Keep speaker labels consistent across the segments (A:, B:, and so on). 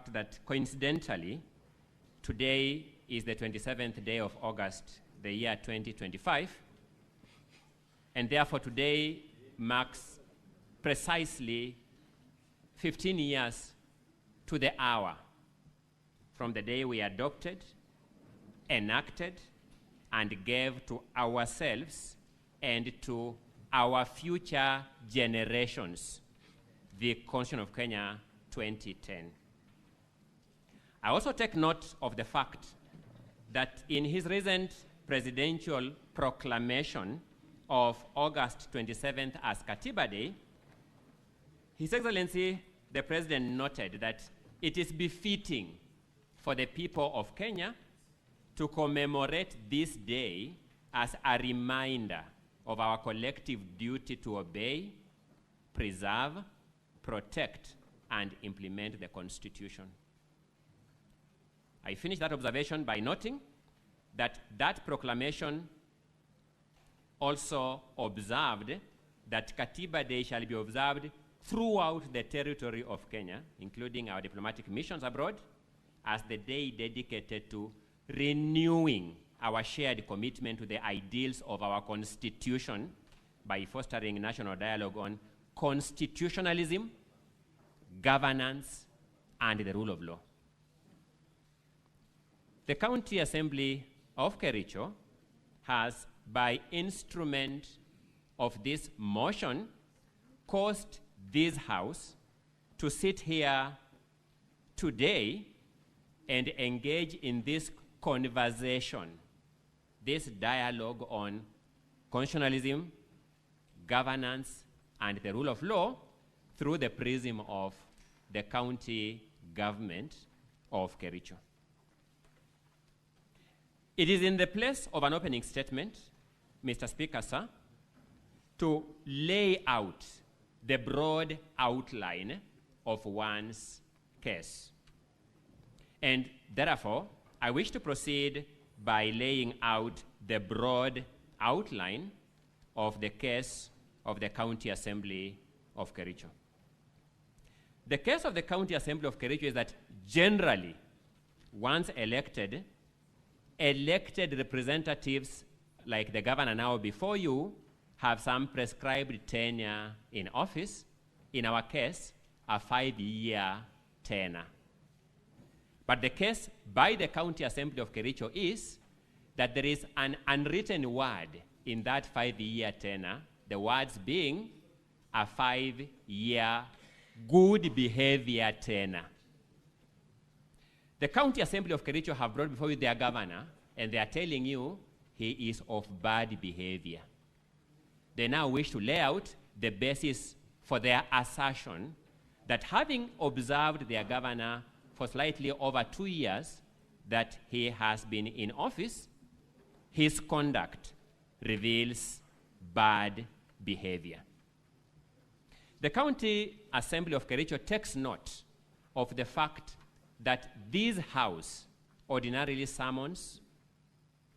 A: fact that coincidentally, today is the 27th day of August, the year 2025, and therefore today marks precisely 15 years to the hour from the day we adopted, enacted, and gave to ourselves and to our future generations the Constitution of Kenya 2010. I also take note of the fact that in his recent presidential proclamation of August 27th as Katiba Day, His Excellency, the President, noted that it is befitting for the people of Kenya to commemorate this day as a reminder of our collective duty to obey, preserve, protect, and implement the Constitution. I finish that observation by noting that that proclamation also observed that Katiba Day shall be observed throughout the territory of Kenya, including our diplomatic missions abroad, as the day dedicated to renewing our shared commitment to the ideals of our Constitution by fostering national dialogue on constitutionalism, governance, and the rule of law. The County Assembly of Kericho has, by instrument of this motion, caused this House to sit here today and engage in this conversation, this dialogue on constitutionalism, governance, and the rule of law through the prism of the county government of Kericho. It is in the place of an opening statement, Mr. Speaker, sir, to lay out the broad outline of one's case. And therefore, I wish to proceed by laying out the broad outline of the case of the County Assembly of Kericho. The case of the County Assembly of Kericho is that generally, once elected representatives like the governor now before you have some prescribed tenure in office, in our case, a 5-year tenure. But the case by the County Assembly of Kericho is that there is an unwritten word in that 5-year tenure, the words being a 5-year good behavior tenure. The County Assembly of Kericho have brought before you their governor, and they are telling you he is of bad behavior. They now wish to lay out the basis for their assertion that having observed their governor for slightly over 2 years that he has been in office, his conduct reveals bad behavior. The County Assembly of Kericho takes note of the fact that this House ordinarily summons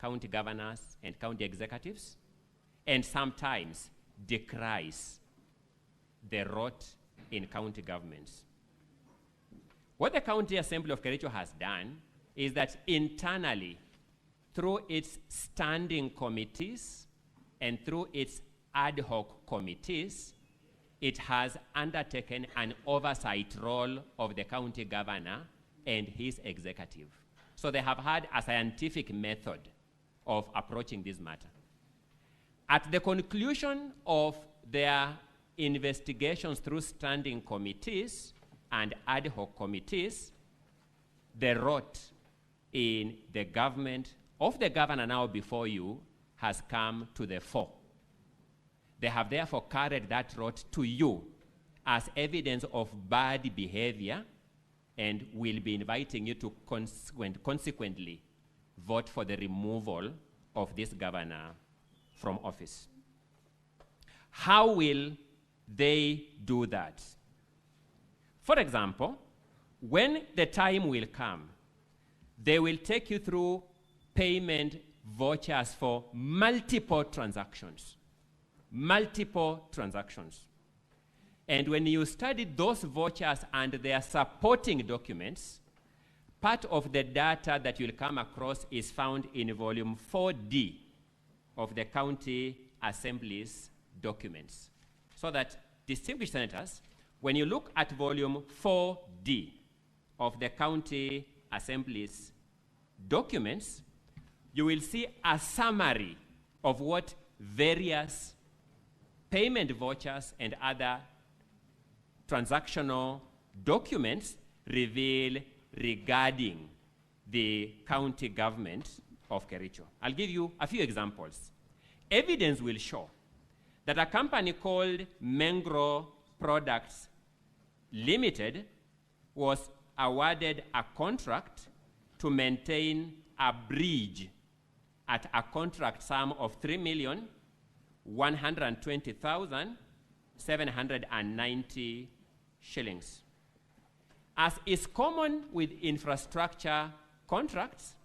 A: county governors and county executives, and sometimes decries the rot in county governments. What the County Assembly of Kericho has done is that internally, through its standing committees and through its ad hoc committees, it has undertaken an oversight role of the county governor and his executive. So they have had a scientific method of approaching this matter. At the conclusion of their investigations through standing committees and ad hoc committees, the rot in the government of the governor now before you has come to the fore. They have therefore carried that rot to you as evidence of bad behavior and will be inviting you to consequently vote for the removal of this governor from office. How will they do that? For example, when the time will come, they will take you through payment vouchers for multiple transactions. Multiple transactions. And when you study those vouchers and their supporting documents, part of the data that you'll come across is found in volume 4D of the County Assembly's documents. So that, distinguished senators, when you look at volume 4D of the County Assembly's documents, you will see a summary of what various payment vouchers and other transactional documents reveal regarding the county government of Kericho. I'll give you a few examples. Evidence will show that a company called Mengro Products Limited was awarded a contract to maintain a bridge at a contract sum of 3,120,790 shillings. As is common with infrastructure contracts,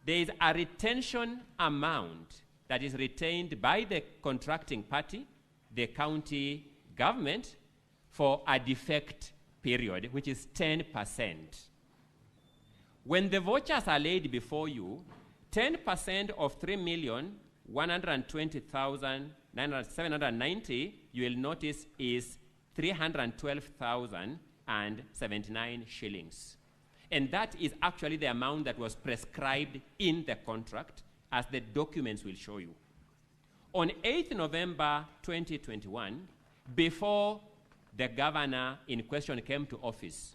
A: there is a retention amount that is retained by the contracting party, the county government, for a defect period, which is 10%. When the vouchers are laid before you, 10% of 3,120,790, you will notice, is 312,079 shillings. And that is actually the amount that was prescribed in the contract, as the documents will show you. On 8th November 2021, before the governor in question came to office,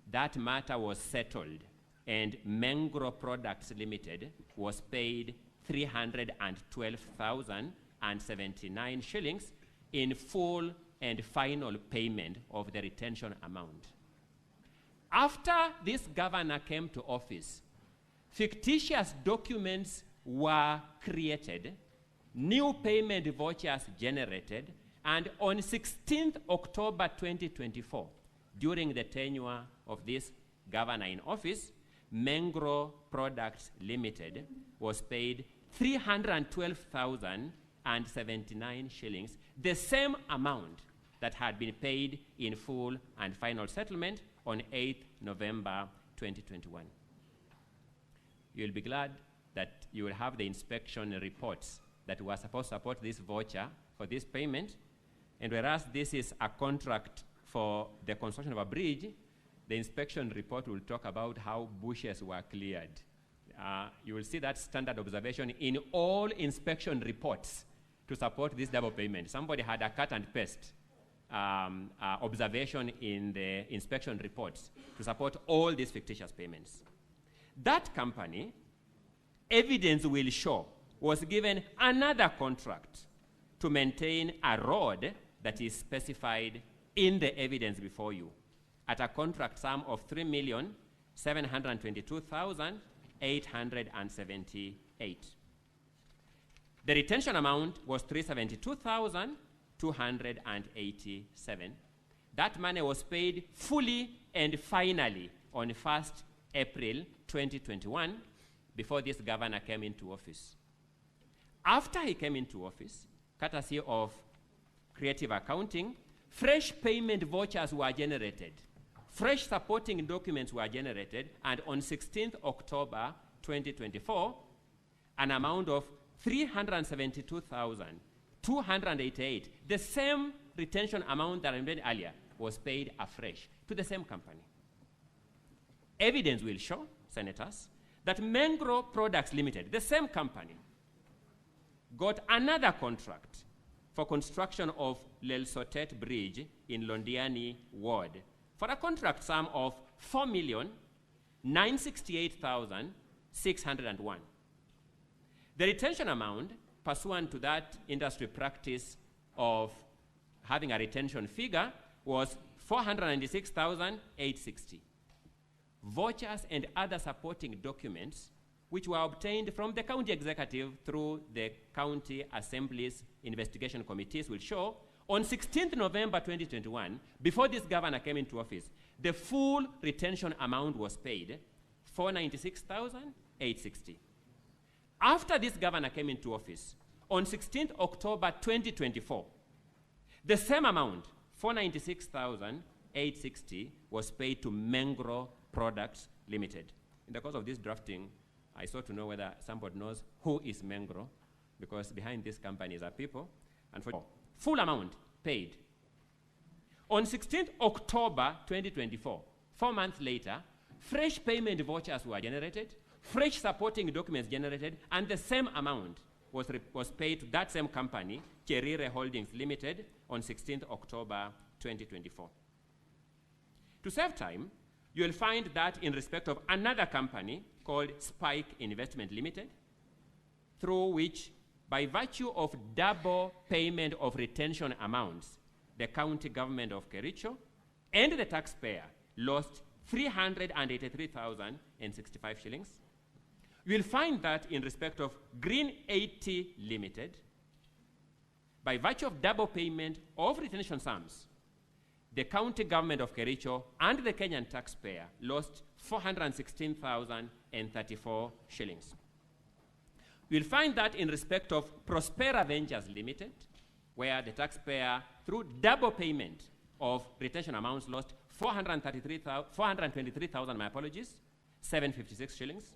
A: that matter was settled, and Mengro Products Limited was paid 312,079 shillings in full and final payment of the retention amount. After this governor came to office, fictitious documents were created, new payment vouchers generated, and on 16th October 2024, during the tenure of this governor in office, Mengro Products Limited was paid 312,079 shillings, the same amount that had been paid in full and final settlement on 8th November 2021. You'll be glad that you will have the inspection reports that were supposed to support this voucher for this payment. And whereas this is a contract for the construction of a bridge, the inspection report will talk about how bushes were cleared. You will see that standard observation in all inspection reports to support this double payment. Somebody had a cut and paste observation in the inspection reports to support all these fictitious payments. That company, evidence will show, was given another contract to maintain a road that is specified in the evidence before you at a contract sum of 3,722,878. The retention amount was 372,287. That money was paid fully and finally on 1st April 2021, before this governor came into office. After he came into office, courtesy of creative accounting, fresh payment vouchers were generated. Fresh supporting documents were generated, and on 16th October 2024, an amount of 372,288, the same retention amount that I made earlier, was paid afresh to the same company. Evidence will show, senators, that Mengro Products Limited, the same company, got another contract for construction of Lelsotet Bridge in Londani Ward for a contract sum of 4,968,601. The retention amount, pursuant to that industry practice of having a retention figure, was 496,860. Vouchers and other supporting documents, which were obtained from the county executive through the county assembly's investigation committees, will show on 16th November 2021, before this governor came into office, the full retention amount was paid, 496,860. After this governor came into office, on 16th October 2024, the same amount 496,860 was paid to Mengro Products Limited. In the course of this drafting, I sought to know whether somebody knows who is Mengro, because behind these companies are people. And for full amount paid. On 16th October 2024, 4 months later, fresh payment vouchers were generated, fresh supporting documents generated, and the same amount was paid to that same company, Cherire Holdings Limited, on 16th October 2024. To save time, you will find that in respect of another company called Spike Investment Limited, through which, by virtue of double payment of retention amounts, the county government of Kericho and the taxpayer lost 383,065 shillings. You will find that in respect of Green 80 Limited, by virtue of double payment of retention sums, the county government of Kericho and the Kenyan taxpayer lost 416,034 shillings. You'll find that in respect of Prospera Ventures Limited, where the taxpayer, through double payment of retention amounts, lost 423,000, my apologies, 756 shillings.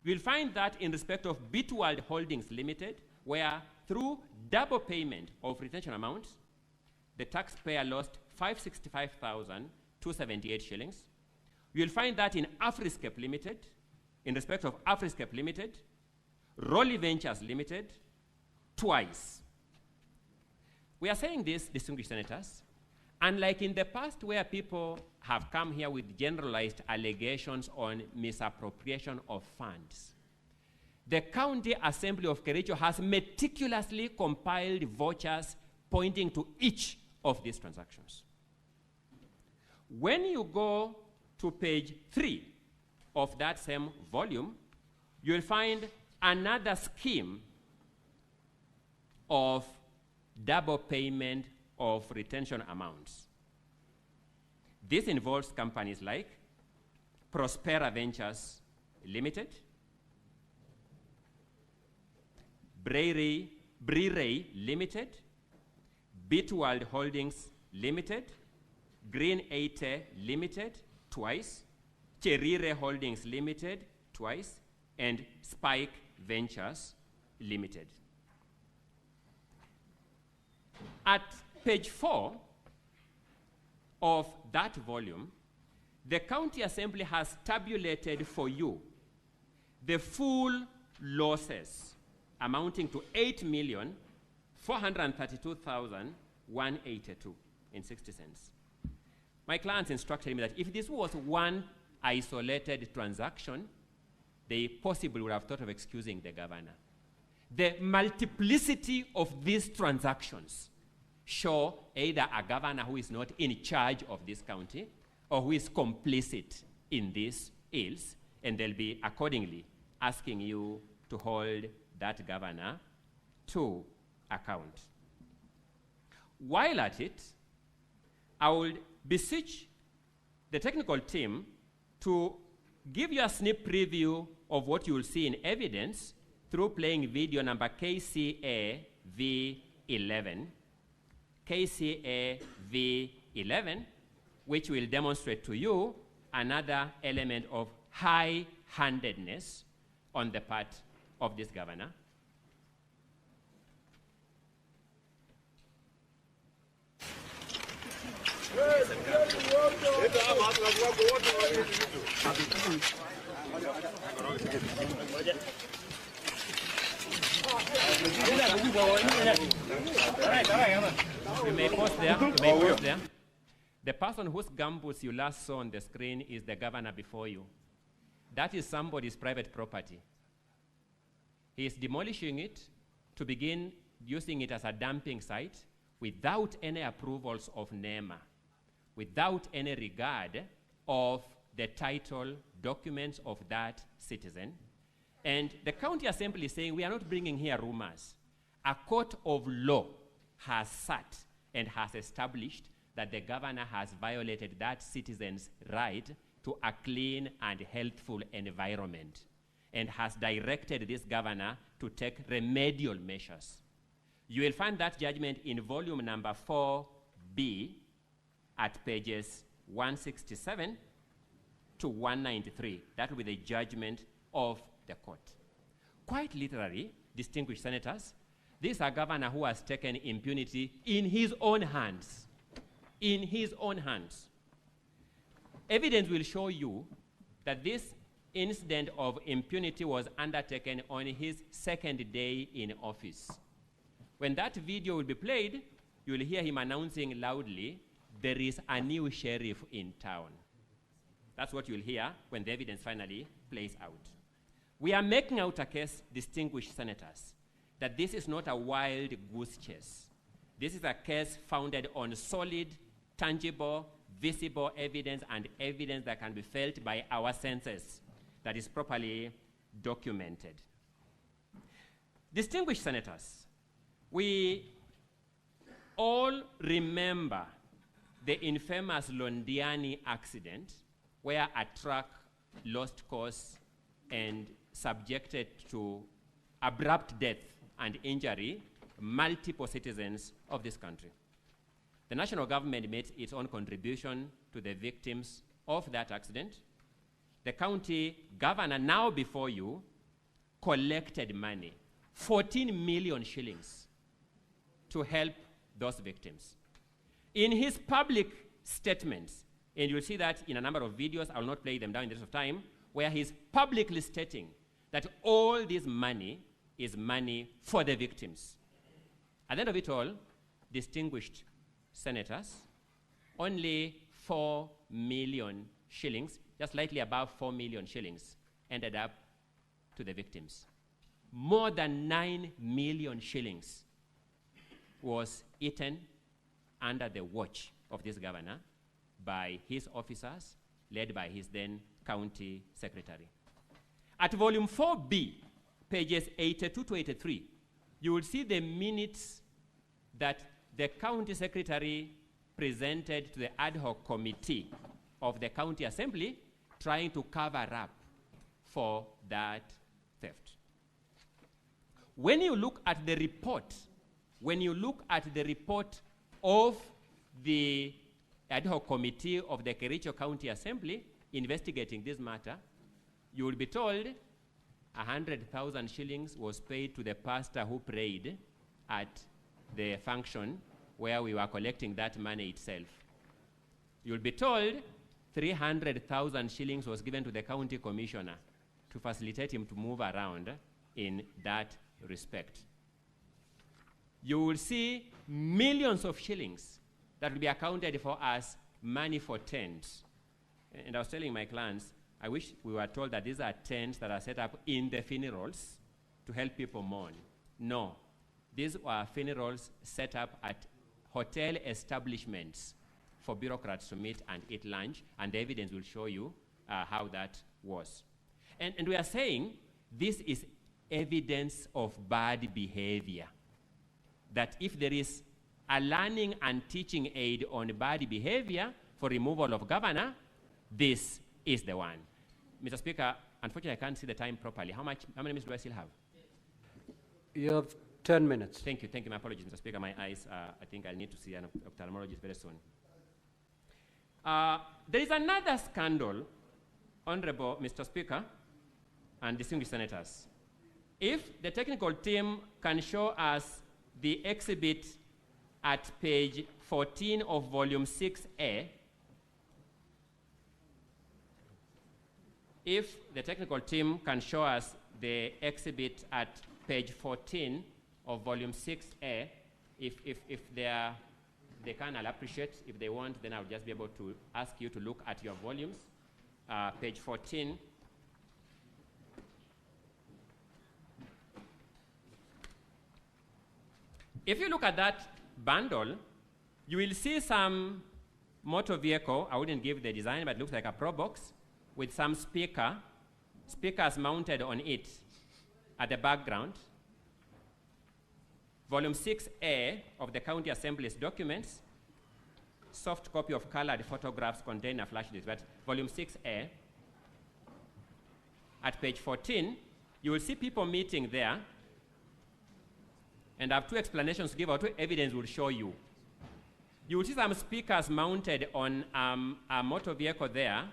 A: We'll find that in respect of Bitworld Holdings Limited, where through double payment of retention amounts, the taxpayer lost 565,278 shillings. You'll find that in Afriscape Limited, in respect of Afriscape Limited, Rolly Ventures Limited, twice. We are saying this, distinguished senators, unlike in the past where people have come here with generalized allegations on misappropriation of funds, the County Assembly of Kericho has meticulously compiled vouchers pointing to each of these transactions. When you go to page 3 of that same volume, you'll find another scheme of double payment of retention amounts. This involves companies like Prospera Ventures Limited, Breray Limited, Bitworld Holdings Limited, Green 80 Limited, twice, Cherire Holdings Limited, twice, and Spike Ventures Limited. At page 4 of that volume, the County Assembly has tabulated for you the full losses amounting to 8,432,182.60. My clients instructed me that if this was one isolated transaction, they possibly would have thought of excusing the governor. The multiplicity of these transactions show either a governor who is not in charge of this county or who is complicit in these ills, and they'll be accordingly asking you to hold that governor to account. While at it, I will beseech the technical team to give you a sneak preview of what you will see in evidence through playing video number KCA V11. KCA V11, which will demonstrate to you another element of high-handedness on the part of this governor. You may pause there. The person whose gumboots you last saw on the screen is the governor before you. That is somebody's private property. He is demolishing it to begin using it as a dumping site without any approvals of NEMA, without any regard of the title documents of that citizen. And the County Assembly is saying, we are not bringing here rumors. A court of law has sat and has established that the governor has violated that citizen's right to a clean and healthful environment, and has directed this governor to take remedial measures. You will find that judgment in volume number 4B at pages 167 to 193. That will be the judgment of the court. Quite literally, distinguished senators, this is a governor who has taken impunity in his own hands. In his own hands. Evidence will show you that this incident of impunity was undertaken on his second day in office. When that video will be played, you will hear him announcing loudly, there is a new sheriff in town. That's what you'll hear when the evidence finally plays out. We are making out a case, distinguished senators, that this is not a wild goose chase. This is a case founded on solid, tangible, visible evidence and evidence that can be felt by our senses that is properly documented. Distinguished senators, we all remember the infamous Londani accident where a truck lost course and subjected to abrupt death and injury multiple citizens of this country. The national government made its own contribution to the victims of that accident. The county governor, now before you, collected money, 14 million shillings, to help those victims. In his public statements, and you'll see that in a number of videos, I will not play them down in the rest of time, where he's publicly stating that all this money is money for the victims. At the end of it all, distinguished senators, only 4 million shillings, just slightly above 4 million shillings, ended up to the victims. More than 9 million shillings was eaten under the watch of this governor by his officers, led by his then county secretary. At volume 4B, pages 82 to 83, you will see the minutes that the county secretary presented to the ad hoc committee of the county assembly trying to cover up for that theft. When you look at the report, of the ad hoc committee of the Kericho County Assembly investigating this matter, you will be told 100,000 shillings was paid to the pastor who prayed at the function where we were collecting that money itself. You'll be told 300,000 shillings was given to the county commissioner to facilitate him to move around in that respect. You will see millions of shillings that will be accounted for as money for tents. And I was telling my clients, I wish we were told that these are tents that are set up in the funerals to help people mourn. No, these were funerals set up at hotel establishments for bureaucrats to meet and eat lunch, and the evidence will show you how that was. And we are saying this is evidence of bad behavior. That if there is a learning and teaching aid on bad behavior for removal of governor, this is the one. Mr. Speaker, unfortunately, I can't see the time properly. How many minutes do I still have?
B: You have 10 minutes.
A: Thank you. My apologies, Mr. Speaker. My eyes, I think I'll need to see an ophthalmologist very soon. There is another scandal, Honorable Mr. Speaker and distinguished senators. If the technical team can show us the exhibit at page 14 of volume 6A, if the technical team can show us the exhibit at page 14 of volume 6A, if they can, I'll appreciate. If they won't, then I'll just be able to ask you to look at your volumes. Page 14. If you look at that bundle, you will see some motor vehicle. I wouldn't give the design, but it looks like a Pro Box with some speakers mounted on it at the background. Volume 6A of the County Assembly's documents, soft copy of colored photographs contain a flash disk, but volume 6A, at page 14, you will see people meeting there, and I have two explanations to give, or two evidence will show you. You will see some speakers mounted on a motor vehicle there,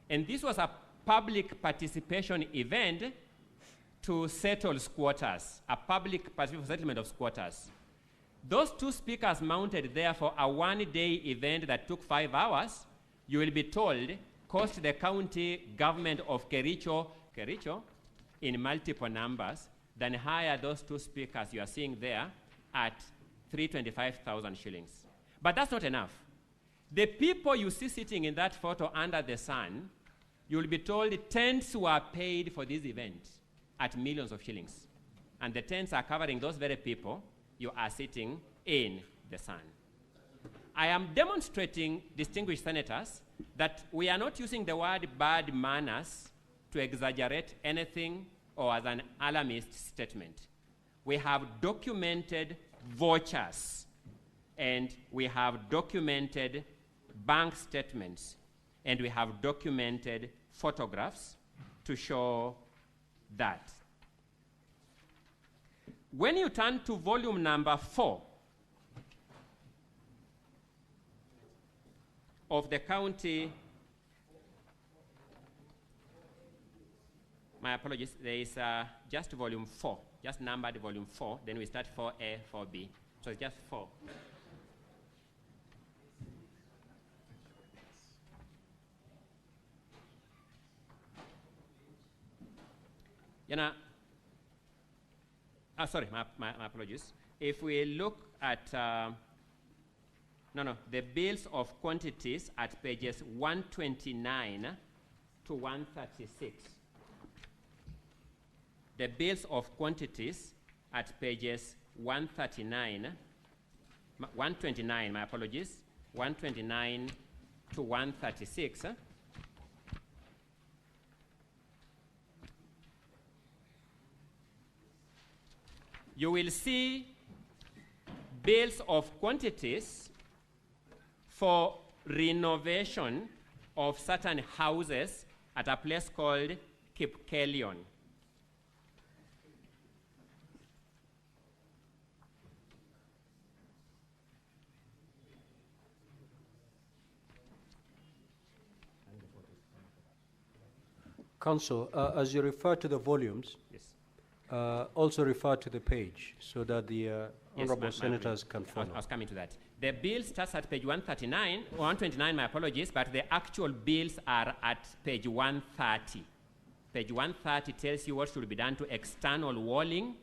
A: and this was a public participation event to settle squatters, a public participation settlement of squatters. Those two speakers mounted there for a one-day event that took 5 hours, you will be told, cost the county government of Kericho in multiple numbers, then hire those two speakers you are seeing there at 325,000 shillings. But that's not enough. The people you see sitting in that photo under the sun, you will be told tents were paid for this event at millions of shillings. And the tents are covering those very people you are sitting in the sun. I am demonstrating, distinguished senators, that we are not using the word bad manners to exaggerate anything or as an alarmist statement. We have documented vouchers and we have documented bank statements and we have documented photographs to show that. When you turn to volume number 4 of the county, my apologies, there is just volume 4, just numbered volume 4, then we start 4A, 4B, so it's just 4. You know, sorry, my apologies. If we look at, the bills of quantities at pages 129 to 136. The bills of quantities at pages 129, my apologies, 129 to 136. You will see bills of quantities for renovation of certain houses at a place called Kipkelion.
B: Council, as you refer to the volumes,
A: Yes.
B: Also refer to the page so that the honorable senators can follow.
A: I was coming to that. The bill starts at page 139, 129, my apologies, but the actual bills are at page 130. Page 130 tells you what should be done to external walling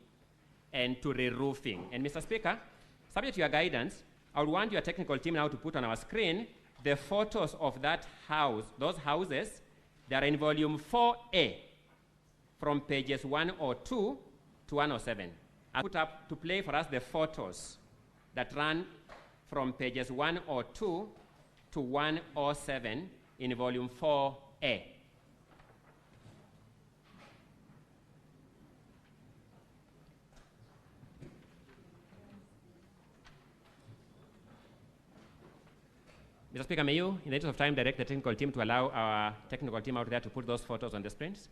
A: and to re-roofing. And Mr. Speaker, subject to your guidance, I would want your technical team now to put on our screen the photos of that house, those houses. They are in volume 4A from pages 102 to 107. I put up to play for us the photos that run from pages 102 to 107 in volume 4A. Mr. Speaker, may you, in the interest of time, direct the technical team to allow our technical team out there to put those photos on the screens?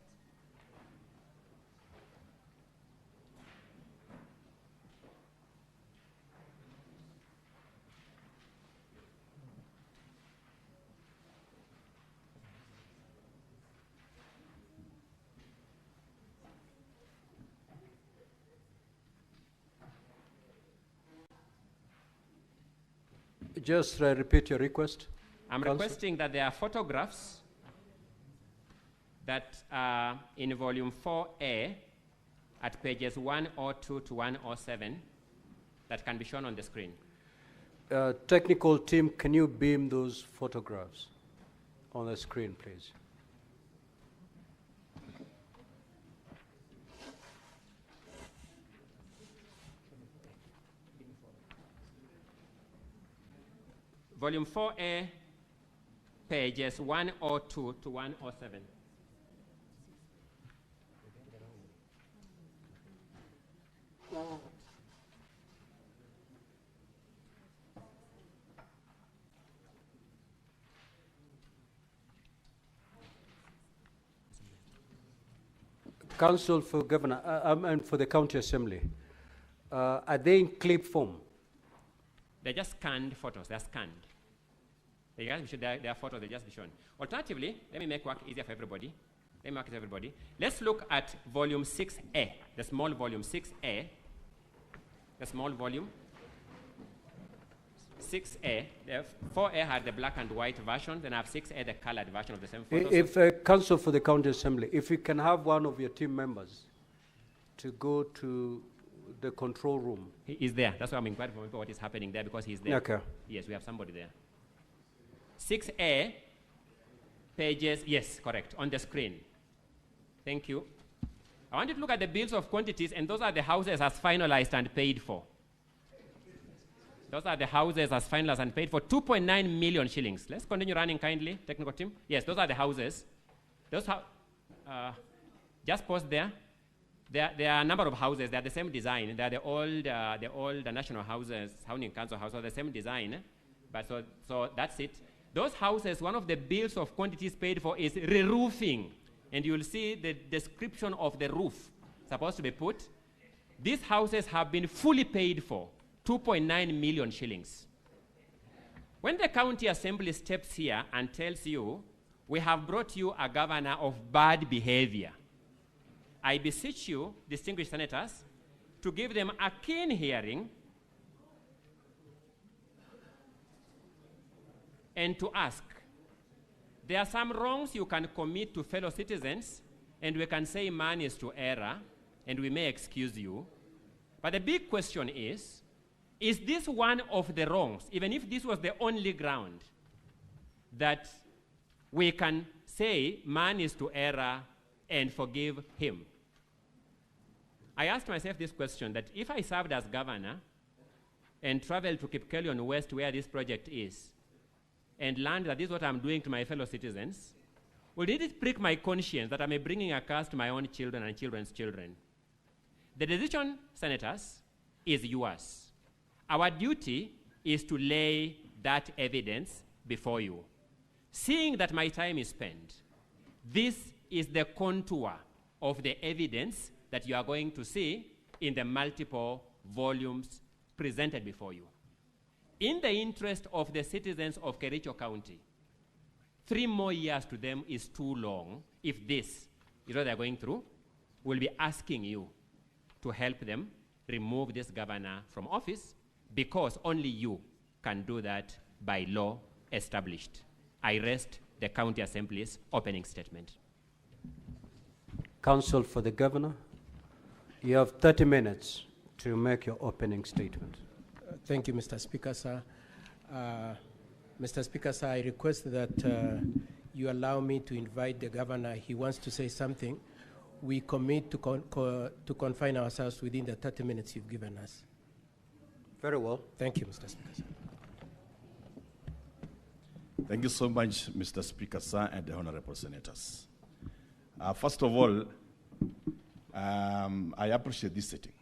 B: Just repeat your request.
A: I'm requesting that there are photographs that are in volume 4A at pages 102 to 107 that can be shown on the screen.
B: Technical team, can you beam those photographs on the screen, please?
A: Volume 4A, pages 102 to 107.
B: Council for Governor, and for the County Assembly, are they in clip form?
A: They're just scanned photos. They're scanned. They just be shown, their photos, they just be shown. Alternatively, let me make work easier for everybody. Let's look at volume 6A, the small volume 6A. The small volume 6A. The 4A had the black and white version, then I have 6A, the colored version of the same photos.
B: If Council for the County Assembly, if you can have one of your team members to go to the control room.
A: He is there. That's why I'm inquiring from what is happening there, because he's there.
B: Okay.
A: Yes, we have somebody there. 6A, pages, yes, correct, on the screen. Thank you. I want you to look at the bills of quantities, and those are the houses as finalized and paid for. Those are the houses as finalized and paid for, 2.9 million shillings. Let's continue running kindly, technical team. Yes, those are the houses. Those just pause there. There are a number of houses. They are the same design. They are the old national houses, housing council houses, the same design. But so that's it. Those houses, one of the bills of quantities paid for is re-roofing. And you'll see the description of the roof supposed to be put. These houses have been fully paid for, 2.9 million shillings. When the county assembly steps here and tells you, we have brought you a governor of bad behavior, I beseech you, distinguished senators, to give them a keen hearing and to ask, there are some wrongs you can commit to fellow citizens, and we can say man is to error, and we may excuse you. But the big question is this one of the wrongs, even if this was the only ground, that we can say man is to error and forgive him? I asked myself this question, that if I served as governor and traveled to Kipkelion West, where this project is, and learned that this is what I'm doing to my fellow citizens, well, did it prick my conscience that I'm bringing a curse to my own children and children's children? The decision, senators, is yours. Our duty is to lay that evidence before you. Seeing that my time is spent, this is the contour of the evidence that you are going to see in the multiple volumes presented before you. In the interest of the citizens of Kericho County, 3 more years to them is too long. If this is what they're going through, we'll be asking you to help them remove this governor from office, because only you can do that by law established. I rest the County Assembly's opening statement.
B: Counsel for the Governor, you have 30 minutes to make your opening statement.
C: Thank you, Mr. Speaker, sir. Mr. Speaker, sir, I request that you allow me to invite the governor. He wants to say something. We commit to confine ourselves within the 30 minutes you've given us.
B: Very well.
C: Thank you, Mr. Speaker, sir.
D: Thank you so much, Mr. Speaker, sir, and the honorable senators. First of all, I appreciate this setting.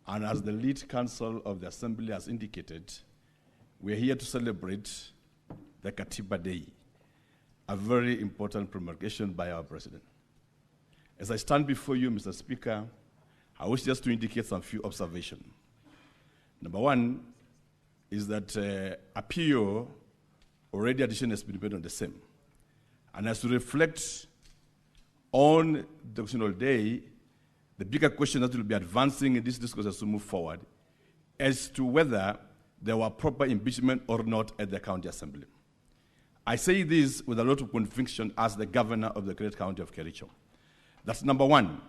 D: And as the lead counsel of the Assembly has indicated, we're here to celebrate the Katiba Day, a very important promulgation by our president. As I stand before you, Mr. Speaker, I wish just to indicate some few observations. Number one is that a PO already addition has been made on the same. And as to reflect on the National Day, the bigger question that will be advancing in this discourse as we move forward as to whether there were proper impeachment or not at the County Assembly. I say this with a lot of conviction as the governor of the great county of Kericho. That's number one.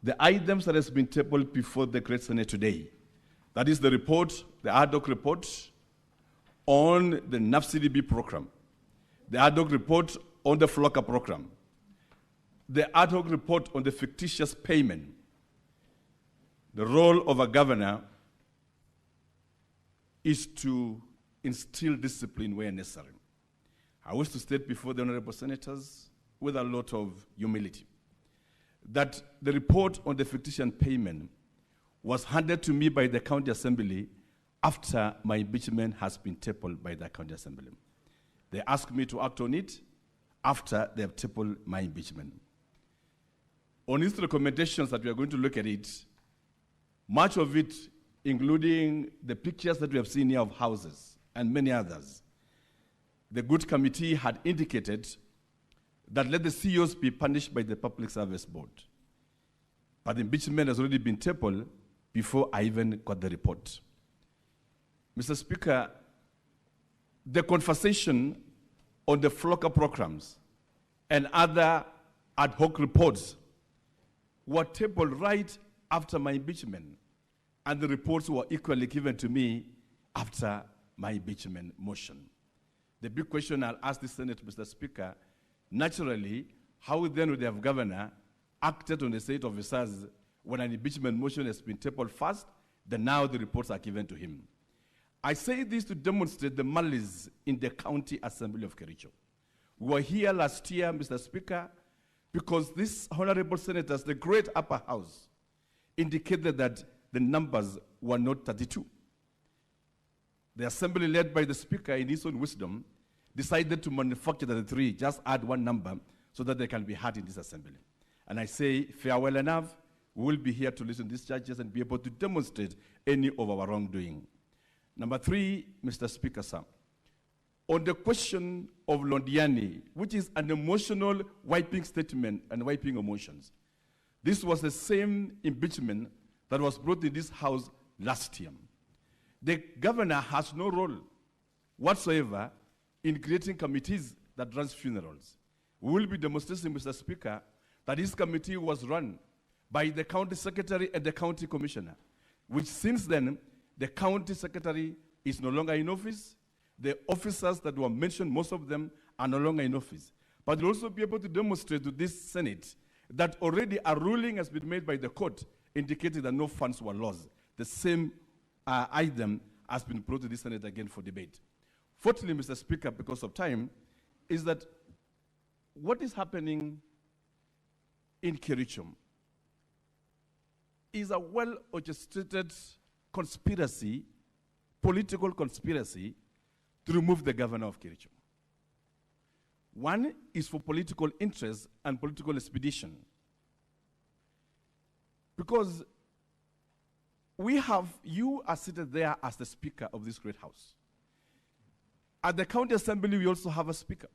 D: The items that has been tabled before the Great Senate today, that is the report, the ad hoc report on the NAFCDB program, the ad hoc report on the FLOCA program, the ad hoc report on the fictitious payment. The role of a governor is to instill discipline where necessary. I wish to state before the honorable senators with a lot of humility that the report on the fictitious payment was handed to me by the County Assembly after my impeachment has been tabled by the County Assembly. They asked me to act on it after they have tabled my impeachment. On its recommendations that we are going to look at it, much of it including the pictures that we have seen here of houses and many others, the good committee had indicated that let the CEOs be punished by the Public Service Board. But the impeachment has already been tabled before I even got the report. Mr. Speaker, the conversation on the flocker programs and other ad hoc reports were tabled right after my impeachment, and the reports were equally given to me after my impeachment motion. The big question I'll ask the Senate, Mr. Speaker, naturally, how then would the governor acted on the state officers when an impeachment motion has been tabled first, then now the reports are given to him? I say this to demonstrate the malice in the County Assembly of Kericho. We were here last year, Mr. Speaker, because these honorable senators, the great upper house, indicated that the numbers were not 32. The assembly, led by the speaker in his own wisdom, decided to manufacture the 3, just add one number so that they can be heard in this assembly. And I say, farewell enough, we will be here to listen to these judges and be able to demonstrate any of our wrongdoing. Number 3, Mr. Speaker, sir, on the question of Londani, which is an emotional wiping statement and wiping emotions, this was the same impeachment that was brought in this house last year. The governor has no role whatsoever in creating committees that run funerals. We will be demonstrating, Mr. Speaker, that this committee was run by the county secretary and the county commissioner, which since then, the county secretary is no longer in office. The officers that were mentioned, most of them are no longer in office. But we'll also be able to demonstrate to this Senate that already a ruling has been made by the court indicating that no funds were lost. The same item has been brought to the Senate again for debate. Fourthly, Mr. Speaker, because of time, is that what is happening in Kericho is a well-orchestrated conspiracy, political conspiracy, to remove the governor of Kericho. One is for political interest and political expedition. Because you are seated there as the speaker of this great house. At the county assembly, we also have a speaker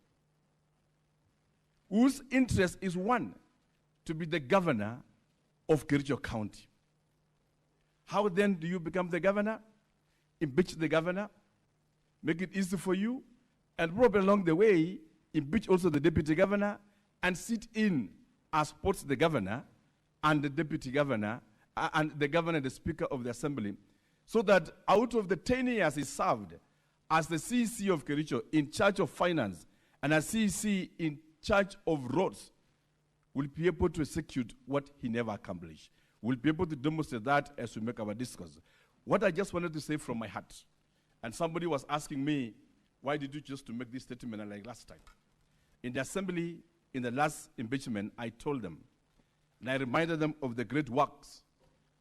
D: whose interest is one, to be the governor of Kericho County. How then do you become the governor? Impeach the governor, make it easy for you, and probably along the way, impeach also the deputy governor, and sit in as both the governor and the deputy governor, and the governor and the speaker of the assembly, so that out of the 10 years he served as the CEC of Kericho in charge of finance and as CEC in charge of roads, will be able to execute what he never accomplished. We'll be able to demonstrate that as we make our discourse. What I just wanted to say from my heart, and somebody was asking me, why did you choose to make this statement like last time? In the assembly, in the last impeachment, I told them, and I reminded them of the great works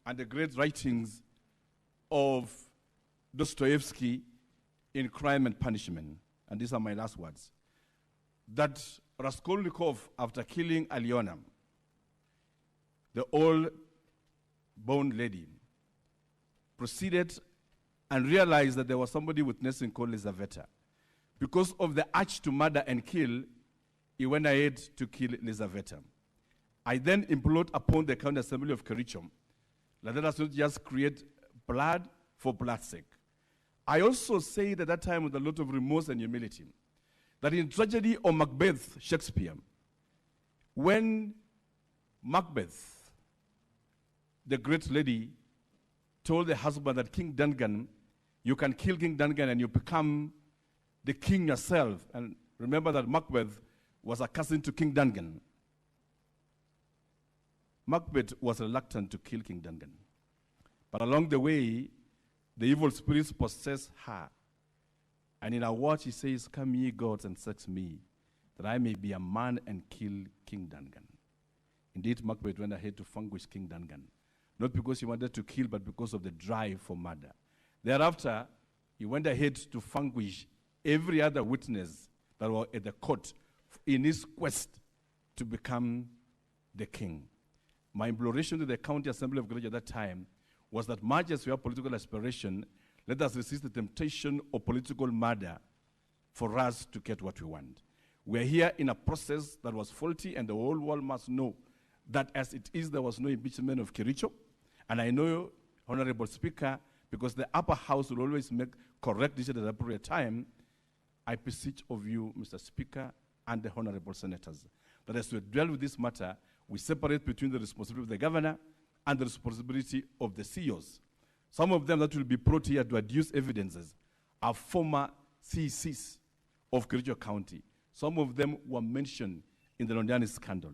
D: and the great writings of Dostoevsky in Crime and Punishment. And these are my last words. That Raskolnikov, after killing Alyona, the old-born lady, proceeded and realized that there was somebody witnessing called Lizaveta. Because of the urge to murder and kill, he went ahead to kill Lizaveta. I then implored upon the County Assembly of Kericho, let us not just create blood for blood's sake. I also said at that time with a lot of remorse and humility, that in tragedy of Macbeth, Shakespeare, when Macbeth, the great lady, told the husband that King Duncan, you can kill King Duncan and you become the king yourself. And remember that Macbeth was a cousin to King Duncan. Macbeth was reluctant to kill King Duncan. But along the way, the evil spirits possessed her. And in her words, she says, come ye gods and sex me, that I may be a man and kill King Duncan. Indeed, Macbeth went ahead to vanquish King Duncan. Not because he wanted to kill, but because of the drive for murder. Thereafter, he went ahead to vanquish every other witness that were at the court in his quest to become the king. My imploration to the County Assembly of Kericho at that time was that much as we have political aspiration, let us resist the temptation of political murder for us to get what we want. We're here in a process that was faulty, and the whole world must know that as it is, there was no impeachment of Kericho. And I know, Honorable Speaker, because the upper house will always make correct decisions at the appropriate time, I beseech of you, Mr. Speaker, and the honorable senators, that as we deal with this matter, we separate between the responsibility of the governor and the responsibility of the CEOs. Some of them that will be brought here to adduce evidences are former CECs of Kericho County. Some of them were mentioned in the Londani scandal.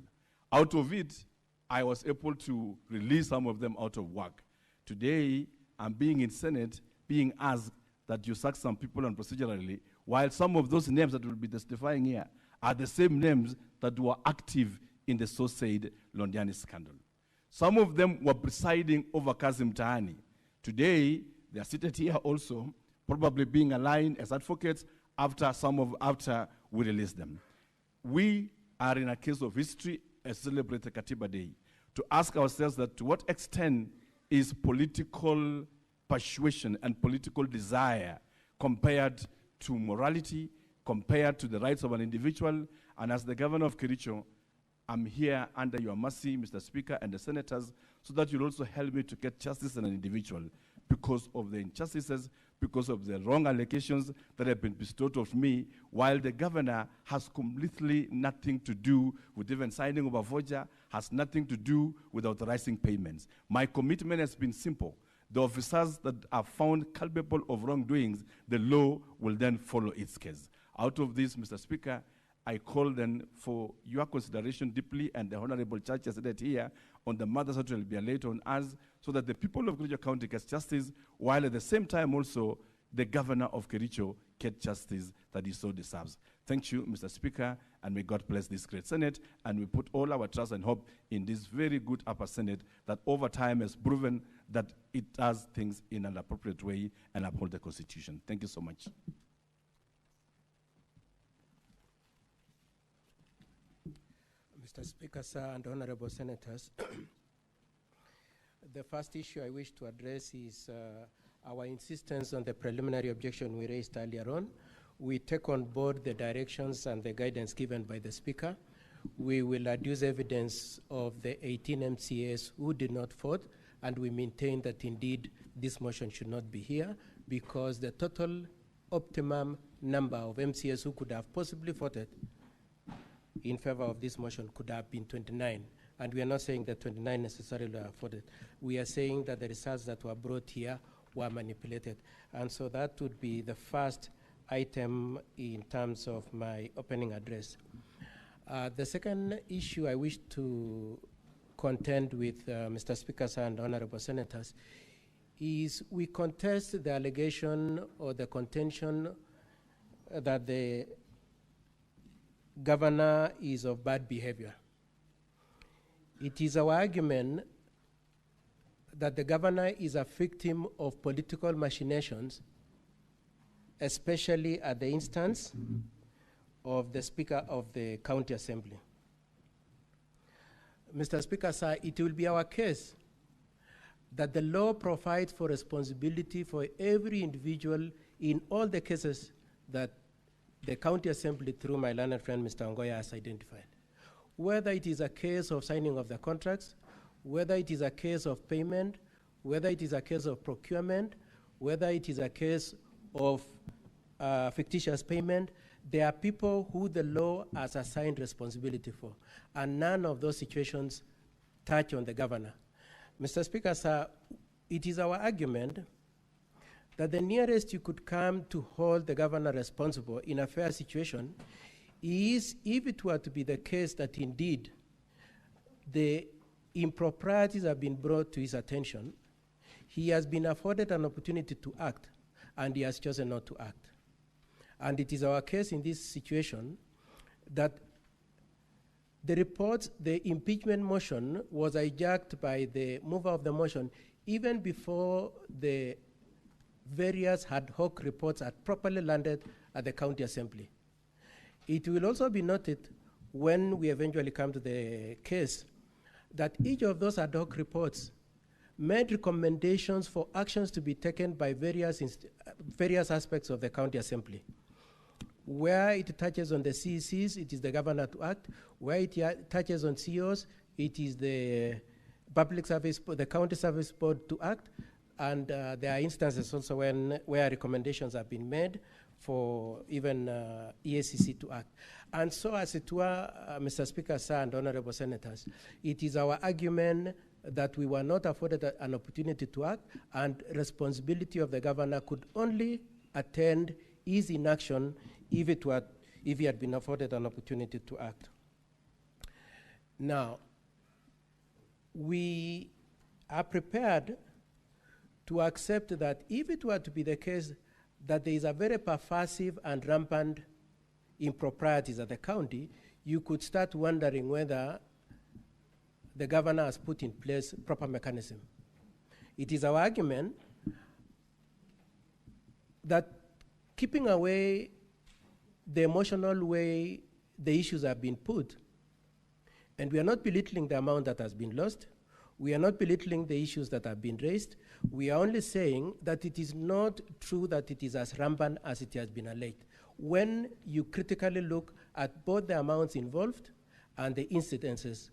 D: Out of it, I was able to release some of them out of work. Today, I'm being in Senate, being asked that you sack some people unprocedurally, while some of those names that will be testifying here are the same names that were active in the so-said Londani scandal. Some of them were presiding over Kazim Tahani. Today, they are seated here also, probably being aligned as advocates after we release them. We are in a case of history as celebrated Katiba Day, to ask ourselves that to what extent is political persuasion and political desire compared to morality, compared to the rights of an individual. And as the governor of Kericho, I'm here under your mercy, Mr. Speaker, and the senators, so that you'll also help me to get justice as an individual because of the injustices, because of the wrong allegations that have been bestowed of me, while the governor has completely nothing to do with even signing of a voucher, has nothing to do with authorizing payments. My commitment has been simple. The officers that are found culpable of wrongdoings, the law will then follow its case. Out of this, Mr. Speaker, I call then for your consideration deeply, and the Honorable Judge has said it here, on the matters that will be laid on us, so that the people of Kericho County get justice, while at the same time also the governor of Kericho get justice that he so deserves. Thank you, Mr. Speaker, and may God bless this great Senate, and we put all our trust and hope in this very good upper Senate that over time has proven that it does things in an appropriate way and uphold the Constitution. Thank you so much.
C: Mr. Speaker, sir, and honorable senators, the first issue I wish to address is our insistence on the preliminary objection we raised earlier on. We take on board the directions and the guidance given by the Speaker. We will adduce evidence of the 18 MCAs who did not vote, and we maintain that indeed this motion should not be here because the total optimum number of MCAs who could have possibly voted in favor of this motion could have been 29. And we are not saying that 29 necessarily are voted. We are saying that the results that were brought here were manipulated. And so that would be the first item in terms of my opening address. The second issue I wish to contend with Mr. Speaker and honorable senators is we contest the allegation or the contention that the governor is of bad behavior. It is our argument that the governor is a victim of political machinations, especially at the instance of the Speaker of the County Assembly. Mr. Speaker, sir, it will be our case that the law provides for responsibility for every individual in all the cases that the County Assembly, through my learned friend, Mr. Ongoya, has identified. Whether it is a case of signing of the contracts, whether it is a case of payment, whether it is a case of procurement, whether it is a case of fictitious payment, there are people who the law has assigned responsibility for, and none of those situations touch on the governor. Mr. Speaker, sir, it is our argument that the nearest you could come to hold the governor responsible in a fair situation is if it were to be the case that indeed the improprieties have been brought to his attention, he has been afforded an opportunity to act, and he has chosen not to act. And it is our case in this situation that the report, the impeachment motion, was hijacked by the mover of the motion even before the various ad hoc reports had properly landed at the County Assembly. It will also be noted when we eventually come to the case that each of those ad hoc reports made recommendations for actions to be taken by various aspects of the county assembly. Where it touches on the CECs, it is the governor to act. Where it touches on CEOs, it is the public service, the county service board to act. And there are instances also where recommendations have been made for even EACC to act. And so as it were, Mr. Speaker, sir, and honorable senators, it is our argument that we were not afforded an opportunity to act, and responsibility of the governor could only attend his inaction if he had been afforded an opportunity to act. Now, we are prepared to accept that if it were to be the case that there is a very pervasive and rampant improprieties at the county, you could start wondering whether the governor has put in place proper mechanism. It is our argument that keeping away the emotional way the issues have been put, and we are not belittling the amount that has been lost, we are not belittling the issues that have been raised, we are only saying that it is not true that it is as rampant as it has been alleged. When you critically look at both the amounts involved and the incidences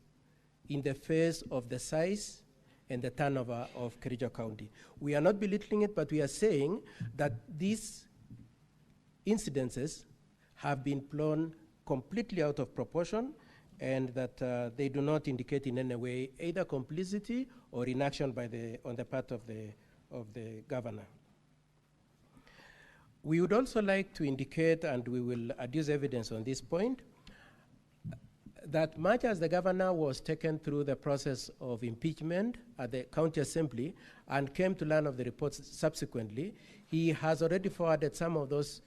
C: in the face of the size and the turnover of Kericho County. We are not belittling it, but we are saying that these incidences have been blown completely out of proportion, and that they do not indicate in any way either complicity or inaction on the part of the governor. We would also like to indicate, and we will adduce evidence on this point, that much as the governor was taken through the process of impeachment at the county assembly and came to learn of the reports subsequently, he has already forwarded some of those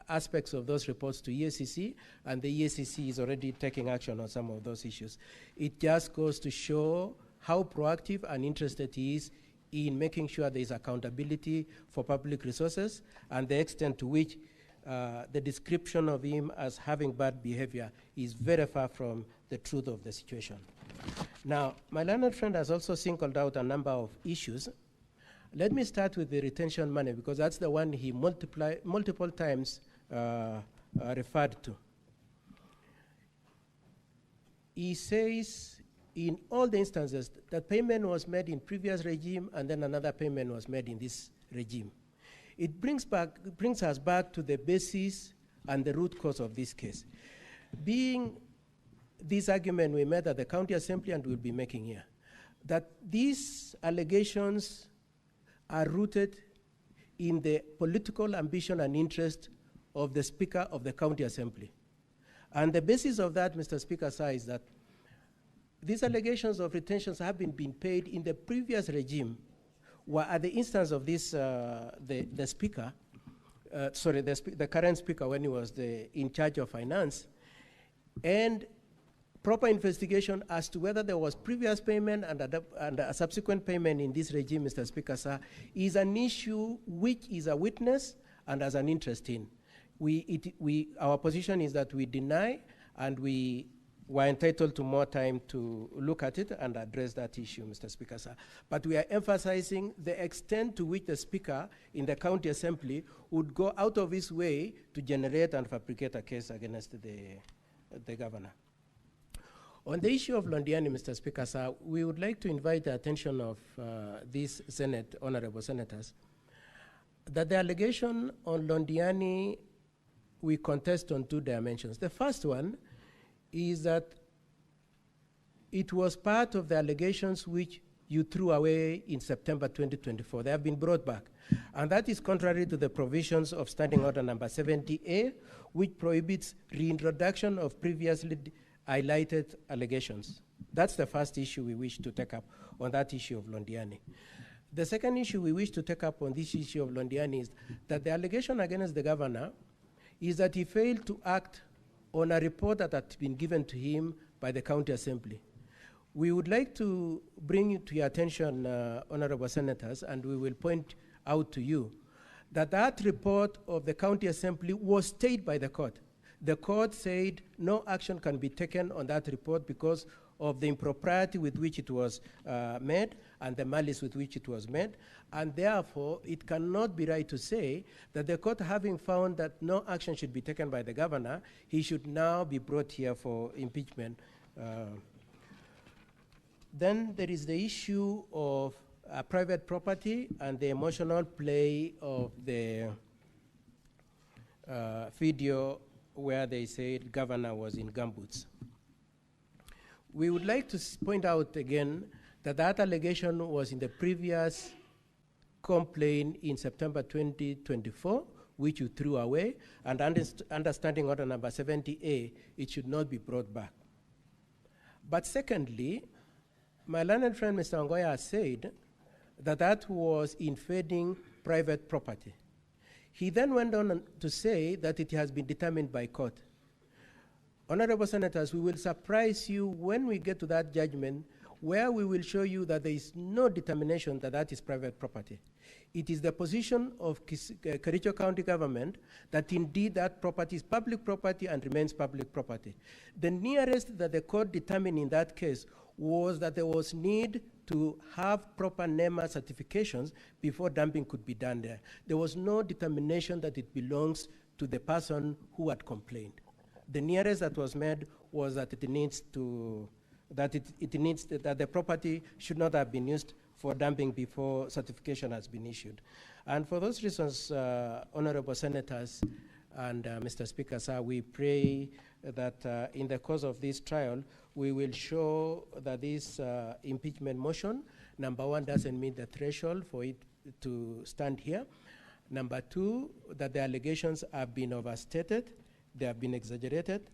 C: aspects of those reports to EACC, and the EACC is already taking action on some of those issues. It just goes to show how proactive and interested he is in making sure there is accountability for public resources, and the extent to which the description of him as having bad behavior is very far from the truth of the situation. Now, my learned friend has also singled out a number of issues. Let me start with the retention money, because that's the one he multiple times referred to. He says in all the instances that payment was made in previous regime and then another payment was made in this regime. It brings us back to the basis and the root cause of this case. Being this argument we made at the county assembly and we'll be making here, that these allegations are rooted in the political ambition and interest of the Speaker of the county assembly. And the basis of that, Mr. Speaker, sir, is that these allegations of retentions have been paid in the previous regime, where at the instance of this, the Speaker, the current Speaker when he was in charge of finance, and proper investigation as to whether there was previous payment and a subsequent payment in this regime, Mr. Speaker, sir, is an issue which is a witness and has an interest in. Our position is that we deny, and we were entitled to more time to look at it and address that issue, Mr. Speaker, sir. But we are emphasizing the extent to which the Speaker in the county assembly would go out of his way to generate and fabricate a case against the governor. On the issue of Londani, Mr. Speaker, sir, we would like to invite the attention of these honorable senators that the allegation on Londani we contest on two dimensions. The first one is that it was part of the allegations which you threw away in September 2024. They have been brought back. And that is contrary to the provisions of Standing Order number 70A, which prohibits reintroduction of previously highlighted allegations. That's the first issue we wish to take up on that issue of Londani. The second issue we wish to take up on this issue of Londani is that the allegation against the governor is that he failed to act on a report that had been given to him by the county assembly. We would like to bring to your attention, honorable senators, and we will point out to you that that report of the county assembly was stayed by the court. The court said no action can be taken on that report because of the impropriety with which it was made and the malice with which it was made, and therefore it cannot be right to say that the court, having found that no action should be taken by the governor, he should now be brought here for impeachment. Then there is the issue of private property and the emotional play of the video where they said governor was in gumboots. We would like to point out again that that allegation was in the previous complaint in September 2024, which you threw away, and understanding order number 70A, it should not be brought back. But secondly, my learned friend Mr. Ongoya said that that was invading private property. He then went on to say that it has been determined by court. Honorable Senators, we will surprise you when we get to that judgment where we will show you that there is no determination that that is private property. It is the position of Kericho County government that indeed that property is public property and remains public property. The nearest that the court determined in that case was that there was need to have proper NEMA certifications before dumping could be done there. There was no determination that it belongs to the person who had complained. The nearest that was made was that it needs to, that the property should not have been used for dumping before certification has been issued. And for those reasons, Honorable Senators and Mr. Speaker, sir, we pray that in the course of this trial, we will show that this impeachment motion, number one, doesn't meet the threshold for it to stand here. Number two, that the allegations have been overstated, they have been exaggerated.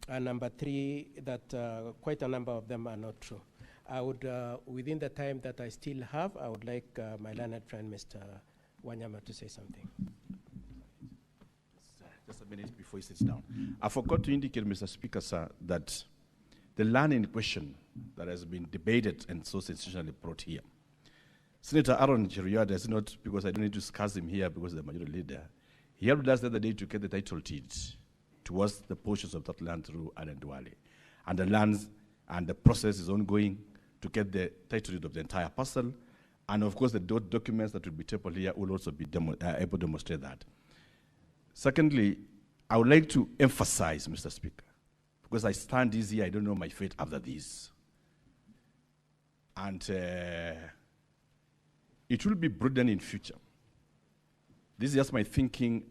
C: And number three, that quite a number of them are not true. I would, within the time that I still have, I would like my learned friend, Mr. Wanyama, to say something.
D: Just a minute before he sits down. I forgot to indicate, Mr. Speaker, sir, that the land in question that has been debated and so sensationally brought here, Senator Aaron Cheruiyot is not, because I don't need to discuss him here because he's the majority leader, he helped us the other day to get the title deed towards the portions of that land through Anandwale. And the lands and the process is ongoing to get the title deed of the entire parcel. And of course, the documents that will be tabled here will also be able to demonstrate that. Secondly, I would like to emphasize, Mr. Speaker, because I stand easy, I don't know my fate after this. And it will be prudent in future. This is just my thinking,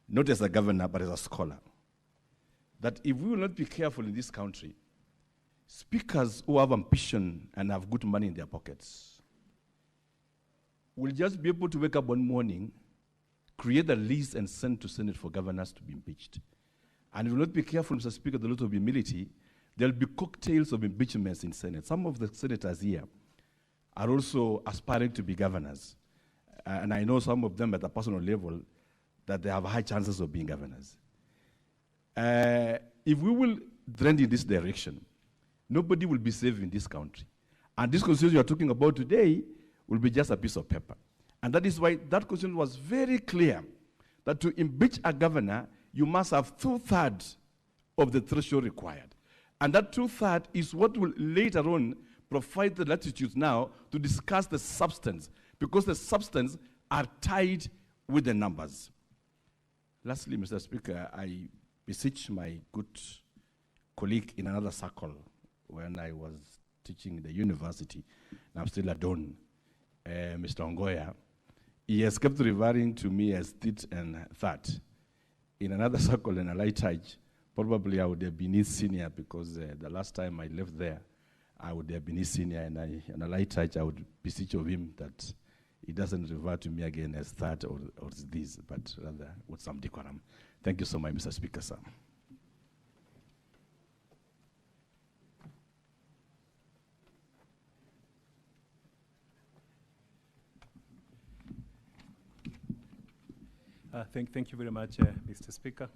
D: not as a governor, but as a scholar, that if we will not be careful in this country, speakers who have ambition and have good money in their pockets will just be able to wake up one morning, create a list and send to Senate for governors to be impeached. And if we will not be careful, Mr. Speaker, the lot of humility, there will be cocktails of impeachments in Senate. Some of the senators here are also aspiring to be governors. And I know some of them at a personal level that they have high chances of being governors. If we will trend in this direction, nobody will be safe in this country. And this constitution you are talking about today will be just a piece of paper. And that is why that constitution was very clear that to impeach a governor, you must have 2/3 of the threshold required. And that 2/3 is what will later on provide the latitude now to discuss the substance, because the substance are tied with the numbers. Lastly, Mr. Speaker, I beseech my good colleague in another circle when I was teaching in the university, and I'm still a don, Mr. Ongoya. He has kept referring to me as tit and that. In another circle in a light touch, probably I would have been his senior, because the last time I left there, I would have been his senior, and in a light touch, I would beseech of him that he doesn't refer to me again as that or this, but rather with some decorum. Thank you so much, Mr. Speaker, sir.
E: Thank you very much, Mr. Speaker.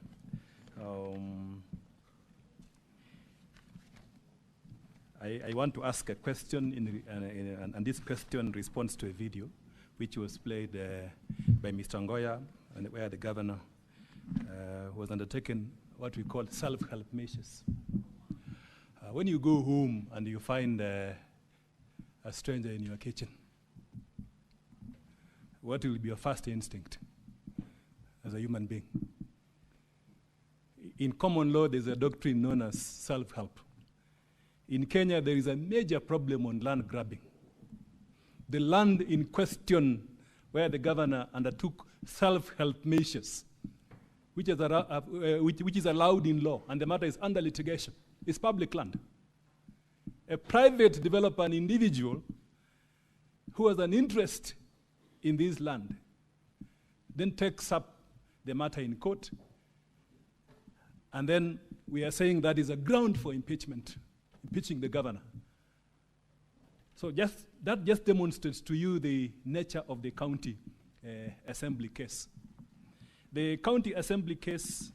E: I want to ask a question, and this question responds to a video which was played by Mr. Ongoya, and where the governor was undertaking what we call self-help measures. When you go home and you find a stranger in your kitchen, what will be your first instinct as a human being? In common law, there's a doctrine known as self-help. In Kenya, there is a major problem on land grabbing. The land in question where the governor undertook self-help measures, which is allowed in law, and the matter is under litigation, is public land. A private developer, an individual who has an interest in this land, then takes up the matter in court, and then we are saying that is a ground for impeachment, impeaching the governor. So that just demonstrates to you the nature of the county assembly case. The county assembly case,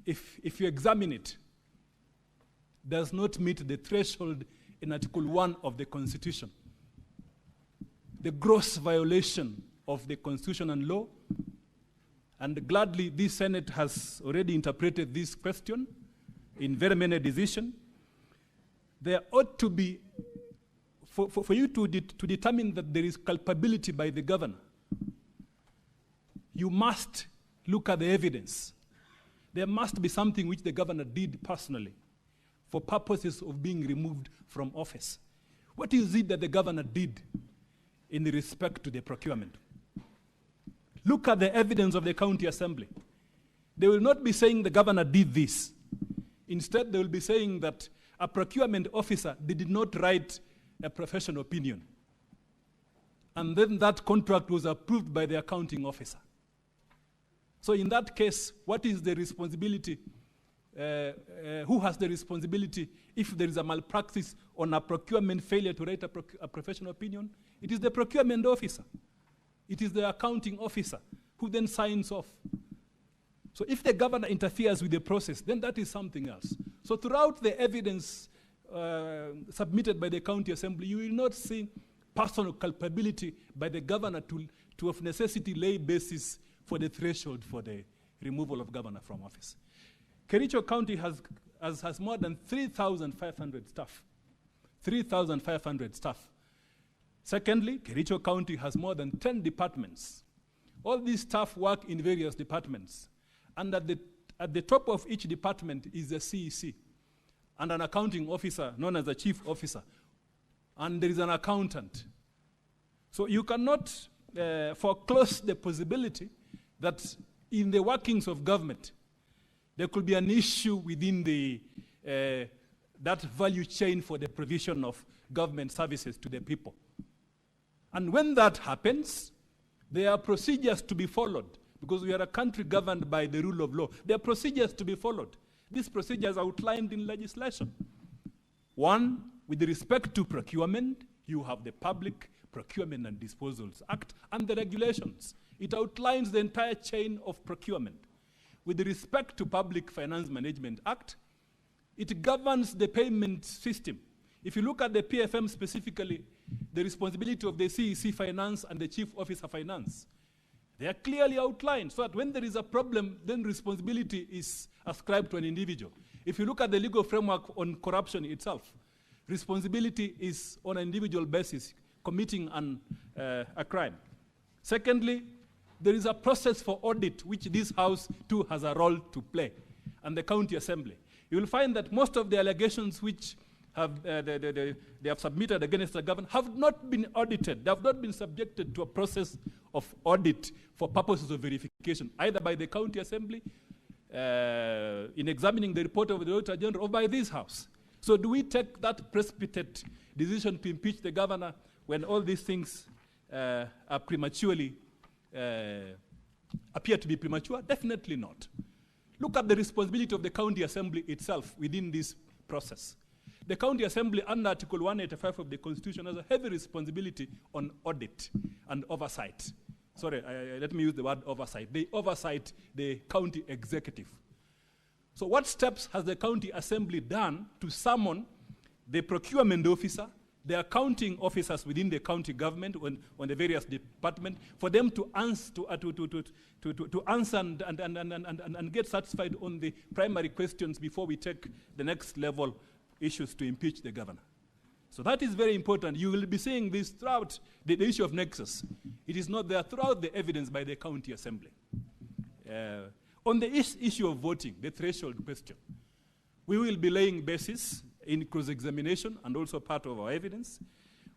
E: if you examine it, does not meet the threshold in Article 1 of the Constitution. The gross violation of the Constitution and law, and gladly this Senate has already interpreted this question in very many decisions. There ought to be, for you to determine that there is culpability by the governor, you must look at the evidence. There must be something which the governor did personally for purposes of being removed from office. What is it that the governor did in respect to the procurement? Look at the evidence of the county assembly. They will not be saying the governor did this. Instead, they will be saying that a procurement officer did not write a professional opinion. And then that contract was approved by the accounting officer. So in that case, what is the responsibility? Who has the responsibility if there is a malpractice on a procurement failure to write a professional opinion? It is the procurement officer. It is the accounting officer who then signs off. So if the governor interferes with the process, then that is something else. So throughout the evidence submitted by the county assembly, you will not see personal culpability by the governor to of necessity lay basis for the threshold for the removal of governor from office. Kericho County has more than 3,500 staff. 3,500 staff. Secondly, Kericho County has more than 10 departments. All these staff work in various departments. And at the top of each department is a CEC and an accounting officer known as a chief officer. And there is an accountant. So you cannot foreclose the possibility that in the workings of government, there could be an issue within that value chain for the provision of government services to the people. And when that happens, there are procedures to be followed, because we are a country governed by the rule of law. There are procedures to be followed. These procedures are outlined in legislation. One, with respect to procurement, you have the Public Procurement and Disposals Act and the regulations. It outlines the entire chain of procurement. With respect to Public Finance Management Act, it governs the payment system. If you look at the PFM specifically, the responsibility of the CEC Finance and the Chief Officer Finance, they are clearly outlined so that when there is a problem, then responsibility is ascribed to an individual. If you look at the legal framework on corruption itself, responsibility is on an individual basis committing a crime. Secondly, there is a process for audit, which this House too has a role to play, and the County Assembly. You will find that most of the allegations which they have submitted against the government have not been audited. They have not been subjected to a process of audit for purposes of verification, either by the County Assembly, in examining the report of the Auditor General, or by this House. So do we take that precipitate decision to impeach the governor when all these things are prematurely, appear to be premature? Definitely not. Look at the responsibility of the County Assembly itself within this process. The County Assembly, under Article 185 of the Constitution, has a heavy responsibility on audit and oversight. Sorry, let me use the word oversight. They oversight the county executive. So what steps has the County Assembly done to summon the procurement officer, the accounting officers within the county government on the various departments, for them to answer and get satisfied on the primary questions before we take the next level issues to impeach the governor. So that is very important. You will be seeing this throughout the issue of nexus. It is not there throughout the evidence by the county assembly. On the issue of voting, the threshold question, we will be laying basis in cross-examination and also part of our evidence.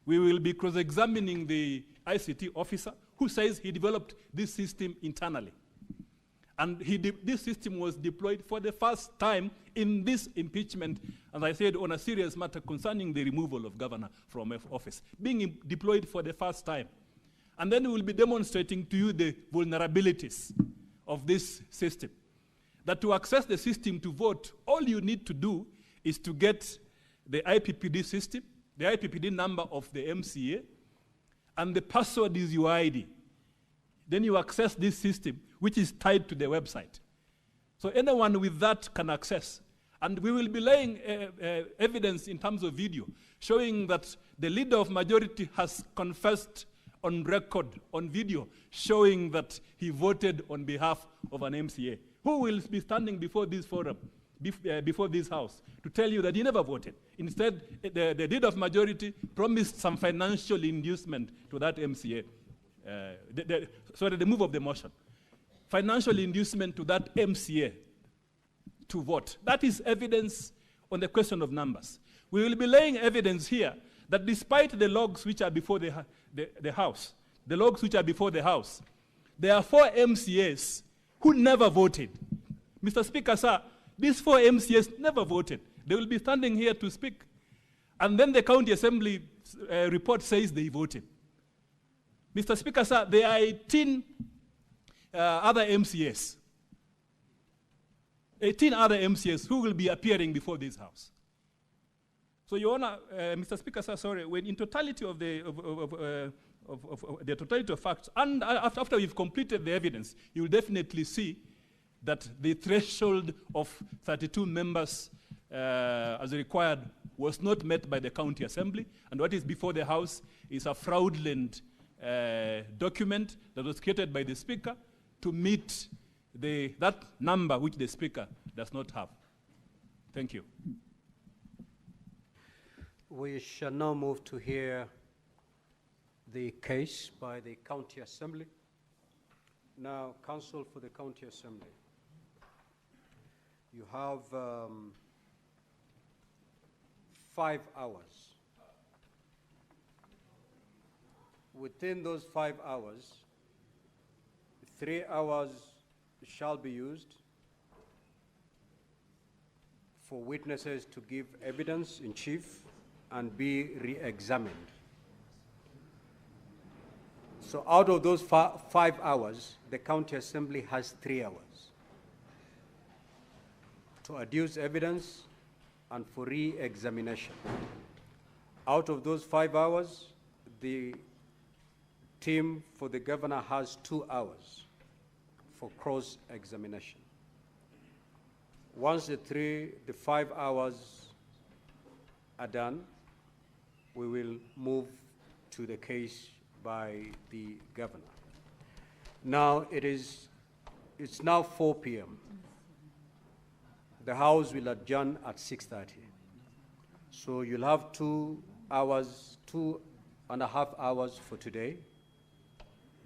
E: We will be cross-examining the ICT officer who says he developed this system internally. And this system was deployed for the first time in this impeachment, as I said, on a serious matter concerning the removal of governor from office, being deployed for the first time. And then we will be demonstrating to you the vulnerabilities of this system. That to access the system to vote, all you need to do is to get the IPPD system, the IPPD number of the MCA, and the password is your ID. Then you access this system, which is tied to the website. So anyone with that can access. And we will be laying evidence in terms of video, showing that the leader of majority has confessed on record, on video, showing that he voted on behalf of an MCA, who will be standing before this forum, before this house, to tell you that he never voted. Instead, the leader of majority promised some financial inducement to that MCA. The move of the motion. Financial inducement to that MCA to vote. That is evidence on the question of numbers. We will be laying evidence here that despite the logs which are before the House, there are 4 MCAs who never voted. Mr. Speaker, sir, these 4 MCAs never voted. They will be standing here to speak. And then the county assembly report says they voted. Mr. Speaker, sir, there are 18 other MCAs. 18 other MCAs who will be appearing before this house. So, Your Honor, Mr. Speaker, sir, sorry, when in totality of the totality of facts, and after we've completed the evidence, you will definitely see that the threshold of 32 members as required was not met by the county assembly, and what is before the House is a fraudulent document that was created by the Speaker to meet that number which the Speaker does not have. Thank you.
B: We shall now move to hear the case by the County Assembly. Now, Counsel for the County Assembly, you have 5 hours. Within those 5 hours, 3 hours shall be used for witnesses to give evidence in chief and be re-examined. So out of those 5 hours, the County Assembly has 3 hours to adduce evidence and for re-examination. Out of those 5 hours, the team for the governor has 2 hours for cross-examination. Once the 5 hours are done, we will move to the case by the governor. Now it's now 4 p.m. The House will adjourn at 6:30. So you'll have 2 hours, 2.5 hours for today.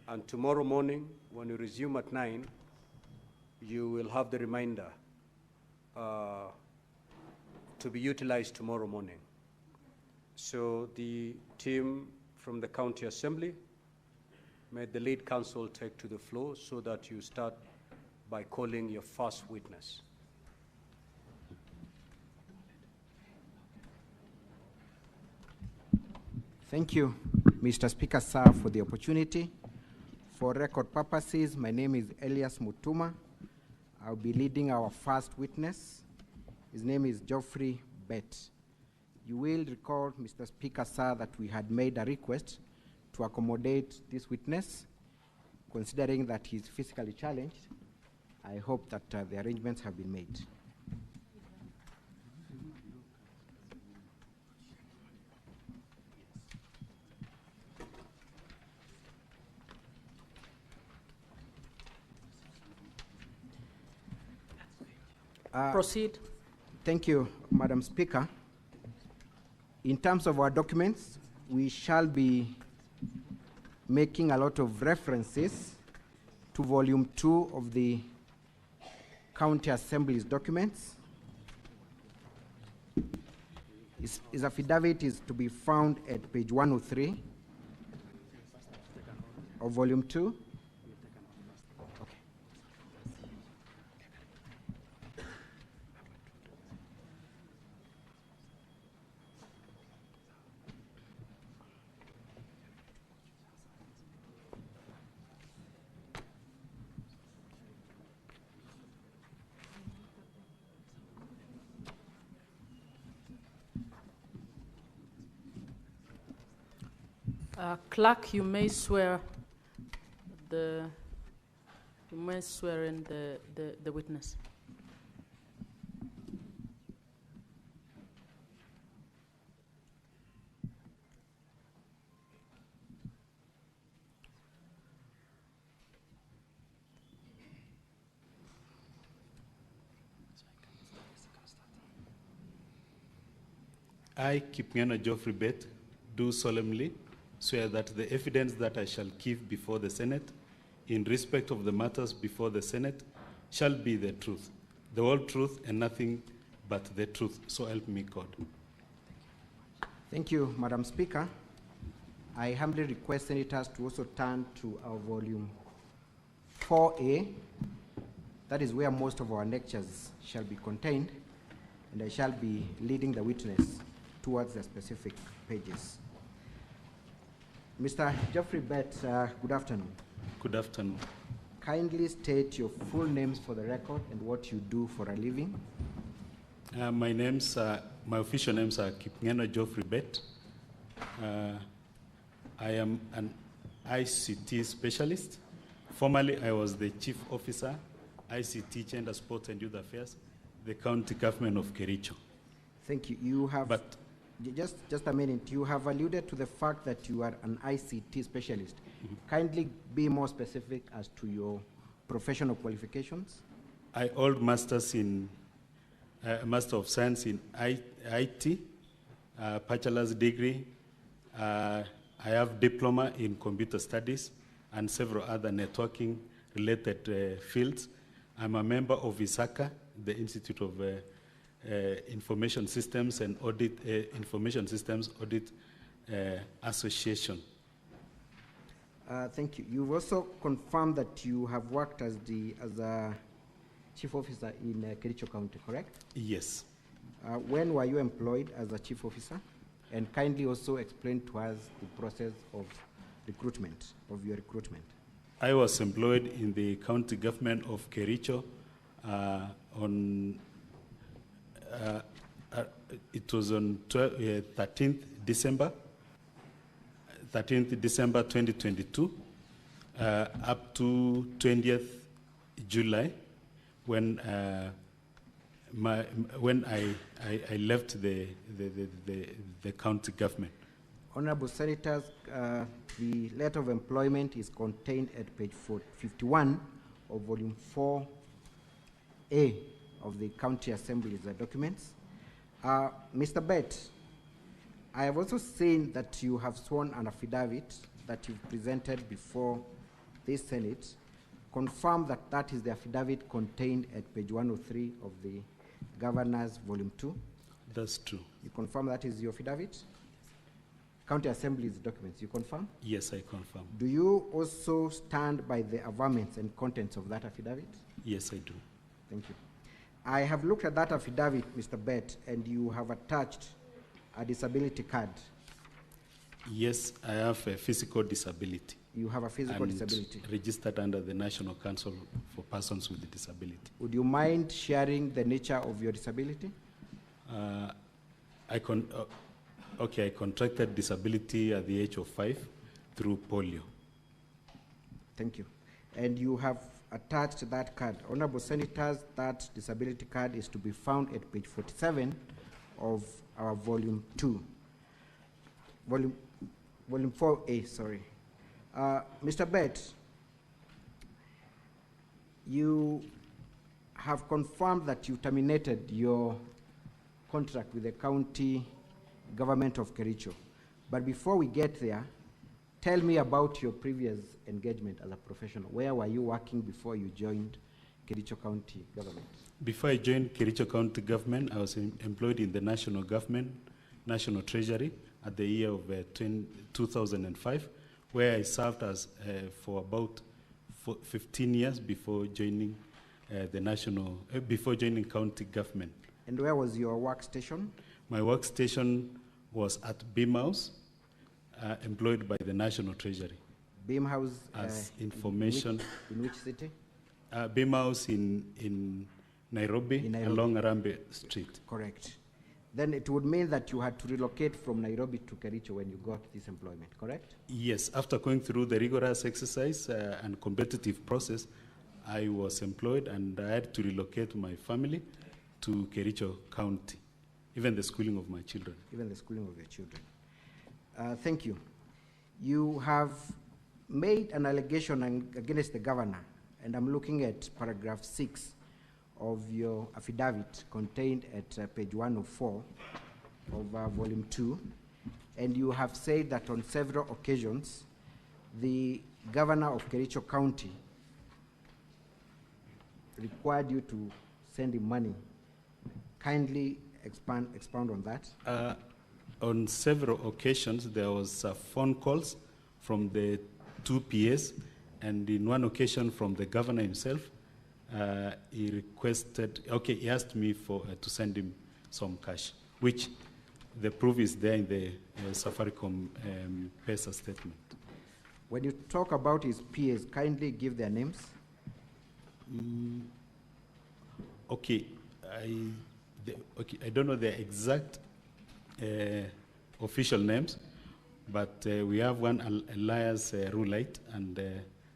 B: And tomorrow morning, when you resume at 9, you will have the remainder to be utilized tomorrow morning. So the team from the County Assembly, may the lead counsel take to the floor so that you start by calling your first witness.
F: Thank you, Mr. Speaker, sir, for the opportunity. For record purposes, my name is Elias Mutuma. I'll be leading our first witness. His name is Geoffrey Bett. You will recall, Mr. Speaker, sir, that we had made a request to accommodate this witness, considering that he's physically challenged. I hope that the arrangements have been made.
G: Proceed.
F: Thank you, Madam Speaker. In terms of our documents, we shall be making a lot of references to Volume 2 of the County Assembly's documents. His affidavit is to be found at page 103 of Volume 2.
G: Clerk, you may swear in the witness.
H: I, Kipngeno Geoffrey Bet, do solemnly swear that the evidence that I shall give before the Senate in respect of the matters before the Senate shall be the truth, the whole truth and nothing but the truth. So help me God.
F: Thank you, Madam Speaker. I humbly request senators to also turn to our Volume 4A. That is where most of our lectures shall be contained, and I shall be leading the witness towards the specific pages. Mr. Geoffrey Bet, good afternoon.
H: Good afternoon.
F: Kindly state your full names for the record and what you do for a living.
H: My official names are Kipngeno Geoffrey Bet. I am an ICT specialist. Formerly, I was the Chief Officer, ICT, Gender, Sports and Youth Affairs, the County Government of Kericho.
F: Thank you. You have, just a minute, you have alluded to the fact that you are an ICT specialist. Mm-hmm. Kindly be more specific as to your professional qualifications.
H: I hold Masters in, Master of Science in IT, bachelor's degree. I have diploma in computer studies and several other networking related fields. I'm a member of ISACA, the Institute of Information Systems and Audit, Information Systems Audit Association.
F: Thank you. You've also confirmed that you have worked as a chief officer in Kericho County, correct?
H: Yes.
F: When were you employed as a chief officer? And kindly also explain to us the process of recruitment, of your recruitment.
H: I was employed in the county government of Kericho it was on 13th December 2022 up to 20th July when I left the county government.
F: Honorable Senators, the letter of employment is contained at page 51 of Volume 4A of the County Assembly's documents. Mr. Bet, I have also seen that you have sworn an affidavit that you've presented before this Senate. Confirm that that is the affidavit contained at page 103 of the Governor's Volume 2.
H: That's true.
F: You confirm that is your affidavit? County Assembly's documents, you confirm?
H: Yes, I confirm.
F: Do you also stand by the averments and contents of that affidavit?
H: Yes, I do.
F: Thank you. I have looked at that affidavit, Mr. Bet, and you have attached a disability card.
H: Yes, I have a physical disability.
F: You have a physical disability.
H: Registered under the National Council for Persons with Disability.
F: Would you mind sharing the nature of your disability?
H: I contracted disability at the age of 5 through polio.
F: Thank you. And you have attached that card. Honorable Senators, that disability card is to be found at page 47 of our Volume 2. Volume 4A, sorry. Mr. Bet, you have confirmed that you terminated your contract with the county government of Kericho. But before we get there, tell me about your previous engagement as a professional. Where were you working before you joined Kericho County government?
H: Before I joined Kericho County government, I was employed in the national government, National Treasury, at the year of 2005, where I served as for about 15 years before joining before joining county government.
F: And where was your workstation?
H: My workstation was at Beam House, employed by the National Treasury.
F: Beam House?
H: As information.
F: In which city?
H: Beam House in Nairobi, along Arambe Street.
F: Correct. Then it would mean that you had to relocate from Nairobi to Kericho when you got this employment, correct?
H: Yes, after going through the rigorous exercise and competitive process, I was employed and I had to relocate my family to Kericho County, even the schooling of my children.
F: Even the schooling of your children. Thank you. You have made an allegation against the governor, and I'm looking at paragraph 6 of your affidavit contained at page 104 of volume 2, and you have said that on several occasions the governor of Kericho County required you to send him money. Kindly expound on that.
H: On several occasions there was phone calls from the two PAs, and in one occasion from the governor himself. He asked me to send him some cash, which the proof is there in the Safaricom PESA statement.
F: When you talk about his PAs, kindly give their names.
H: I don't know the exact official names, but we have one Elias Rulite and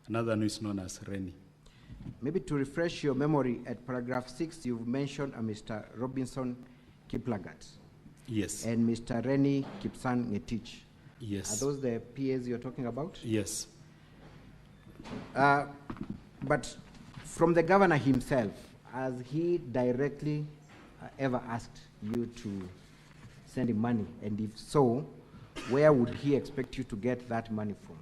H: another who is known as Rennie.
F: Maybe to refresh your memory, at paragraph 6, you've mentioned a Mr. Robinson Kiplagat.
H: Yes.
F: And Mr. Rennie Kipsan Ngetich.
H: Yes.
F: Are those the PAs you're talking about?
H: Yes.
F: But from the governor himself, has he directly ever asked you to send him money? And if so, where would he expect you to get that money from?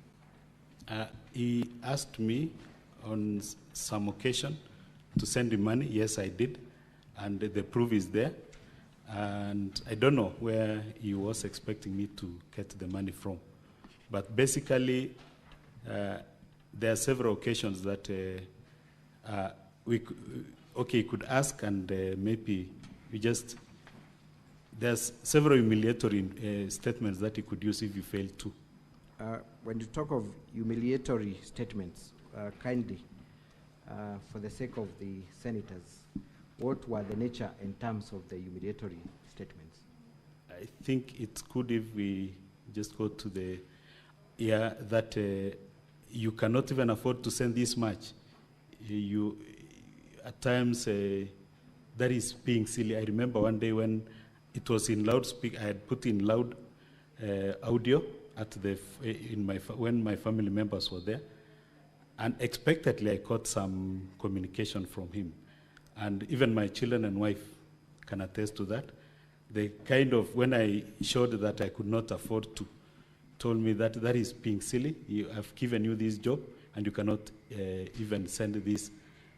H: He asked me on some occasion to send him money. Yes, I did. And the proof is there. And I don't know where he was expecting me to get the money from. But basically, there are several occasions that he could ask, and maybe there's several humiliatory statements that he could use if you fail to.
F: When you talk of humiliatory statements, kindly, for the sake of the senators, what were the nature in terms of the humiliatory statements?
H: I think it's good if we just go to the, that you cannot even afford to send this much. At times, that is being silly. I remember one day when it was in loudspeaker, I had put in loud audio at when my family members were there. Unexpectedly, I caught some communication from him. And even my children and wife can attest to that. They when I showed that I could not afford to, told me that that is being silly. I've given you this job, and you cannot even send this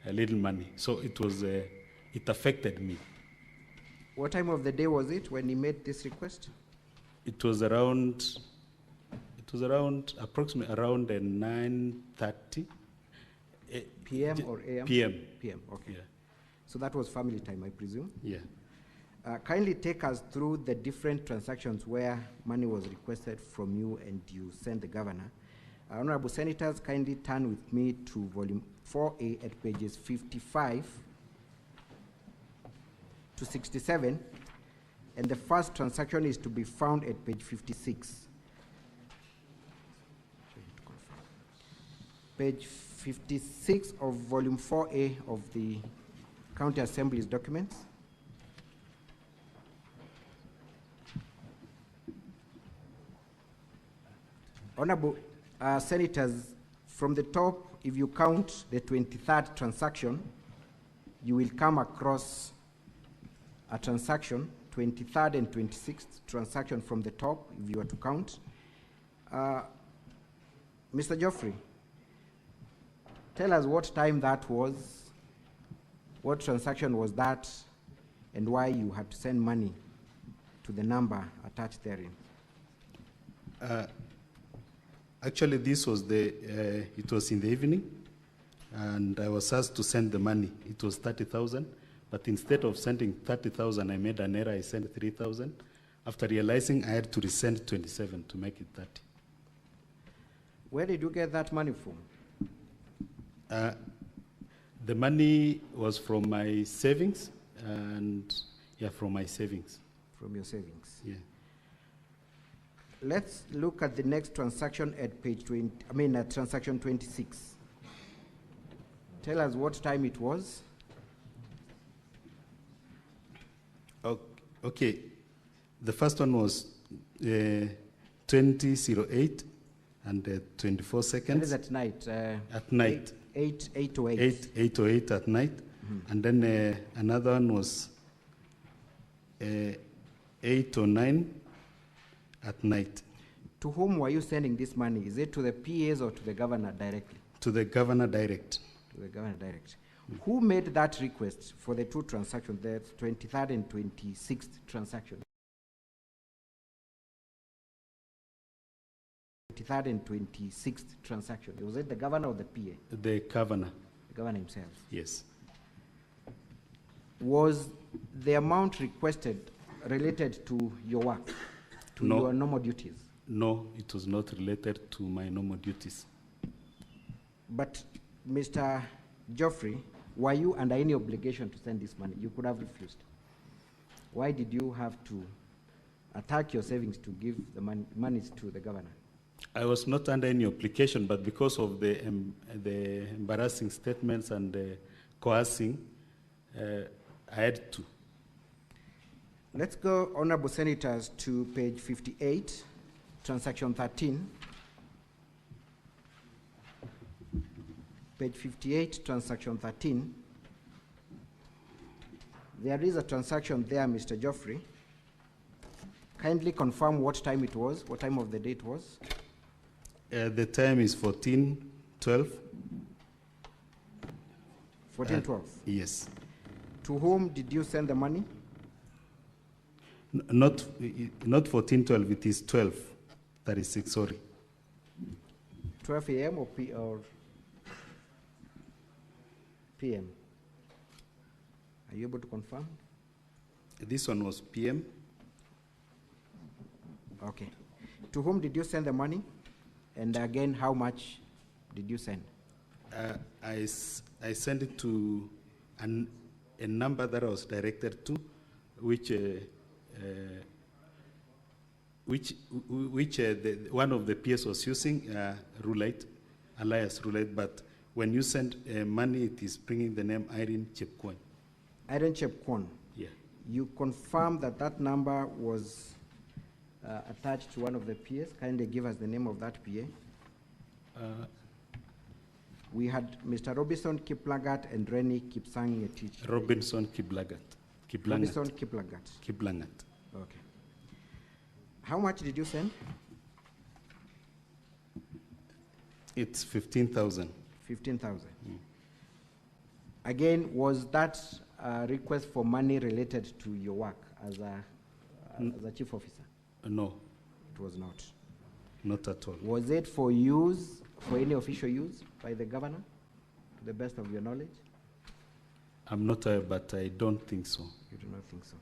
H: little money. So it affected me.
F: What time of the day was it when he made this request?
H: It was approximately around 9:30.
F: PM or AM?
H: PM.
F: PM, okay.
H: Yeah.
F: So that was family time, I presume?
H: Yeah.
F: Kindly take us through the different transactions where money was requested from you and you sent the governor. Honorable Senators, kindly turn with me to volume 4A at pages 55 to 67, and the first transaction is to be found at page 56. Page 56 of volume 4A of the County Assembly's documents. Honorable Senators, from the top, if you count the 23rd transaction, you will come across a transaction, 23rd and 26th transaction from the top, if you were to count. Mr. Geoffrey, tell us what time that was, what transaction was that, and why you had to send money to the number attached therein.
H: Actually, this was it was in the evening, and I was asked to send the money. It was 30,000, but instead of sending 30,000, I made an error. I sent 3,000. After realizing, I had to resend 27 to make it 30.
F: Where did you get that money from?
H: The money was from my savings, and from my savings.
F: From your savings.
H: Yeah.
F: Let's look at the next transaction at page 20, at transaction 26. Tell us what time it was.
H: Okay. The first one was 20:08 and 24 seconds.
F: That is at night.
H: At night.
F: 8:08.
H: 8:08 at night. Mm-hmm. And then another one was 8:09 at night.
F: To whom were you sending this money? Is it to the PAs or to the governor directly?
H: To the governor direct.
F: To the governor direct. Mm. Who made that request for the two transactions, the 23rd and 26th transaction? 23rd and 26th transaction. Was it the governor or the PA?
H: The governor.
F: The governor himself.
H: Yes.
F: Was the amount requested related to your work, to your normal duties?
H: No, it was not related to my normal duties.
F: But, Mr. Geoffrey, were you under any obligation to send this money? You could have refused. Why did you have to attack your savings to give the monies to the governor?
H: I was not under any obligation, but because of the embarrassing statements and the coercing, I had to.
F: Let's go, Honorable Senators, to page 58, transaction 13. Page 58, transaction 13. There is a transaction there, Mr. Geoffrey. Kindly confirm what time it was, what time of the day it was.
H: The time is 14:12.
F: 14:12?
H: Yes.
F: To whom did you send the money?
H: Not 14:12, it is 12:36, sorry.
F: 12 a.m. or p.m.? Are you able to confirm?
H: This one was p.m.
F: Okay. To whom did you send the money? And again, how much did you send?
H: I sent it to a number that I was directed to, which one of the PS was using, alias Roulette, but when you send money, it is bringing the name Irene Chepkwony.
F: Irene Chepkwony.
H: Yeah.
F: You confirm that that number was attached to one of the PAs. Kindly give us the name of that PA. We had Mr. Robinson Kiplagat and Rennie Kipsang-Ngetich.
H: Robinson Kiplagat.
F: Robinson Kiplagat.
H: Kiplangat.
F: Okay. How much did you send?
H: It's 15,000.
F: 15,000. Mm. Again, was that a request for money related to your work as a chief officer?
H: No.
F: It was not.
H: Not at all.
F: Was it for use, for any official use by the governor, to the best of your knowledge?
H: I'm not, but I don't think so.
F: You do not think so.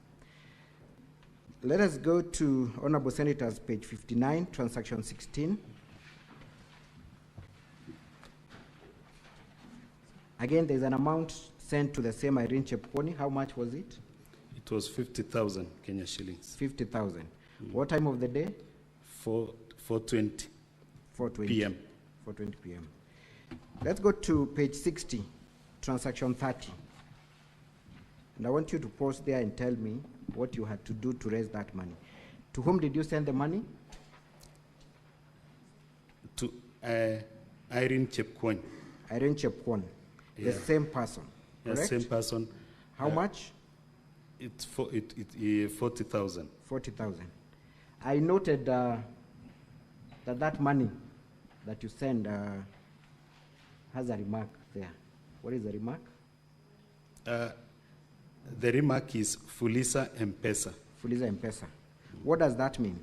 F: Let us go to Honorable Senators, page 59, transaction 16. Again, there's an amount sent to the same Irene Chepkwony. How much was it?
H: It was 50,000 Kenya shillings.
F: 50,000. What time of the day?
H: 4:20 p.m.
F: 4:20 p.m. Let's go to page 60, transaction 30. And I want you to pause there and tell me what you had to do to raise that money. To whom did you send the money?
H: To Irene Chepkwony.
F: Irene Chepkwony, the same person. correct?
H: same person.
F: How much?
H: It's 40,000.
F: 40,000. I noted that money that you send has a remark there. What is the remark?
H: The remark is Fuliza M-Pesa,
F: Fuliza M-Pesa. What does that mean?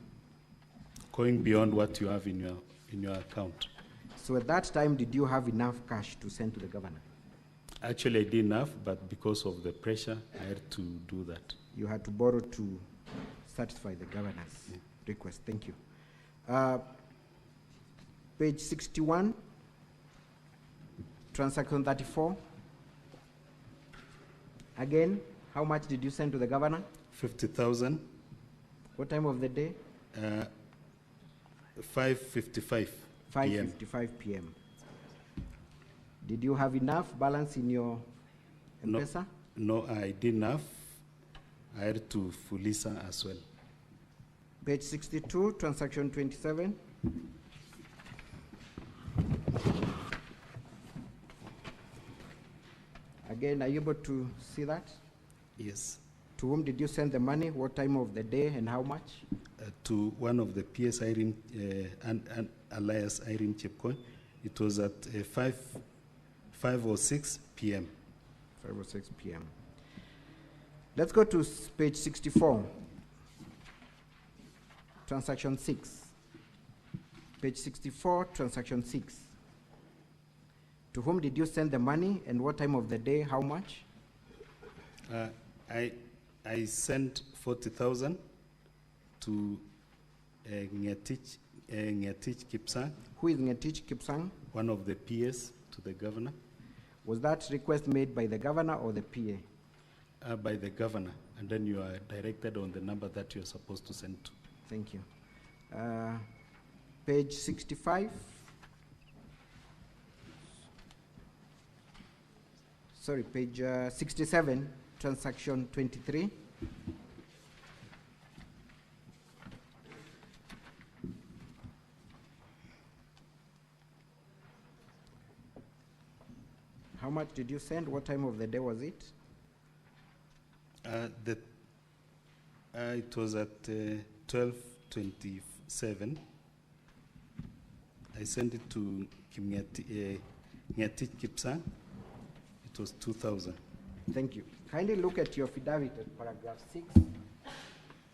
H: going beyond what you have in your account.
F: So at that time, did you have enough cash to send to the governor?
H: Actually, I did enough, but because of the pressure, I had to do that.
F: You had to borrow to satisfy the governor's request. Thank you. Page 61, transaction 34. Again, how much did you send to the governor?
H: 50,000.
F: What time of the day?
H: 5:55 p.m.
F: 5:55 p.m. Did you have enough balance in your M-Pesa?
H: No, I did enough. I had to Fuliza as well.
F: Page 62, transaction 27. Again, are you able to see that?
H: Yes.
F: To whom did you send the money? What time of the day and how much?
H: To one of the PS Irene, alias Irene Chepcoin. It was at 5:06 p.m.
F: 5:06 p.m. Let's go to page 64. Transaction 6. Page 64, transaction 6. To whom did you send the money and what time of the day, how much?
H: I sent 40,000 to Ngetich Kipsang,
F: Who is Ngetich Kipsang?
H: one of the PS to the governor,
F: Was that request made by the governor or the PA?
H: by the governor, and then you are directed on the number that you are supposed to send to.
F: Thank you. Page 65. Sorry, page 67, transaction 23. How much did you send? What time of the day was it?
H: It was at 12:27. I sent it to Ngetich Kipsang. It was 2,000.
F: Thank you. Kindly look at your affidavit at paragraph 6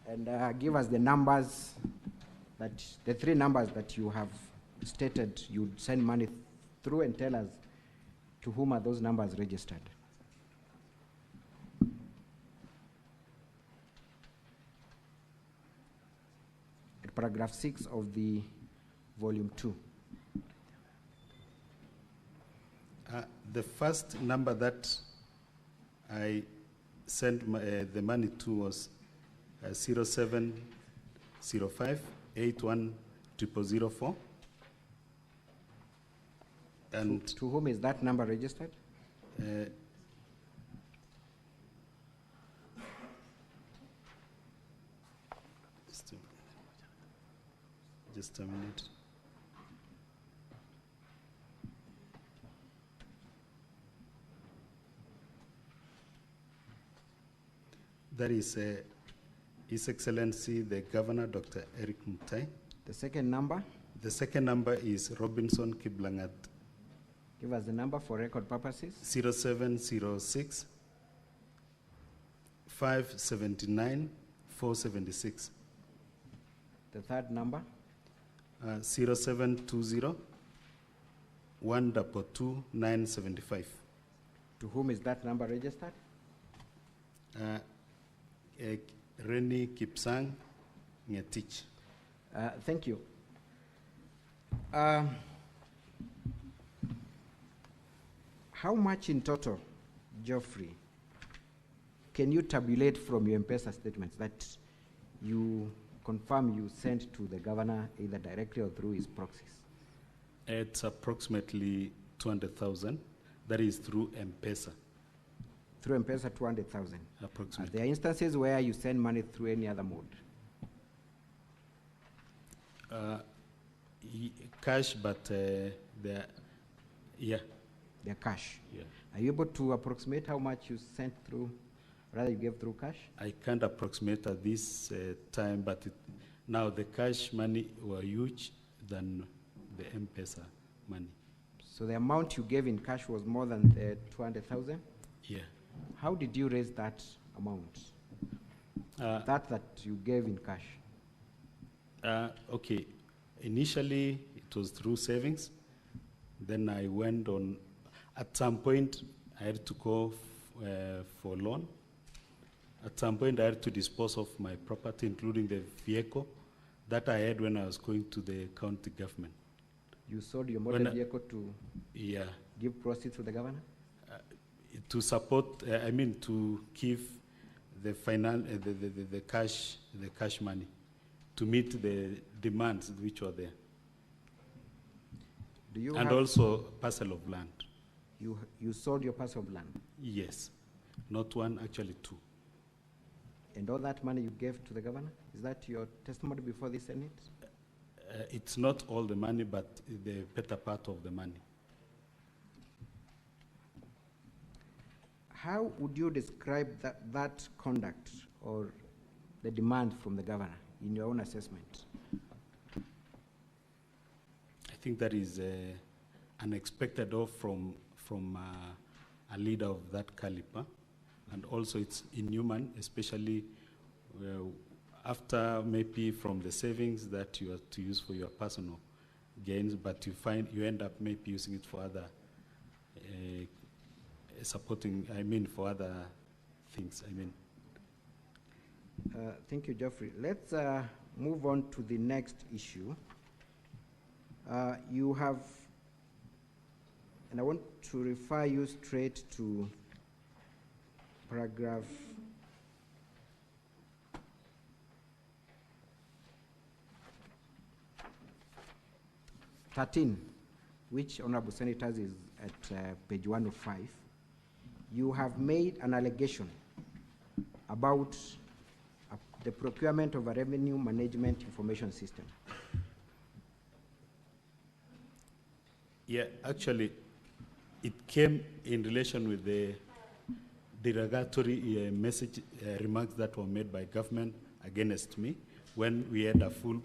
F: and give us the numbers, the three numbers that you have stated you'd send money through, and tell us to whom are those numbers registered. At paragraph 6 of the volume 2.
H: The first number that I sent the money to was 0705 81 0004. And
F: To whom is that number registered?
H: just a minute. That is His Excellency the Governor, Dr. Erick Mutai.
F: The second number?
H: The second number is Robinson Kiblangat,
F: Give us the number for record purposes.
H: 0706 579 476.
F: The third number?
H: 0720 122 975.
F: To whom is that number registered?
H: Reni Kipsang Ngetich.
F: Thank you. How much in total, Geoffrey, can you tabulate from your M-Pesa statements that you confirm you sent to the governor either directly or through his proxies?
H: It's approximately 200,000. That is through M-Pesa.
F: Through M-Pesa, 200,000. Are
H: Approximately.
F: there instances where you send money through any other mode?
H: Cash, but yeah.
F: their cash.
H: Yeah.
F: Are you able to approximate how much you sent through, rather you gave through cash?
H: I can't approximate at this time, but now the cash money were huge than the M-Pesa money.
F: So the amount you gave in cash was more than the 200,000?
H: Yeah.
F: How did you raise that amount? That you gave in cash?
H: Okay. Initially, it was through savings. Then I went on. At some point, I had to go for loan. At some point, I had to dispose of my property, including the vehicle that I had when I was going to the county government.
F: You sold your motor vehicle to give proceeds to the governor?
H: To support, to give the the cash money to meet the demands which were there.
F: Do you
H: and also parcel of land.
F: You sold your parcel of land?
H: Yes, not one, actually two.
F: And all that money you gave to the governor? Is that your testimony before the Senate?
H: It's not all the money, but the better part of the money.
F: How would you describe that conduct or the demand from the governor in your own assessment?
H: I think that is unexpected from a leader of that caliber, and also it's inhuman, especially after maybe from the savings that you are to use for your personal gains, but you end up maybe using it for other for other things,
F: Thank you, Geoffrey. Let's move on to the next issue. You have, and I want to refer you straight to paragraph 13, which, Honorable Senators, is at page 105. You have made an allegation about the procurement of a revenue management information system.
H: Yeah, actually, it came in relation with the derogatory remarks that were made by government against me when we had a full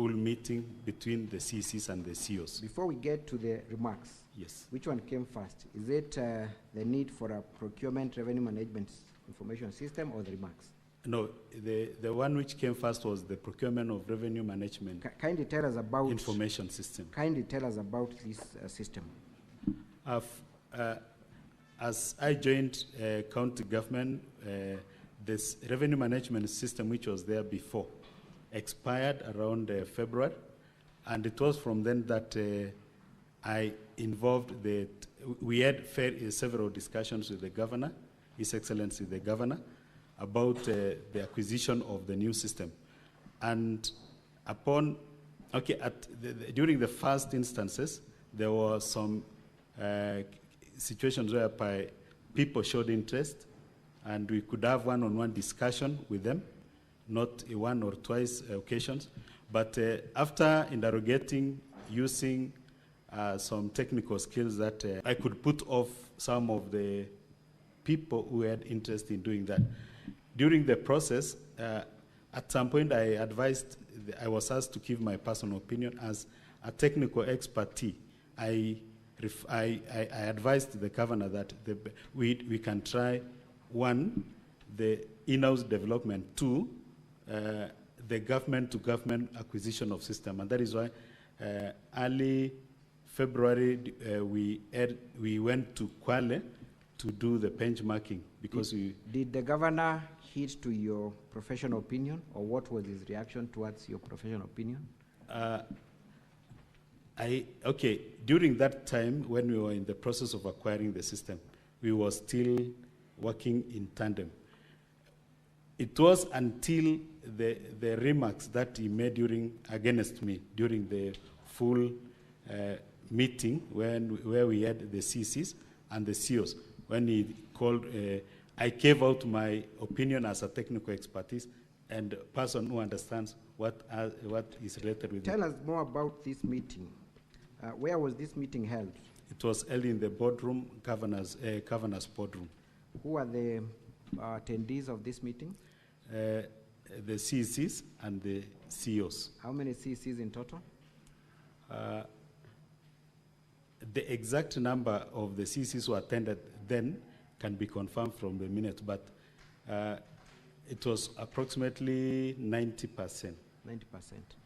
H: meeting between the CCs and the COs.
F: Before we get to the remarks,
H: yes,
F: which one came first? Is it the need for a procurement revenue management information system or the remarks?
H: No, the one which came first was the procurement of revenue management.
F: Kindly tell us about
H: information system.
F: Kindly tell us about this system.
H: As I joined county government, this revenue management system, which was there before, expired around February, and it was from then that I involved we had several discussions with the governor, His Excellency the Governor, about the acquisition of the new system. And during the first instances, there were some situations whereby people showed interest, and we could have one-on-one discussion with them, not one or twice occasions. But after interrogating, using some technical skills that I could put off some of the people who had interest in doing that. During the process, at some point I was asked to give my personal opinion as a technical expertise. I advised the governor that we can try, one, the in-house development, two, the government-to-government acquisition of system. And that is why early February we went to Kwale to do the benchmarking, because
F: Did the governor heed to your professional opinion, or what was his reaction towards your professional opinion?
H: During that time, when we were in the process of acquiring the system, we were still working in tandem. It was until the remarks that he made against me during the full meeting where we had the CCs and the COs, when he called, I gave out my opinion as a technical expertise and a person who understands what is related with
F: Tell us more about this meeting. Where was this meeting held?
H: It was held in the boardroom, governor's boardroom.
F: Who are the attendees of this meeting?
H: The CECs and the CEOs.
F: How many CECs in total?
H: The exact number of the CECs who attended then can be confirmed from the minutes, but it was approximately 90%.
F: 90%.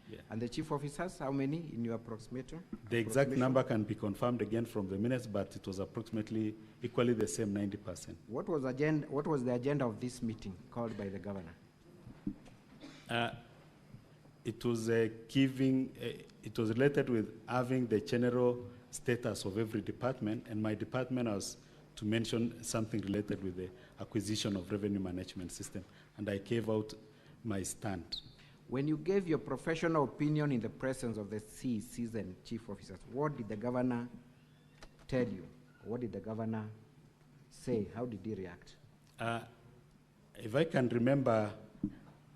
H: Yeah.
F: And the chief officers, how many in your approximation?
H: The exact number can be confirmed again from the minutes, but it was approximately equally the same 90%.
F: What was the agenda of this meeting called by the governor?
H: It was it was related with having the general status of every department, and my department was to mention something related with the acquisition of revenue management system, and I gave out my stand.
F: When you gave your professional opinion in the presence of the CECs and chief officers, what did the governor tell you? What did the governor say? How did he react?
H: If I can remember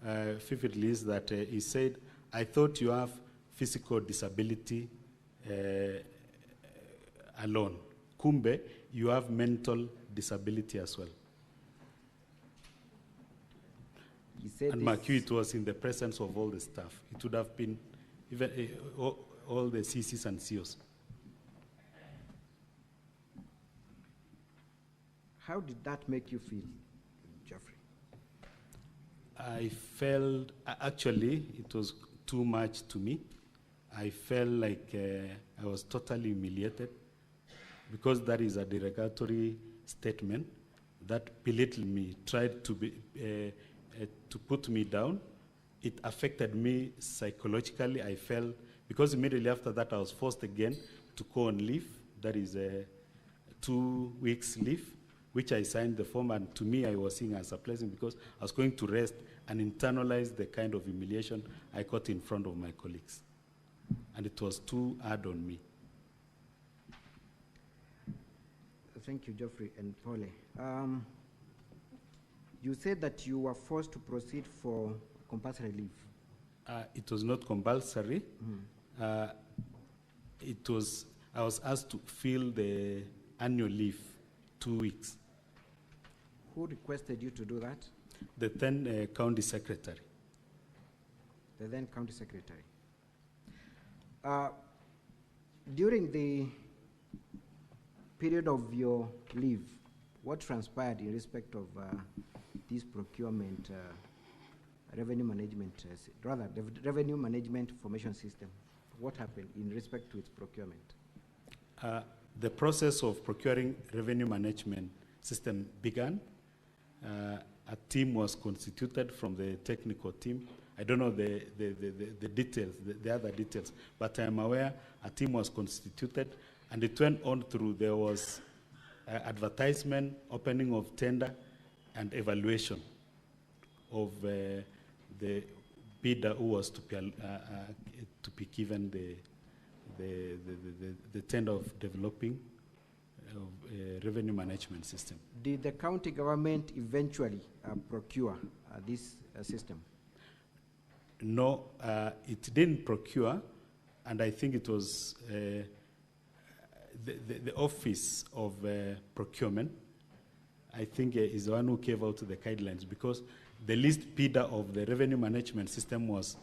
H: vividly, is that he said, I thought you have physical disability alone. Kumbe, you have mental disability as well.
F: He said
H: and Macu, it was in the presence of all the staff. It would have been even all the CCs and COs.
F: How did that make you feel, Geoffrey?
H: I felt, actually, it was too much to me. I felt like I was totally humiliated because that is a derogatory statement that belittled me, tried to put me down. It affected me psychologically. I felt, because immediately after that I was forced again to go on leave. That is 2 weeks leave, which I signed the form, and to me I was seeing as a blessing because I was going to rest and internalize the kind of humiliation I got in front of my colleagues. And it was too hard on me.
F: Thank you, Geoffrey and Paule. You said that you were forced to proceed for compulsory leave.
H: It was not compulsory.
F: Mm.
H: I was asked to fill the annual leave, 2 weeks.
F: Who requested you to do that?
H: The then county secretary.
F: The then county secretary. During the period of your leave, what transpired in respect of this procurement, revenue management, the revenue management information system? What happened in respect to its procurement?
H: The process of procuring revenue management system began. A team was constituted from the technical team. I don't know the details, the other details, but I am aware a team was constituted, and it went on through. There was advertisement, opening of tender, and evaluation of the bidder who was to be given the tender of developing revenue management system.
F: Did the county government eventually procure this system?
H: No, it didn't procure, and I think it was the Office of Procurement, I think, is the one who gave out the guidelines, because the least bidder of the revenue management system was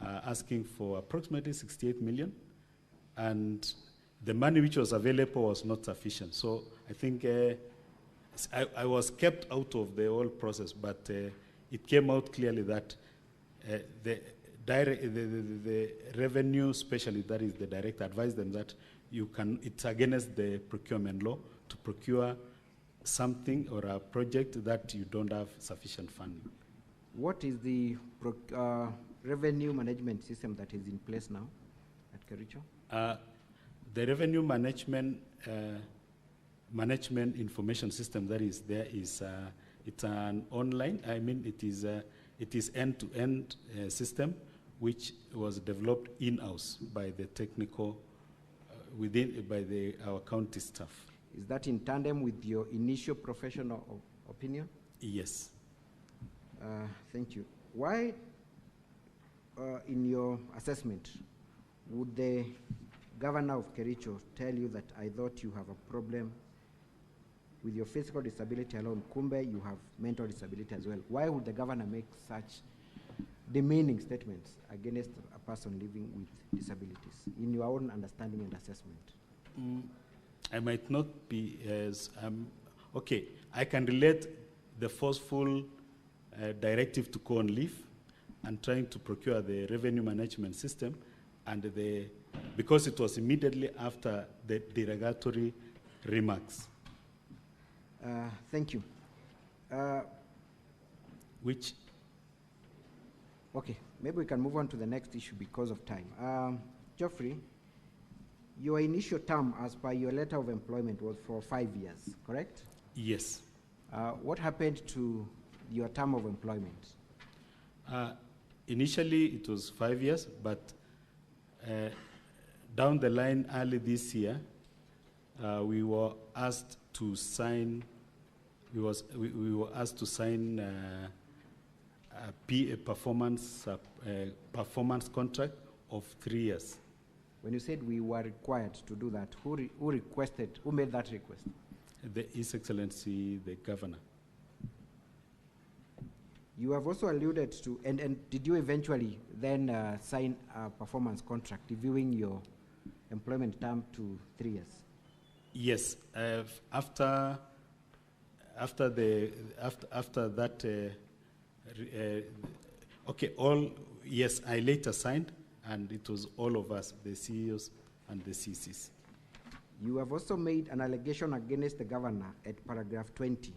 H: asking for approximately 68 million, and the money which was available was not sufficient. So I think I was kept out of the whole process, but it came out clearly that the revenue specialist, that is the director, advised them that it's against the procurement law to procure something or a project that you don't have sufficient funding.
F: What is the revenue management system that is in place now at Kericho?
H: The revenue management information system that is there is it's an online. I mean, it is end-to-end system which was developed in-house by the technical our county staff.
F: Is that in tandem with your initial professional opinion?
H: Yes.
F: Thank you. Why, in your assessment, would the governor of Kericho tell you that I thought you have a problem with your physical disability alone, kumbe you have mental disability as well. Why would the governor make such demeaning statements against a person living with disabilities, in your own understanding and assessment?
H: I might not be as, okay, I can relate the forceful directive to go on leave and trying to procure the revenue management system, and because it was immediately after the derogatory remarks.
F: Thank you.
H: Which?
F: Okay, maybe we can move on to the next issue because of time. Geoffrey, your initial term as per your letter of employment was for 5 years, correct?
H: Yes.
F: What happened to your term of employment?
H: Initially, it was 5 years, but down the line, early this year, we were asked to sign. We were asked to sign a performance contract of 3 years.
F: When you said we were required to do that, who requested? Who made that request?
H: His Excellency, the Governor.
F: You have also alluded to, and did you eventually then sign a performance contract reviewing your employment term to 3 years?
H: Yes. After that, yes, I later signed, and it was all of us, the CEOs and the CCs.
F: You have also made an allegation against the governor at paragraph 20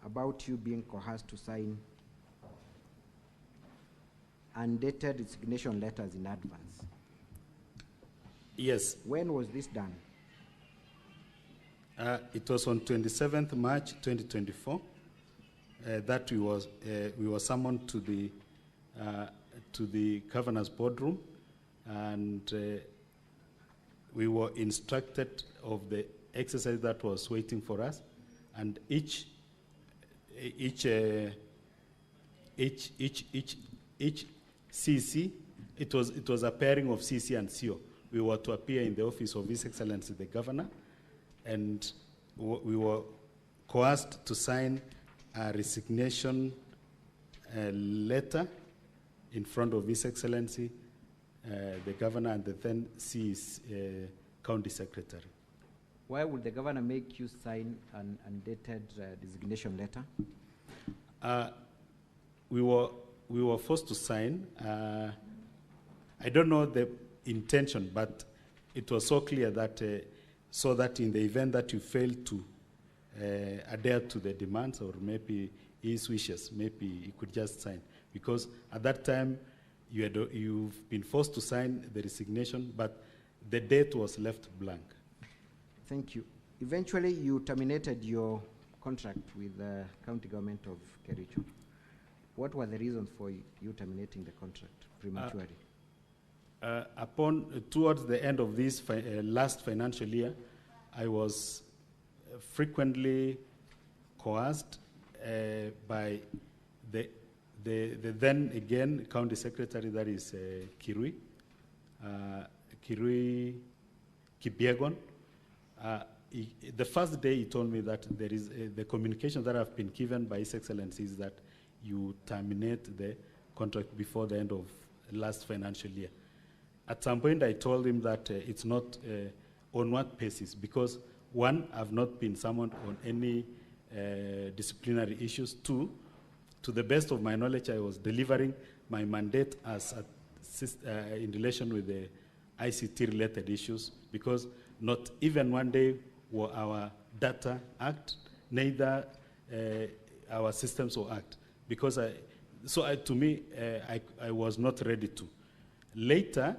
F: about you being coerced to sign undated resignation letters in advance.
H: Yes.
F: When was this done?
H: It was on 27th March 2024 that we were summoned to the governor's boardroom, and we were instructed of the exercise that was waiting for us, and each CC, it was a pairing of CC and CO. We were to appear in the office of His Excellency the Governor, and we were coerced to sign a resignation letter in front of His Excellency the Governor and the then County Secretary.
F: Why would the Governor make you sign an undated resignation letter?
H: We were forced to sign. I don't know the intention, but it was so clear that so that in the event that you fail to adhere to the demands or maybe his wishes, maybe you could just sign. Because at that time, you've been forced to sign the resignation, but the date was left blank.
F: Thank you. Eventually, you terminated your contract with the county government of Kericho. What were the reasons for you terminating the contract prematurely?
H: Towards the end of this last financial year, I was frequently coerced by the then again County Secretary, that is Kirui Kipyegon. The first day he told me that there is the communication that I've been given by His Excellency is that you terminate the contract before the end of last financial year. At some point, I told him that it's not on what basis, because one, I've not been summoned on any disciplinary issues. Two, to the best of my knowledge, I was delivering my mandate as in relation with the ICT-related issues, because not even one day were our data act, neither our systems were act. Because to me, I was not ready to. Later,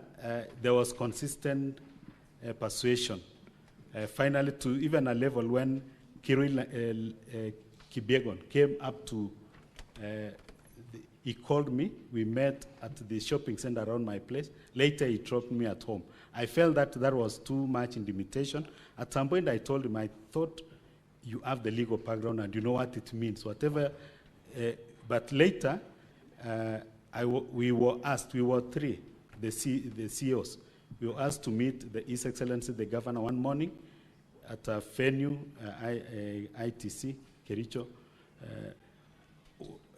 H: there was consistent persuasion, finally to even a level when Kirui Kipyegon came up to, he called me, we met at the shopping center around my place. Later, he dropped me at home. I felt that that was too much intimidation. At some point, I told him, I thought you have the legal background and you know what it means, whatever. But later, we were asked, we were three, the CEOs, We were asked to meet His Excellency the Governor one morning at a venue, ITC, Kericho.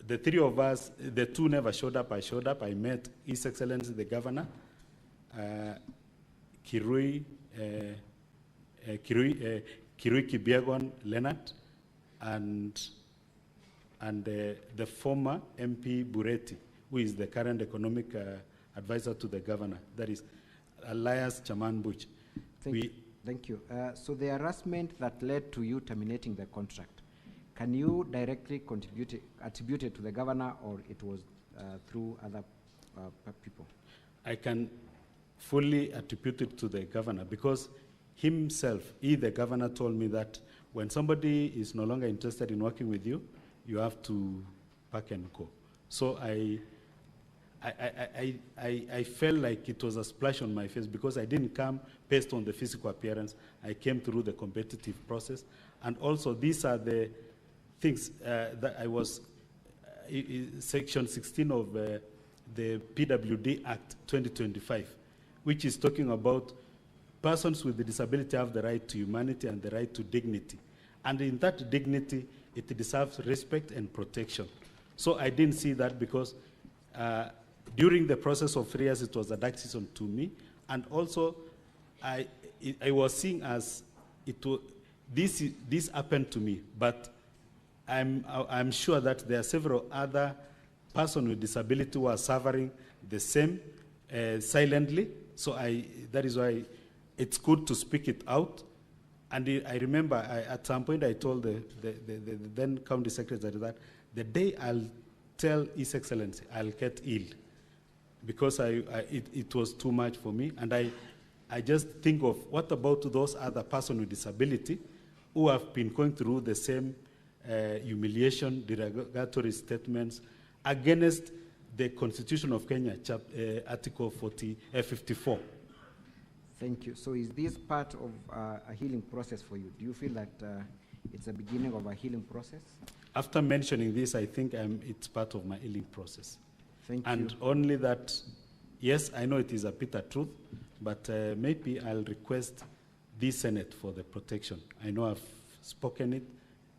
H: The three of us, the two never showed up. I showed up. I met His Excellency the Governor, Kirui Kibiegon Leonard, and the former MP Bureti, who is the current economic advisor to the governor. That is Elias Chaman Buch.
F: Thank you. So the harassment that led to you terminating the contract, can you directly attribute it to the governor, or it was through other people?
H: I can fully attribute it to the governor, because himself, the governor, told me that when somebody is no longer interested in working with you, you have to pack and go. So I felt like it was a splash on my face, because I didn't come based on the physical appearance. I came through the competitive process. And also, these are the things that I was, Section 16 of the PWD Act 2025, which is talking about persons with disability have the right to humanity and the right to dignity. And in that dignity, it deserves respect and protection. So I didn't see that, because during the process of 3 years, it was a dark season to me. And also, I was seeing as this happened to me, but I'm sure that there are several other persons with disability who are suffering the same silently. So that is why it's good to speak it out. And I remember at some point I told the then County Secretary that the day I'll tell His Excellency, I'll get ill, because it was too much for me. And I just think of, what about those other persons with disability who have been going through the same humiliation, derogatory statements against the Constitution of Kenya, Article 54.
F: Thank you. So is this part of a healing process for you? Do you feel that it's the beginning of a healing process?
H: After mentioning this, I think it's part of my healing process.
F: Thank you.
H: And only that, yes, I know it is a bitter truth, but maybe I'll request the Senate for the protection. I know I've spoken it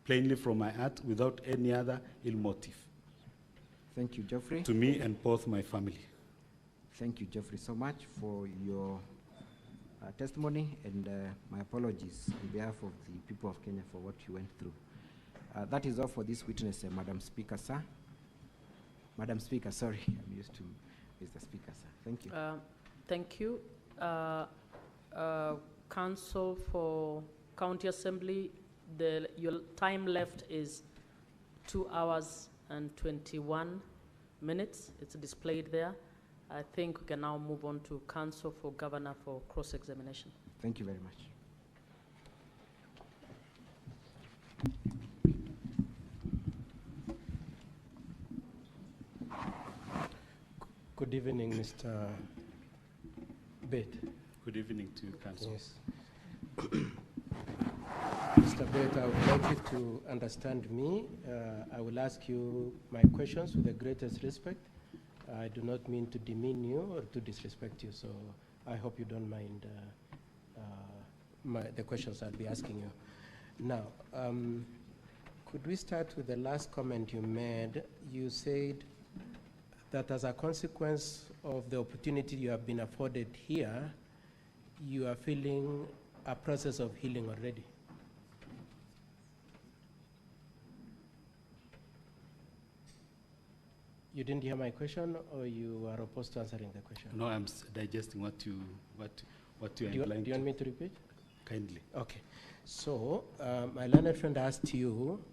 H: plainly from my heart without any other ill motive.
F: Thank you, Geoffrey.
H: To me and both my family.
F: Thank you, Geoffrey, so much for your testimony, and my apologies on behalf of the people of Kenya for what you went through. That is all for this witness, Madam Speaker, sir. Madam Speaker, sorry, I'm used to Mr. Speaker, sir. Thank you.
G: Thank you. Council for County Assembly, your time left is 2 hours and 21 minutes. It's displayed there. I think we can now move on to Council for Governor for cross-examination.
F: Thank you very much.
C: Good evening, Mr. Bate.
H: Good evening to you, Council.
C: Yes. Mr. Bate, I would like you to understand me. I will ask you my questions with the greatest respect. I do not mean to demean you or to disrespect you, so I hope you don't mind the questions I'll be asking you. Now, could we start with the last comment you made? You said that as a consequence of the opportunity you have been afforded here, you are feeling a process of healing already. You didn't hear my question, or you are opposed to answering the question?
H: No, I'm digesting what you are implying.
C: Do you want me to repeat?
H: Kindly.
C: Okay. So, my learned friend asked you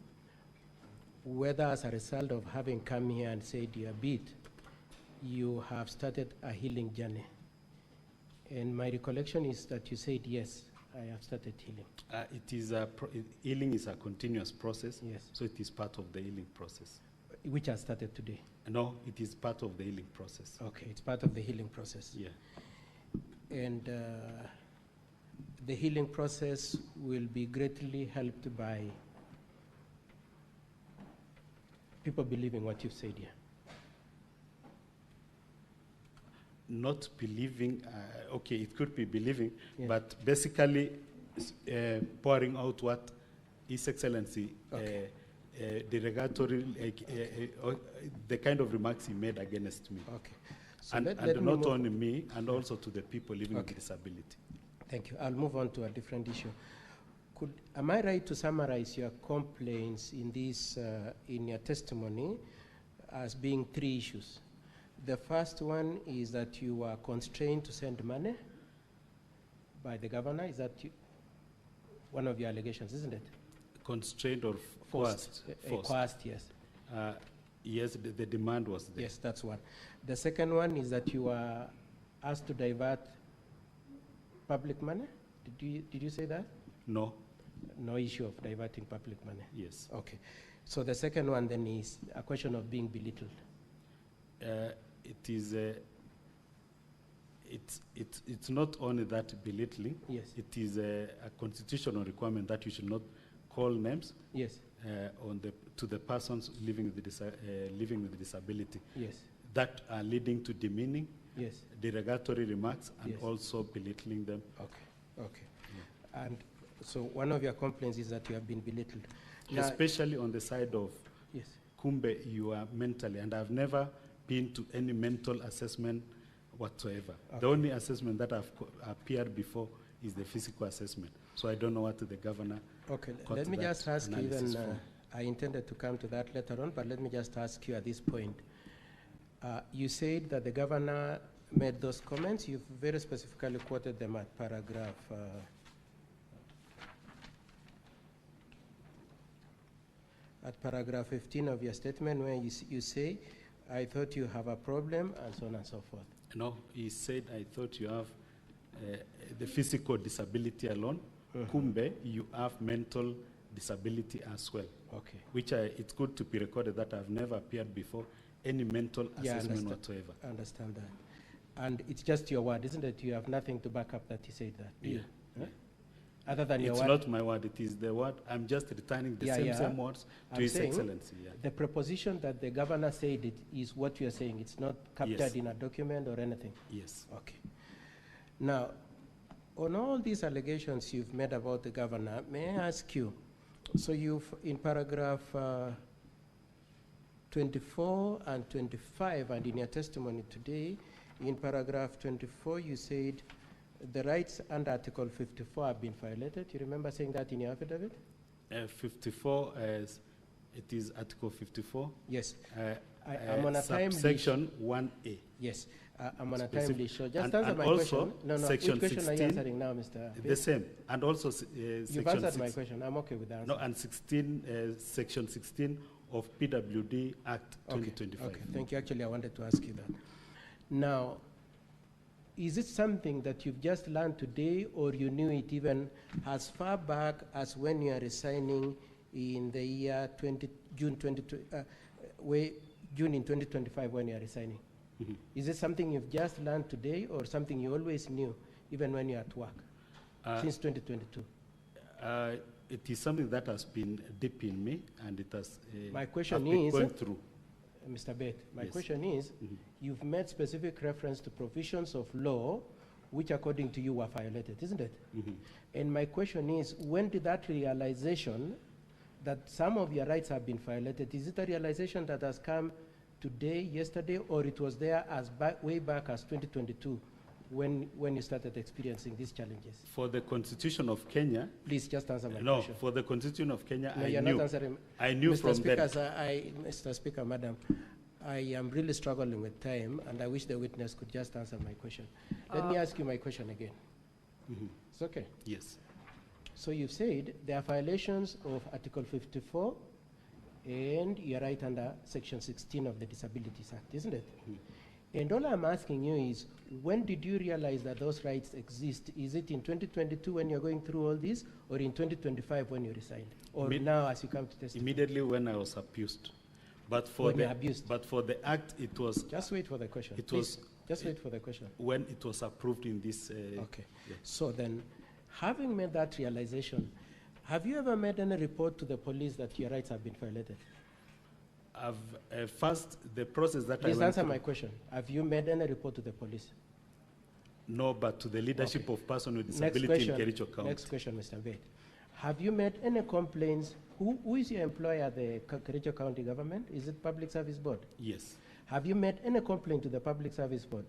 C: whether, as a result of having come here and said your bit, you have started a healing journey. And my recollection is that you said, yes, I have started healing.
H: Healing is a continuous process.
C: Yes.
H: So it is part of the healing process.
C: Which has started today?
H: No, it is part of the healing process.
C: Okay, it's part of the healing process.
H: Yeah.
C: And the healing process will be greatly helped by people believing what you've said here.
H: not believing, okay, it could be believing,
C: Yes.
H: but basically pouring out what His Excellency
C: Okay.
H: derogatory, the kind of remarks he made against me.
C: Okay. So
H: And,
C: let
H: and
C: me
H: not
C: move-
H: only me, and also to the people living
C: Okay.
H: with disability.
C: Thank you. I'll move on to a different issue. Am I right to summarize your complaints in this, in your testimony as being 3 issues? The first one is that you were constrained to send money by the governor. Is that one of your allegations, isn't it?
H: Constrained or forced?
C: Coerced, yes.
H: Yes, the demand was there.
C: Yes, that's one. The second one is that you were asked to divert public money. Did you say that?
H: No,
C: No issue of diverting public money.
H: yes.
C: Okay. So the second one then is a question of being belittled.
H: It is, it's not only that belittling.
C: Yes.
H: It is a constitutional requirement that you should not call names
C: Yes.
H: to the persons living with disability
C: Yes.
H: that are leading to demeaning,
C: Yes.
H: derogatory remarks, and
C: Yes.
H: also belittling them.
C: Okay. Okay. And so one of your complaints is that you have been belittled. Now-
H: Especially on the side of
C: Yes.
H: Kumbe, you are mentally, and I've never been to any mental assessment whatsoever.
C: Okay.
H: The only assessment that I've appeared before is the physical assessment. So I don't know what the governor.
C: Okay.
H: got
C: Let me
H: that
C: just ask you
H: analysis
C: then.
H: from.
C: I intended to come to that later on, but let me just ask you at this point. You said that the governor made those comments. You've very specifically quoted them at paragraph. At paragraph 15 of your statement, where you say, I thought you have a problem, and so on and so forth.
H: No, he said, I thought you have the physical disability alone. Kumbe, you have mental disability as well.
C: Okay.
H: Which it's good to be recorded that I've never appeared before any mental
C: Yeah,
H: assessment whatsoever.
C: I understand that. And it's just your word, isn't it? You have nothing to back up that he said that, do you?
H: Yeah.
C: Huh? Other than your
H: It's
C: word?
H: not my word, it is the word. I'm just returning the same words to
C: I'm
H: His
C: saying
H: Excellency. Yeah.
C: The preposition that the governor said it is what you are saying. It's not captured
H: Yes.
C: in a document or anything.
H: Yes.
C: Okay. Now, on all these allegations you've made about the governor, may I ask you, so you've, in paragraph 24 and 25, and in your testimony today, in paragraph 24, you said the rights under Article 54 have been violated. You remember saying that in your affidavit?
H: 54, it is Article 54.
C: Yes. I'm on a time
H: Section 1A.
C: Yes. I'm on a
H: Specific-
C: timely show. Just
H: and-
C: answer
H: and
C: my
H: also
C: question. No,
H: Section
C: which question are you
H: 16
C: answering now, Mr.
H: The same. And also
C: You've
H: Section
C: answered my
H: 6.
C: question. I'm okay with the answer.
H: No, and 16, Section 16 of PWD Act
C: Okay,
H: 2025.
C: okay, thank you. Actually, I wanted to ask you that. Now, is it something that you've just learned today, or you knew it even as far back as when you are resigning in the year June in 2025 when you are resigning?
H: Mhm.
C: Is it something you've just learned today, or something you always knew, even when you're at work, since 2022?
H: It is something that has been deep in me, and it has
C: My question
H: I've been
C: is-
H: going through.
C: Mr. Bett, my
H: Yes.
C: question is, you've made specific reference to provisions of law which according to you were violated, isn't it?
H: Mhm.
C: And my question is, when did that realization that some of your rights have been violated, is it a realization that has come today, yesterday, or it was there as way back as 2022 when you started experiencing these challenges?
H: For the Constitution of Kenya,
C: Please just answer my
H: no,
C: question.
H: for the Constitution of Kenya,
C: No,
H: I
C: you're
H: knew.
C: not answering.
H: I knew
C: Mr.
H: from
C: Speaker,
H: then.
C: sir, Mr. Speaker, Madam, I am really struggling with time, and I wish the witness could just answer my question. Let me ask you my question again.
H: Mhm.
C: It's okay.
H: Yes.
C: So you've said there are violations of Article 54, and you're right under Section 16 of the Disabilities Act, isn't it? And all I'm asking you is, when did you realize that those rights exist? Is it in 2022 when you're going through all this, or in 2025 when you resigned? Or now as you come to testify?
H: Immediately when I was abused. But for
C: When
H: the
C: you're abused.
H: But for the act, it was
C: Just wait for the question.
H: It
C: Please,
H: was-
C: just wait for the question.
H: when it was approved in this.
C: Okay.
H: yeah.
C: So then, having made that realization, have you ever made any report to the police that your rights have been violated?
H: First, the process that
C: Please
H: I went
C: answer
H: through,
C: my question. Have you made any report to the police?
H: no, but to the leadership
C: Okay.
H: of person with
C: Next
H: disability
C: question,
H: in Kericho County.
C: next question, Mr. Bate. Have you made any complaints? Who is your employer at the Kericho County government? Is it Public Service Board?
H: Yes.
C: Have you made any complaint to the Public Service Board?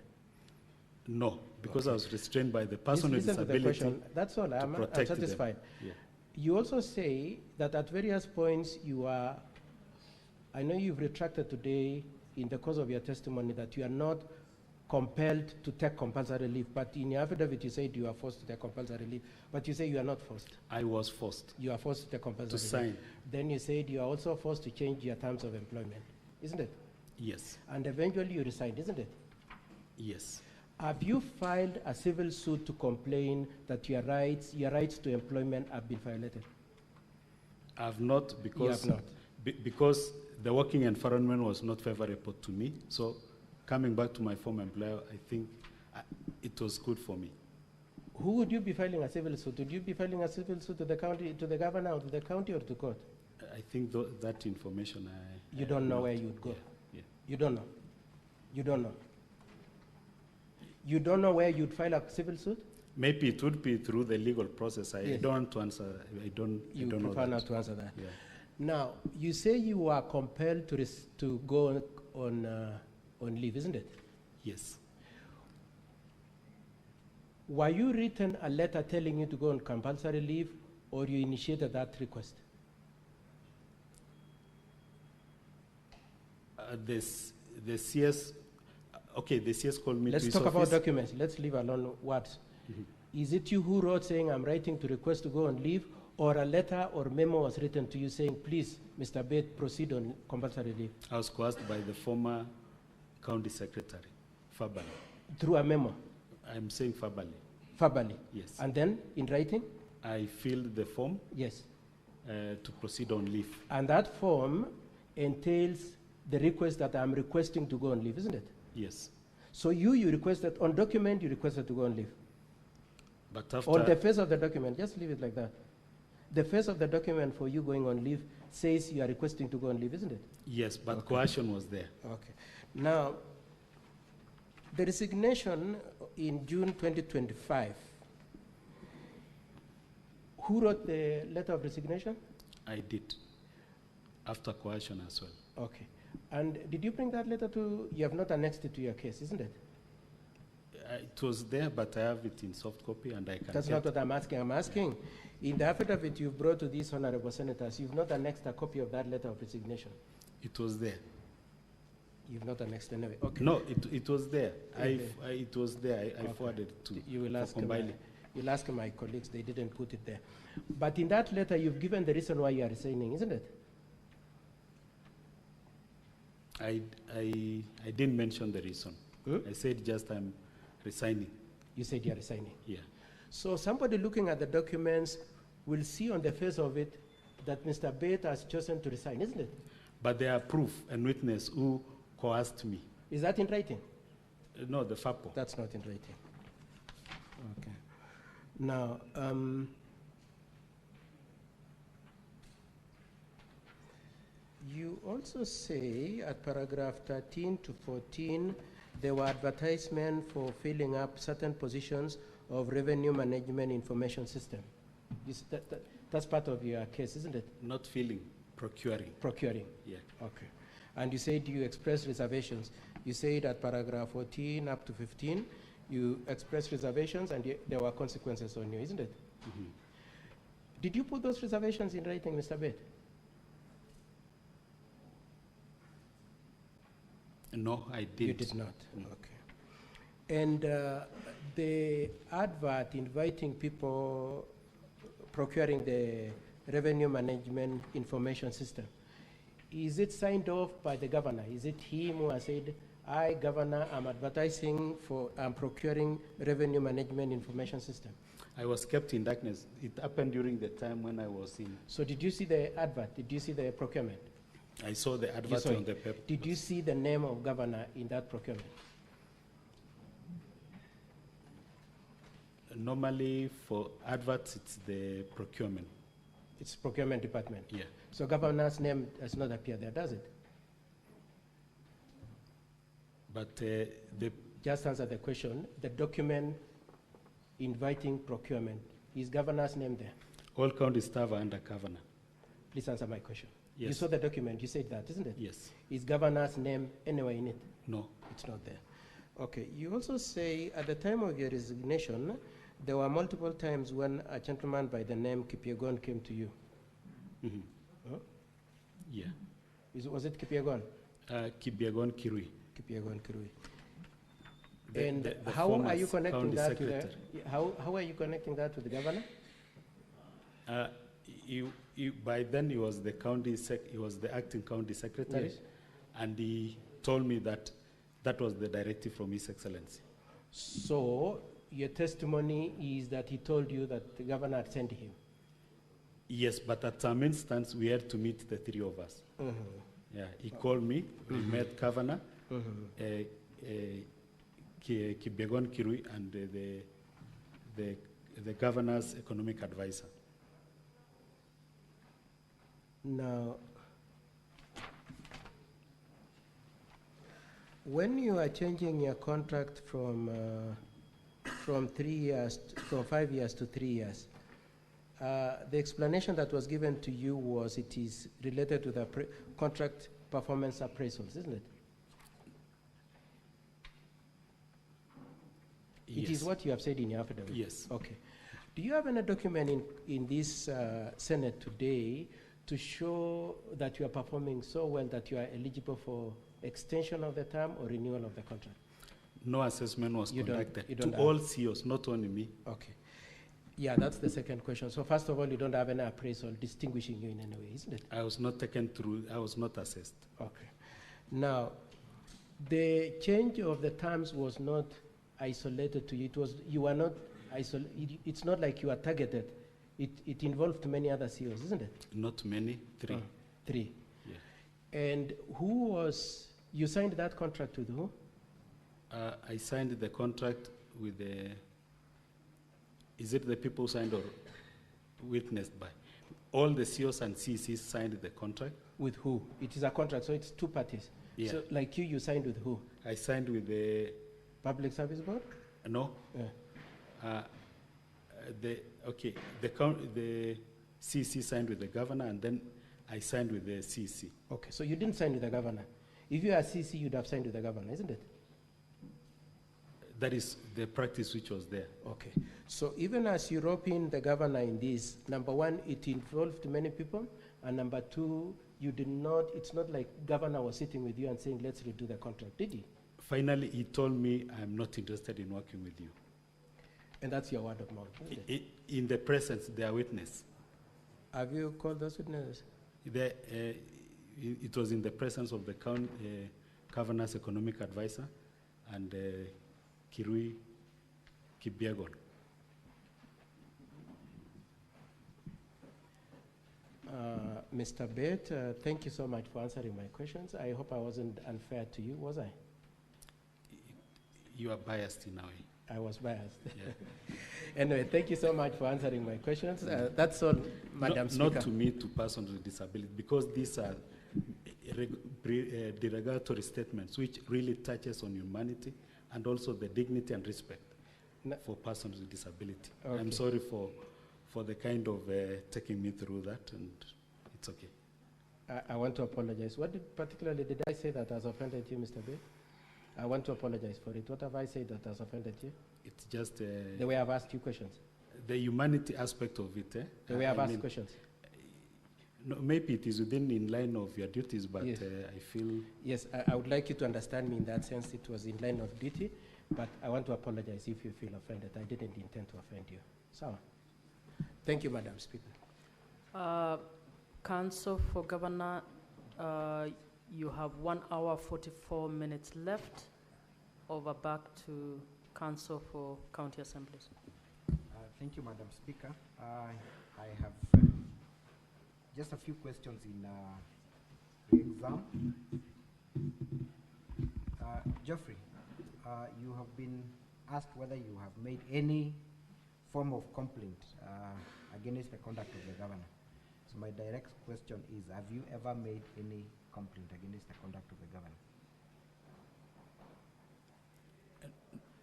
H: No, because I was restrained by the person with
C: Listen to the
H: disability.
C: question. That's all. I'm
H: protect them.
C: satisfied.
H: Yeah.
C: You also say that at various points you are, I know you've retracted today in the course of your testimony that you are not compelled to take compulsory leave, but in your affidavit you said you are forced to take compulsory leave, but you say you are not forced.
H: I was forced
C: You are forced to take compulsory
H: to
C: leave.
H: sign.
C: Then you said you are also forced to change your terms of employment, isn't it?
H: Yes.
C: And eventually you resigned, isn't it?
H: Yes.
C: Have you filed a civil suit to complain that your rights to employment have been violated?
H: I have not, because
C: have not.
H: Because the working environment was not favorable to me. So coming back to my former employer, I think it was good for me.
C: Who would you be filing a civil suit? Would you be filing a civil suit to the county, to the governor, or to the county, or to court?
H: I think that information
C: You don't know where you'd go.
H: Yeah.
C: You don't know. You don't know. You don't know where you'd file a civil suit?
H: Maybe it would be through the legal process. I
C: Yes.
H: don't want to answer. I don't
C: You
H: know
C: prefer
H: that.
C: not to answer that.
H: Yeah.
C: Now, you say you are compelled to go on leave, isn't it?
H: Yes.
C: Were you written a letter telling you to go on compulsory leave, or you initiated that request?
H: The CS, okay, the CS called me to
C: Let's
H: his
C: talk about
H: office.
C: documents. Let's leave alone words. Is it you who wrote saying, I'm writing to request to go on leave, or a letter or memo was written to you saying, please, Mr. Bate, proceed on compulsory leave?
H: I was coerced by the former county secretary, verbally.
C: Through a memo,
H: I'm saying verbally.
C: verbally?
H: Yes.
C: And then in writing?
H: I filled the form
C: Yes.
H: to proceed on leave.
C: And that form entails the request that I'm requesting to go on leave, isn't it?
H: Yes.
C: So you requested, on document, you requested to go on leave.
H: But after
C: On the face of the document, just leave it like that. The face of the document for you going on leave says you are requesting to go on leave, isn't it?
H: yes, but coercion was there.
C: Okay. Now, the resignation in June 2025, who wrote the letter of resignation?
H: I did. After coercion as well.
C: Okay. And did you bring that letter to, you have not annexed it to your case, isn't it?
H: It was there, but I have it in soft copy and I can
C: That's
H: get
C: not what I'm asking. I'm asking, in the affidavit you've brought to these honorable senators, you've not annexed a copy of that letter of resignation.
H: It was there.
C: You've not annexed anyway. Okay.
H: No, it was there.
C: Okay.
H: It was there. I
C: Okay.
H: forwarded it to
C: You will
H: for
C: ask my,
H: compiling.
C: you'll ask my colleagues, they didn't put it there. But in that letter, you've given the reason why you are resigning, isn't it?
H: I didn't mention the reason.
C: Hmm?
H: I said just I'm resigning.
C: You said you are resigning.
H: Yeah.
C: So somebody looking at the documents will see on the face of it that Mr. Bate has chosen to resign, isn't it?
H: But there are proof and witness who coerced me.
C: Is that in writing?
H: No, the FAPO.
C: That's not in writing. Okay. Now, you also say at paragraph 13 to 14, there were advertisements for filling up certain positions of revenue management information system. That's part of your case, isn't it?
H: Not filling, procuring.
C: Procuring.
H: Yeah.
C: Okay. And you said you expressed reservations. You said at paragraph 14 up to 15, you expressed reservations and there were consequences on you, isn't it?
H: Mhm.
C: Did you put those reservations in writing, Mr. Bate?
H: No, I didn't.
C: You did not. Okay. And the advert inviting people procuring the revenue management information system, is it signed off by the governor? Is it him who has said, I, governor, am advertising for, I'm procuring revenue management information system?
H: I was kept in darkness. It happened during the time when I was in.
C: So did you see the advert? Did you see the procurement?
H: I saw the
C: You
H: advert
C: saw
H: on
C: it.
H: the paper.
C: Did you see the name of governor in that procurement?
H: Normally, for adverts, it's the procurement.
C: It's procurement department.
H: Yeah.
C: So governor's name does not appear there, does it?
H: But the
C: Just answer the question. The document inviting procurement, is governor's name there?
H: all county staff are under governor.
C: Please answer my question. You
H: Yes.
C: saw the document, you said that, isn't it?
H: Yes.
C: Is governor's name anywhere in it?
H: No.
C: It's not there. Okay, you also say at the time of your resignation, there were multiple times when a gentleman by the name Kipyegon came to you.
H: Mhm.
C: Huh?
H: Yeah.
C: Was it Kipyegon?
H: Kibyegon Kirui.
C: Kipyegon Kirui.
H: The-
C: And
H: the
C: how
H: former
C: are you connecting
H: county
C: that to the,
H: secretary.
C: how are you connecting that to the governor?
H: By then he was the he was the acting county secretary,
C: Yes.
H: and he told me that that was the directive from His Excellency.
C: So your testimony is that he told you that the governor had sent him.
H: Yes, but at some instance we had to meet the three of us.
C: Mhm.
H: Yeah, he called me. We met governor, Kibyegon Kirui, and the governor's economic advisor.
C: Now, when you are changing your contract from 3 years, from 5 years to 3 years, the explanation that was given to you was it is related to the contract performance appraisals, isn't it? It is what you have said in your affidavit?
H: Yes.
C: Okay. Do you have any document in this Senate today to show that you are performing so well that you are eligible for extension of the term or renewal of the contract?
H: No assessment was
C: You don't-
H: conducted
C: you don't
H: to
C: have-
H: all CEOs, not only me.
C: Okay. Yeah, that's the second question. So first of all, you don't have any appraisal distinguishing you in any way, isn't it?
H: I was not taken through, I was not assessed.
C: Okay. Now, the change of the terms was not isolated to you. It was, you were not isolated. It's not like you are targeted. It involved many other CEOs, isn't it?
H: Not many, three.
C: 3.
H: Yeah.
C: And who was, you signed that contract with who?
H: I signed the contract with the, is it the people signed or witnessed by? All the CEOs and CECs signed the contract.
C: With who? It is a contract, so it's 2 parties.
H: Yeah.
C: So like you signed with who?
H: I signed with the,
C: Public Service Board?
H: no,
C: Yeah.
H: the CEC signed with the governor, and then I signed with the CEC.
C: Okay, so you didn't sign with the governor. If you are CC, you'd have signed with the governor, isn't it?
H: That is the practice which was there.
C: Okay. So even as you rope in the governor in this, number one, it involved many people, and number two, you did not, it's not like governor was sitting with you and saying, let's redo the contract, did he?
H: Finally, he told me, I'm not interested in working with you.
C: And that's your word of mouth, isn't it?
H: In the presence, their witness.
C: Have you called those witnesses?
H: It was in the presence of the governor's economic advisor and Kirui Kibyegon.
C: Mr. Bate, thank you so much for answering my questions. I hope I wasn't unfair to you, was I?
H: You are biased in a way.
C: I was biased.
H: Yeah.
C: Anyway, thank you so much for answering my questions. That's all, Madam Speaker.
H: Not to me, to persons with disability, because these are derogatory statements which really touches on humanity and also the dignity and respect for persons with disability.
C: Okay.
H: I'm sorry for the kind of taking me through that, and it's okay.
C: I want to apologize. What particularly did I say that has offended you, Mr. Bate? I want to apologize for it. What have I said that has offended you?
H: It's just
C: The way I've asked you questions.
H: the humanity aspect of it.
C: The way I've asked questions.
H: No, maybe it is within in line of your duties, but
C: Yes.
H: I feel
C: Yes, I would like you to understand me in that sense. It was in line of duty, but I want to apologize if you feel offended. I didn't intend to offend you. So, thank you, Madam Speaker.
G: Council for Governor, you have 1 hour 44 minutes left. Over back to Council for County Assemblies.
F: Thank you, Madam Speaker. I have just a few questions in the exam. Geoffrey, you have been asked whether you have made any form of complaint against the conduct of the governor. So my direct question is, have you ever made any complaint against the conduct of the governor?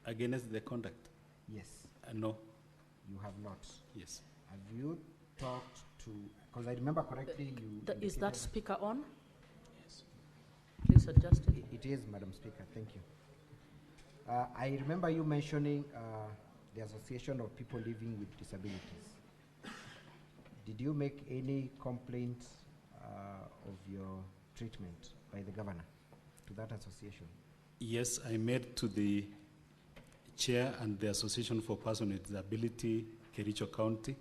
H: Against the conduct?
F: Yes,
H: No.
F: you have not.
H: Yes.
F: Have you talked to, because I remember correctly, you
G: Is that
F: indicated-
G: speaker on?
H: Yes.
G: Please adjust it.
F: It is, Madam Speaker, thank you. I remember you mentioning the Association of People Living with Disabilities. Did you make any complaints of your treatment by the governor to that association?
H: Yes, I made to the chair and the Association for Persons with Disability, Kericho County,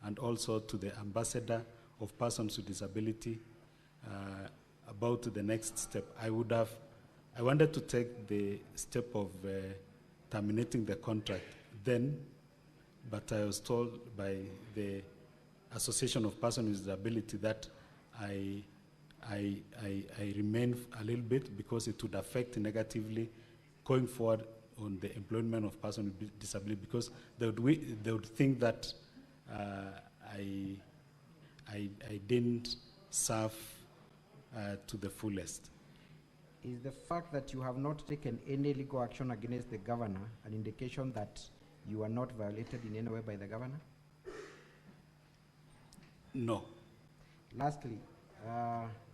H: and also to the ambassador of persons with disability about the next step. I wanted to take the step of terminating the contract then, but I was told by the Association of Persons with Disability that I remain a little bit because it would affect negatively going forward on the employment of persons with disability, because they would think that I didn't serve to the fullest.
F: Is the fact that you have not taken any legal action against the governor an indication that you are not violated in any way by the governor?
H: No.
F: Lastly,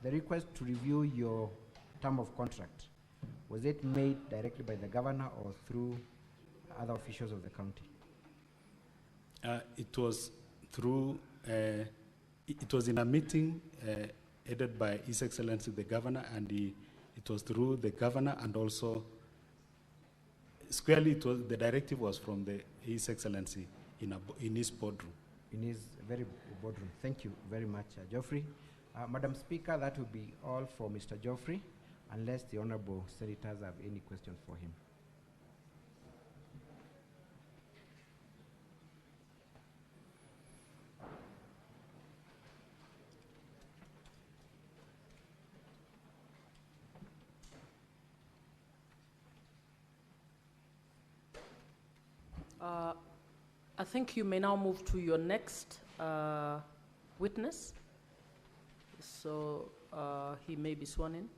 F: the request to review your term of contract, was it made directly by the governor or through other officials of the county?
H: It was through, it was in a meeting headed by His Excellency the Governor, and it was through the governor, and also squarely the directive was from His Excellency in his boardroom.
F: In his very boardroom. Thank you very much, Geoffrey. Madam Speaker, that will be all for Mr. Geoffrey, unless the honorable senators have any questions for him.
G: I think you may now move to your next witness. So he may be sworn in.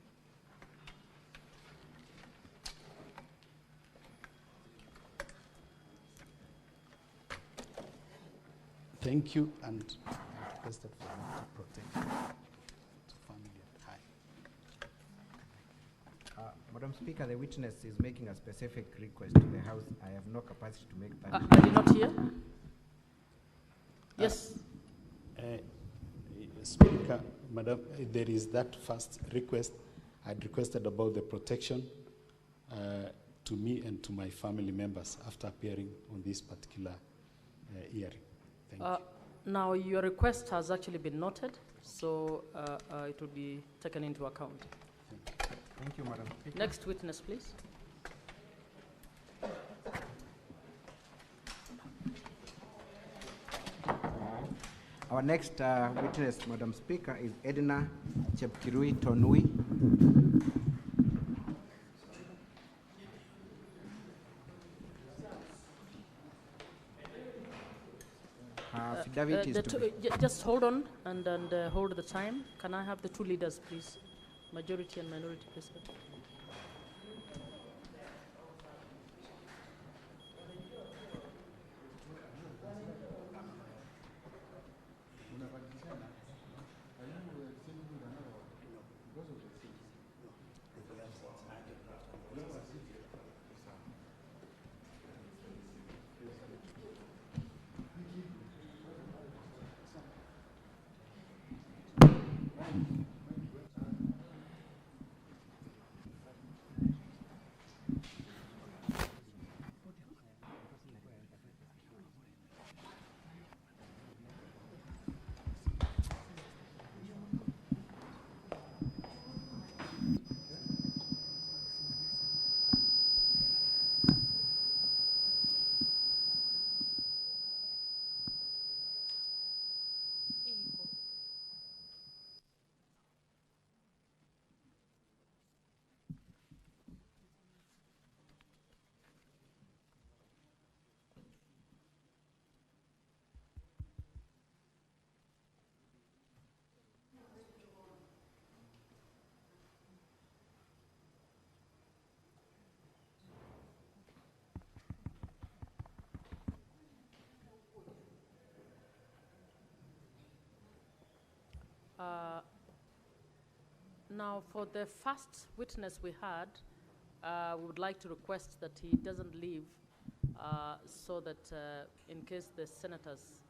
H: Thank you, and I requested for him to protect to family and high.
F: Madam Speaker, the witness is making a specific request to the House. I have no capacity to make that.
G: Are you not here? Yes.
H: Speaker, Madam, there is that first request. I'd requested about the protection to me and to my family members after appearing on this particular hearing. Thank you.
G: Now, your request has actually been noted, so it will be taken into account.
F: Thank you, Madam Speaker.
G: Next witness, please.
F: Our next witness, Madam Speaker, is Edna Chepkirui Tonui. Affidavit is to be
G: Just hold on and hold the time. Can I have the two leaders, please? Majority and minority, please. Now, for the first witness we had, we would like to request that he doesn't leave so that in case the senators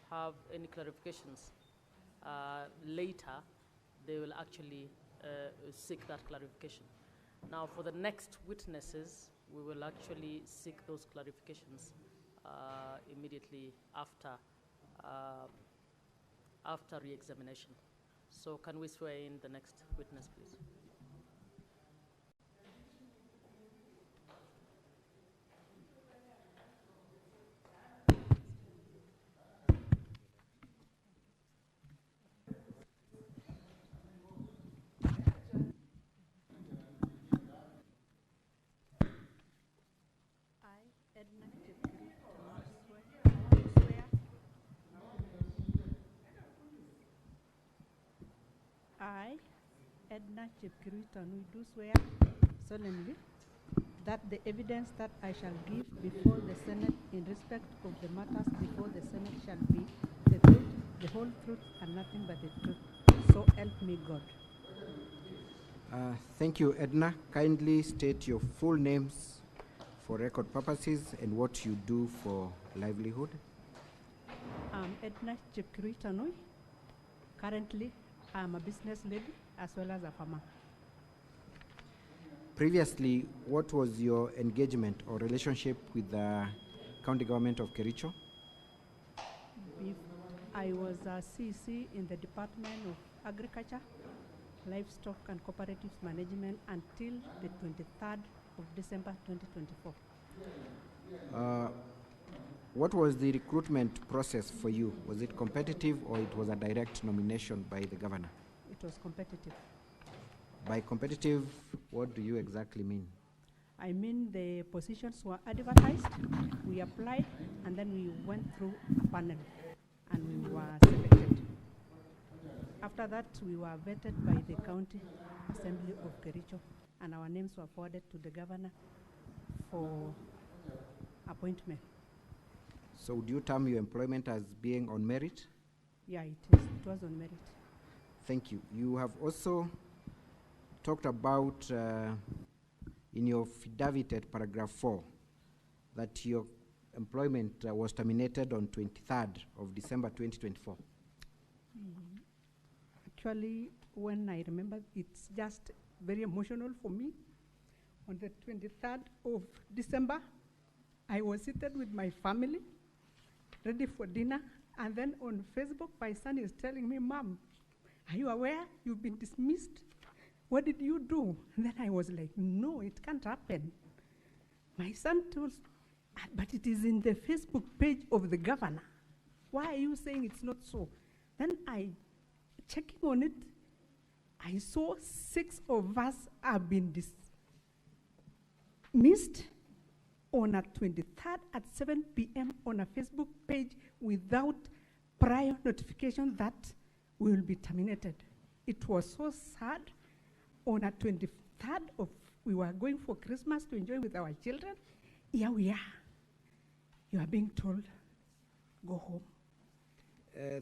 G: have any clarifications later, they will actually seek that clarification. Now, for the next witnesses, we will actually seek those clarifications immediately after re-examination. So can we swear in the next witness, please?
I: I, Edna Chepkirui Tanui, do swear solemnly that the evidence that I shall give before the Senate in respect of the matters before the Senate shall be the truth, the whole truth, and nothing but the truth. So help me God.
F: Thank you, Edna. Kindly state your full names for record purposes and what you do for livelihood.
I: I'm Edna Chepkirui Tanui. Currently, I'm a business lady as well as a farmer.
F: Previously, what was your engagement or relationship with the county government of Kericho?
I: I was a CC in the Department of Agriculture, Livestock and Cooperatives Management until the 23rd of December 2024.
F: What was the recruitment process for you? Was it competitive or it was a direct nomination by the governor?
I: It was competitive.
F: By competitive, what do you exactly mean?
I: I mean the positions were advertised, we applied, and then we went through a panel and we were selected. After that, we were vetted by the County Assembly of Kericho, and our names were forwarded to the governor for appointment.
F: So would you term your employment as being on merit?
I: Yeah, it is. It was on merit.
F: Thank you. You have also talked about in your affidavit at paragraph 4 that your employment was terminated on 23rd of December 2024.
I: Actually, when I remember, it's just very emotional for me. On the 23rd of December, I was seated with my family, ready for dinner, and then on Facebook, my son is telling me, "Mom, are you aware you've been dismissed? What did you do?" And then I was like, "No, it can't happen." My son told, "But it is in the Facebook page of the governor. Why are you saying it's not so?" Then I, checking on it, I saw 6 of us have been dismissed on a 23rd at 7 p.m. on a Facebook page without prior notification that we will be terminated. It was so sad. On a 23rd of, we were going for Christmas to enjoy with our children. Here we are. You are being told, go home.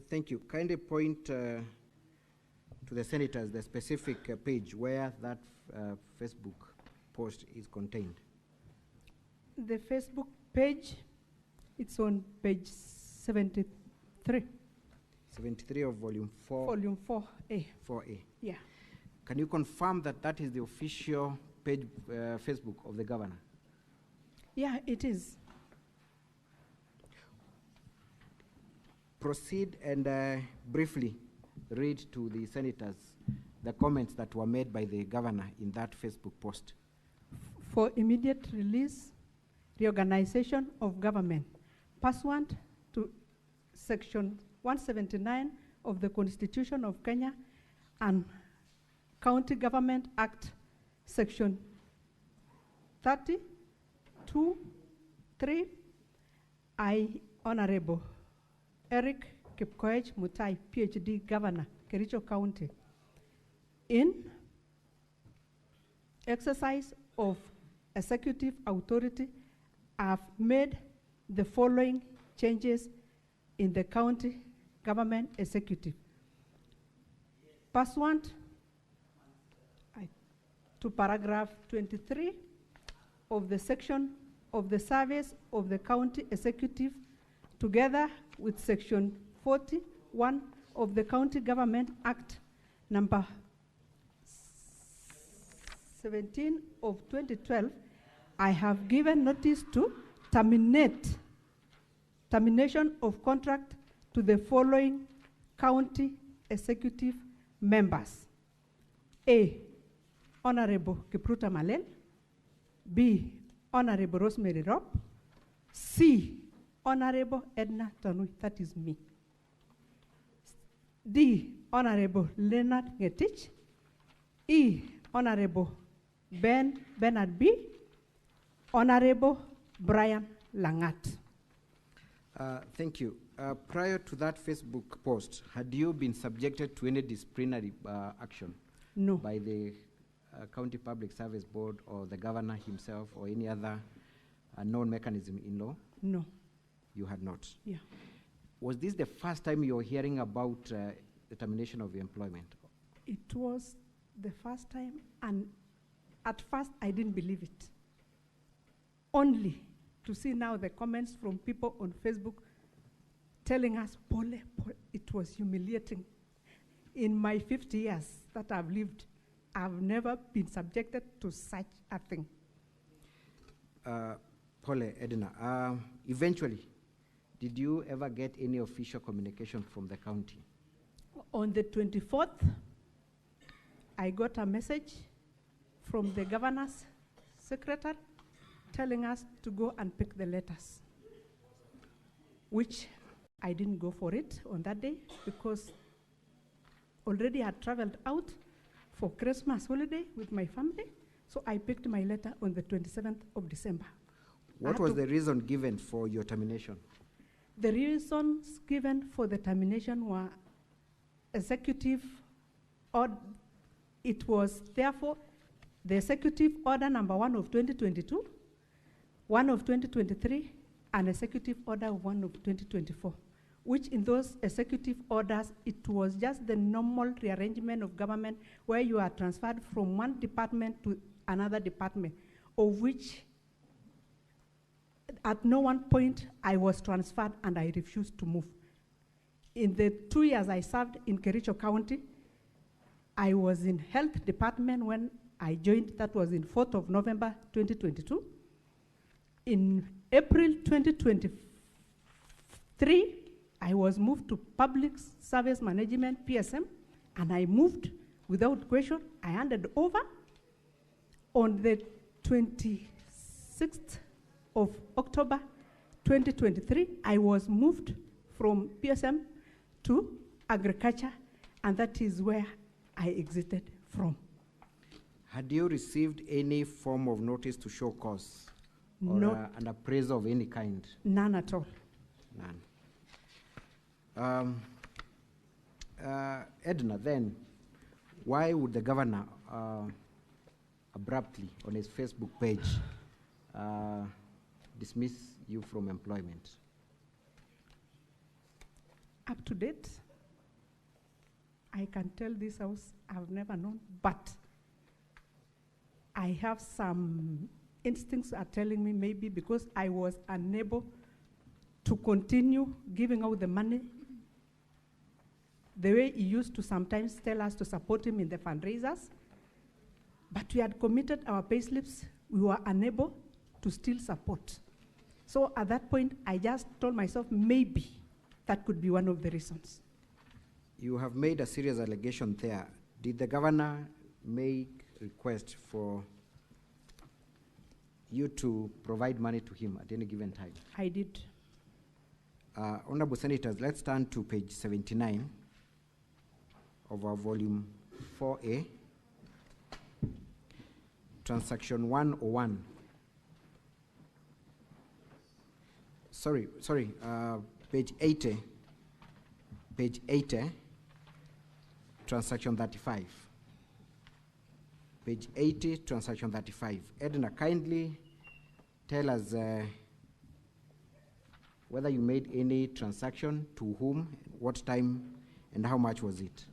F: Thank you. Kindly point to the senators the specific page where that Facebook post is contained.
I: The Facebook page, it's on page 73.
F: 73 of volume 4.
I: Volume 4A.
F: 4A.
I: Yeah.
F: Can you confirm that that is the official page, Facebook of the governor?
I: Yeah, it is.
F: Proceed and briefly read to the senators the comments that were made by the governor in that Facebook post.
I: For immediate release, reorganization of government, pursuant to Section 179 of the Constitution of Kenya and County Government Act, Section 30(2)(3), I, Honorable Erick Mutai, PhD, Governor, Kericho County, in exercise of executive authority, have made the following changes in the county government executive. Pursuant to paragraph 23 of the section of the service of the county executive, together with section 41 of the County Government Act number 17 of 2012, I have given notice to termination of contract to the following county executive members. A, Honorable Kipruta Malel. B, Honorable Rosemary Rob. C, Honorable Edna Tanui, that is me. D, Honorable Leonard Ngetich. E, Honorable Bernard B. Honorable Brian Langat.
F: Thank you. Prior to that Facebook post, had you been subjected to any disciplinary action?
I: No.
F: By the County Public Service Board or the governor himself or any other known mechanism in law?
I: No.
F: You had not?
I: Yeah.
F: Was this the first time you were hearing about the termination of your employment?
I: It was the first time, and at first I didn't believe it. Only to see now the comments from people on Facebook telling us, Pole, it was humiliating. In my 50 years that I've lived, I've never been subjected to such a thing.
F: Pole, Edna, eventually, did you ever get any official communication from the county?
I: On the 24th, I got a message from the governor's secretary telling us to go and pick the letters, which I didn't go for it on that day because already I had traveled out for Christmas holiday with my family, so I picked my letter on the 27th of December.
F: What was the reason given for your termination?
I: The reasons given for the termination were executive order. It was therefore the executive order number 1 of 2022, 1 of 2023, and executive order 1 of 2024, which in those executive orders, it was just the normal rearrangement of government where you are transferred from one department to another department, of which at no one point I was transferred and I refused to move. In the 2 years I served in Kericho County, I was in health department when I joined. That was in 4th of November 2022. In April 2023, I was moved to Public Service Management, PSM, and I moved without question. I handed over. On the 26th of October 2023, I was moved from PSM to agriculture, and that is where I exited from.
F: Had you received any form of notice to show cause? Or an appraisal of any kind?
I: None at all.
F: None. Edna, then, why would the governor abruptly on his Facebook page dismiss you from employment?
I: Up to date, I can tell this house I've never known, but I have some instincts are telling me maybe because I was unable to continue giving out the money the way he used to sometimes tell us to support him in the fundraisers, but we had committed our payslips, we were unable to still support. So at that point, I just told myself maybe that could be one of the reasons.
F: You have made a serious allegation there. Did the governor make request for you to provide money to him at any given time?
I: I did.
F: Honorable Senators, let's turn to page 79 of our volume 4A, transaction 101. Sorry, page 80, transaction 35. Page 80, transaction 35. Edna, kindly tell us whether you made any transaction, to whom, what time, and how much was it?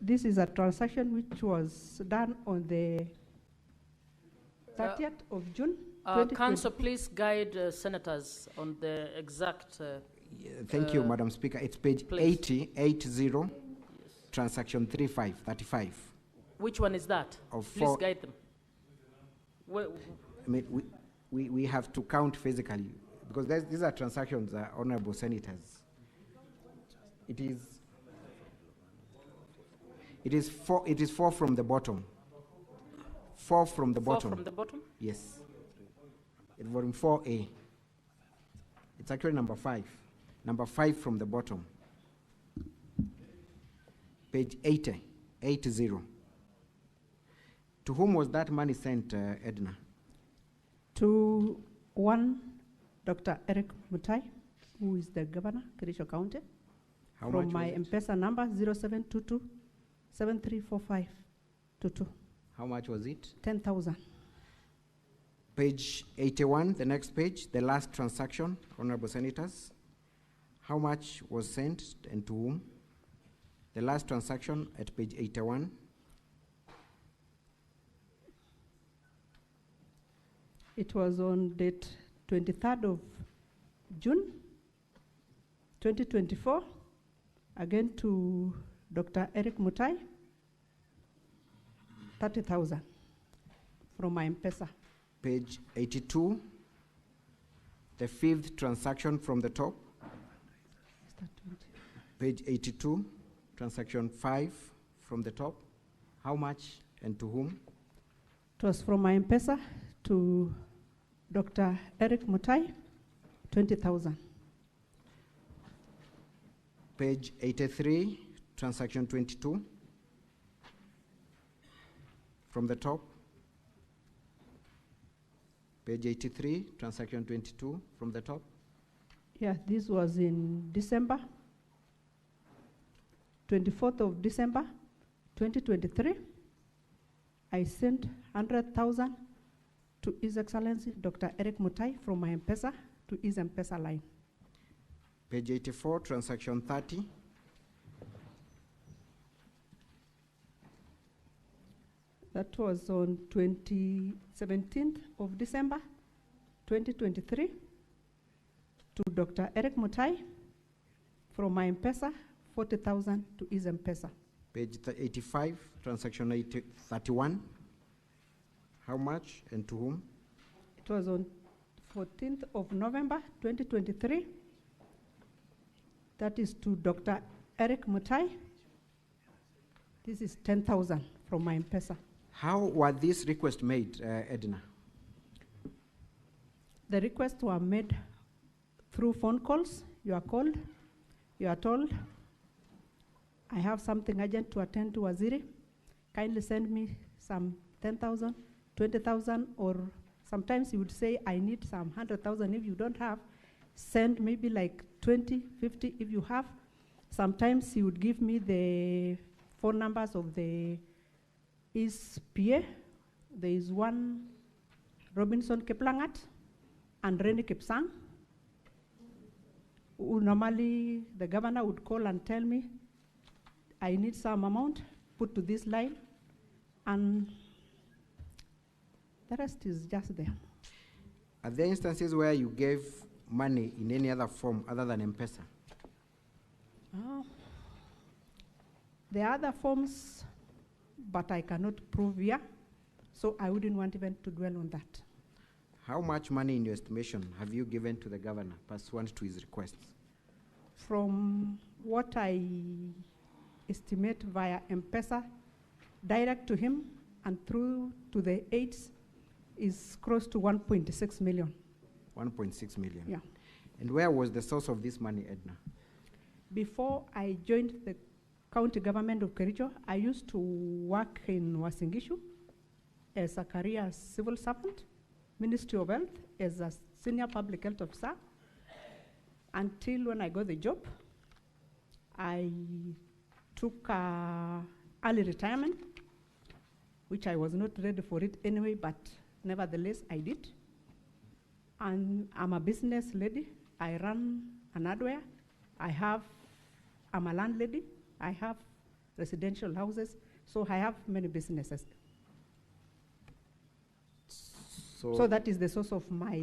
I: This is a transaction which was done on the 30th of June.
G: Council, please guide senators on the exact.
F: Thank you, Madam Speaker. It's page 80, yes. Transaction 35.
G: Which one is that? Please guide them.
F: I mean, we have to count physically because these are transactions, honorable senators. It is four from the bottom. 4 from the bottom.
G: 4 from the bottom?
F: Yes. It's volume 4A. It's actually number 5. Number 5 from the bottom. Page 80. To whom was that money sent, Edna?
I: To one Dr. Erick Mutai, who is the governor, Kericho County.
F: How
I: from
F: much
I: my
F: was it?
I: M-Pesa number 0722 734522.
F: How much was it?
I: 10,000.
F: Page 81, the next page, the last transaction, honorable senators. How much was sent and to whom? The last transaction at page 81.
I: It was on date 23rd of June 2024, again to Dr. Erick Mutai, 30,000 from my M-Pesa.
F: Page 82, the 5th transaction from the top. Page 82, transaction 5 from the top. How much and to whom?
I: It was from my M-Pesa to Dr. Erick Mutai, 20,000.
F: Page 83, transaction 22 from the top. Page 83, transaction 22 from the top.
I: Yeah, this was in December, 24th of December, 2023. I sent 100,000 to His Excellency Dr. Erick Mutai from my M-Pesa to his M-Pesa line.
F: Page 84, transaction 30.
I: That was on 17th of December, 2023, to Dr. Erick Mutai from my M-Pesa, 40,000 to his M-Pesa.
F: Page 85, transaction 31. How much and to whom?
I: It was on 14th of November, 2023. That is to Dr. Erick Mutai. This is 10,000 from my M-Pesa.
F: How were these requests made, Edna?
I: The requests were made through phone calls. You are called, you are told, I have something urgent to attend to Waziri. Kindly send me some 10,000, 20,000, or sometimes you would say, I need some 100,000 if you don't have. Send maybe like 20, 50 if you have. Sometimes he would give me the phone numbers of his PA. There is one Robinson Keplangat and Rene Kipsang, who normally the governor would call and tell me, I need some amount, put to this line, and the rest is just there.
F: Are there instances where you gave money in any other form other than M-Pesa?
I: There are other forms, but I cannot prove here, so I wouldn't want even to dwell on that.
F: How much money in your estimation have you given to the governor pursuant to his requests?
I: From what I estimate via M-Pesa, direct to him and through to the aides, is close to 1.6 million.
F: 1.6 million?
I: Yeah.
F: And where was the source of this money, Edna?
I: Before I joined the county government of Kericho, I used to work in Wasingishu as a career civil servant, Ministry of Health, as a senior public health officer, until when I got the job. I took early retirement, which I was not ready for it anyway, but nevertheless I did. And I'm a business lady. I run an hardware. I'm a landlady. I have residential houses, so I have many businesses. So that is the source of my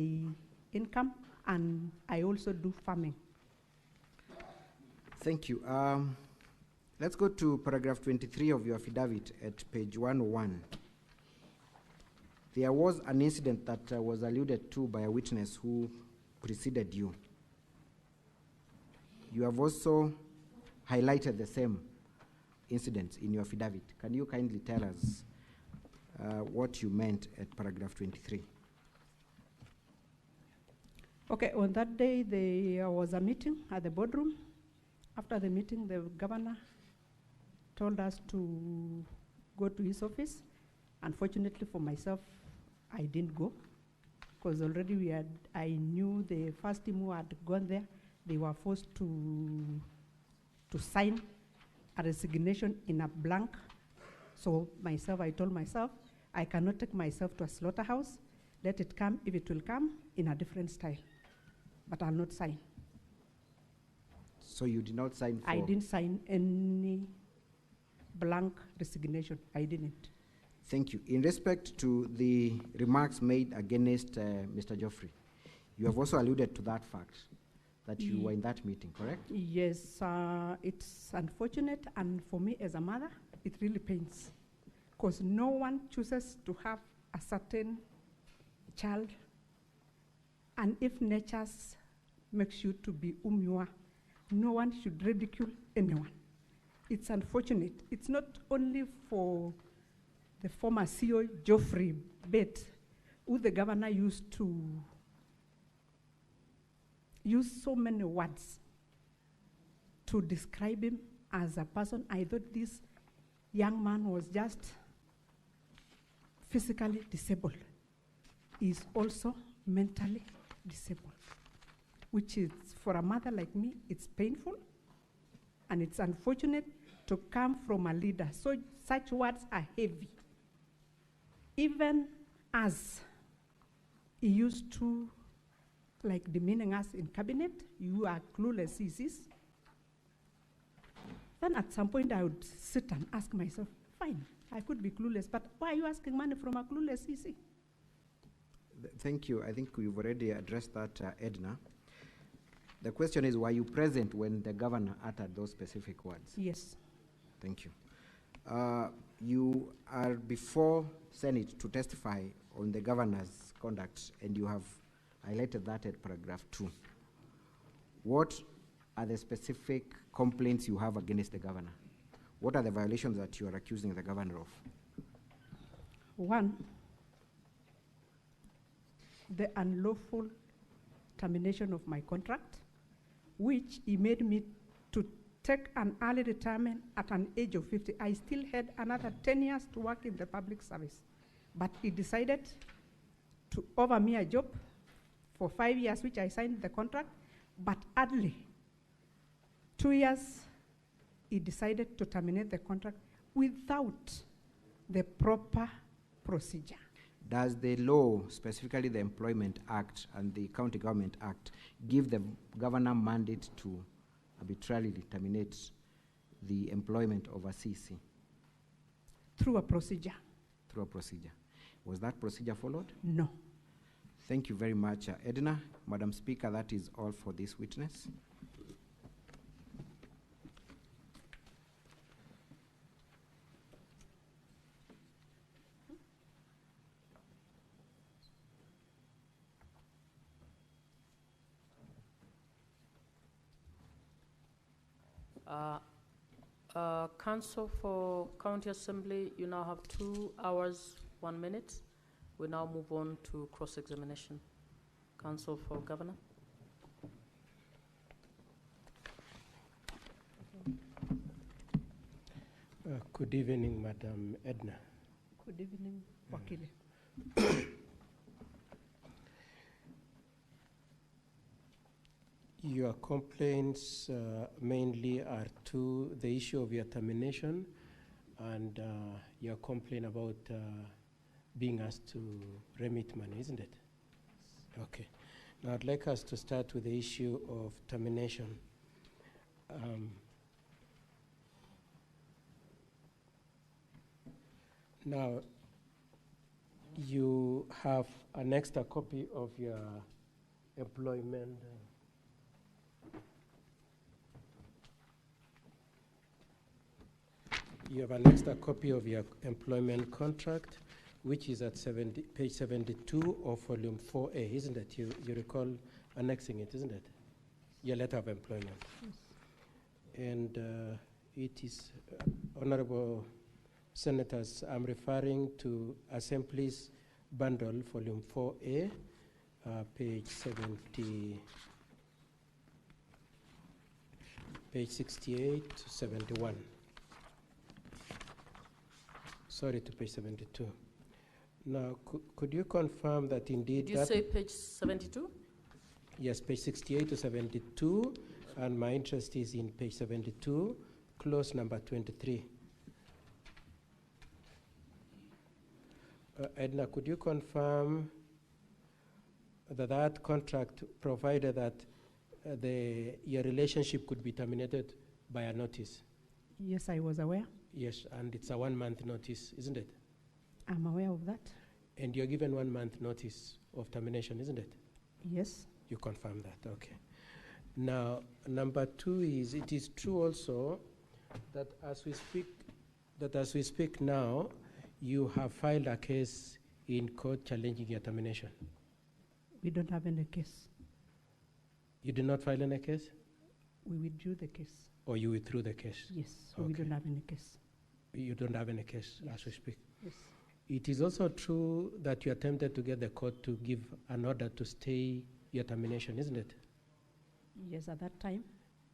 I: income, and I also do farming.
F: Thank you. Let's go to paragraph 23 of your affidavit at page 101. There was an incident that was alluded to by a witness who preceded you. You have also highlighted the same incident in your affidavit. Can you kindly tell us what you meant at paragraph 23?
I: Okay, on that day, there was a meeting at the boardroom. After the meeting, the governor told us to go to his office. Unfortunately for myself, I didn't go, because already I knew the first team who had gone there, they were forced to sign a resignation in a blank. So I told myself, I cannot take myself to a slaughterhouse. Let it come, if it will come, in a different style. But I'll not sign.
F: So you did not sign for?
I: I didn't sign any blank resignation. I didn't.
F: Thank you. In respect to the remarks made against Mr. Geoffrey, you have also alluded to that fact, that you were in that meeting, correct?
I: Yes, it's unfortunate, and for me as a mother, it really pains, because no one chooses to have a certain child, and if nature makes you to be whom you are, no one should ridicule anyone. It's unfortunate. It's not only for the former CEO, Geoffrey, but who the governor used to use so many words to describe him as a person. I thought this young man was just physically disabled. He's also mentally disabled, which is, for a mother like me, it's painful, and it's unfortunate to come from a leader. So such words are heavy. Even as he used to, like, demeaning us in cabinet, you are clueless, CCs. Then at some point I would sit and ask myself, fine, I could be clueless, but why are you asking money from a clueless CC?
F: Thank you. I think we've already addressed that, Edna. The question is, were you present when the governor uttered those specific words?
I: Yes.
F: Thank you. You are before Senate to testify on the governor's conduct, and you have highlighted that at paragraph 2. What are the specific complaints you have against the governor? What are the violations that you are accusing the governor of?
I: One, the unlawful termination of my contract, which he made me to take an early retirement at an age of 50. I still had another 10 years to work in the public service. But he decided to offer me a job for 5 years, which I signed the contract, but early, 2 years, he decided to terminate the contract without the proper procedure.
F: Does the law, specifically the Employment Act and the County Government Act, give the governor mandate to arbitrarily terminate the employment of a CC?
I: Through a procedure.
F: Through a procedure. Was that procedure followed?
I: No.
F: Thank you very much, Edna. Madam Speaker, that is all for this witness.
G: Council for County Assembly, you now have 2 hours, 1 minute. We now move on to cross-examination. Council for Governor.
C: Good evening, Madam Edna.
I: Good evening, Wakili.
C: Your complaints mainly are to the issue of your termination and your complaint about being asked to remit money, isn't it? Okay. Now I'd like us to start with the issue of termination. Now, you have an extra copy of your employment. You have an extra copy of your employment contract, which is at page 72 of volume 4A, isn't it? You recall annexing it, isn't it? Your letter of employment.
I: Yes.
C: And it is, Honorable Senators, I'm referring to Assembly's bundle, volume 4A, page 68 to 71. Sorry, to page 72. Now, could you confirm that indeed
G: Did you say page 72?
C: Yes, page 68 to 72, and my interest is in page 72, clause number 23. Edna, could you confirm that that contract provided that your relationship could be terminated by a notice?
I: Yes, I was aware.
C: Yes, and it's a 1 month notice, isn't it?
I: I'm aware of that.
C: And you're given 1 month notice of termination, isn't it?
I: Yes.
C: You confirm that, okay. Now, number 2 is, it is true also that as we speak now, you have filed a case in court challenging your termination.
I: We don't have any case.
C: You did not file any case?
I: We withdrew the case.
C: Or you withdrew the case?
I: Yes, so
C: okay.
I: we don't have any case.
C: You don't have any case
I: Yes.
C: as we speak?
I: Yes.
C: It is also true that you attempted to get the court to give an order to stay your termination, isn't it?
I: Yes, at that time,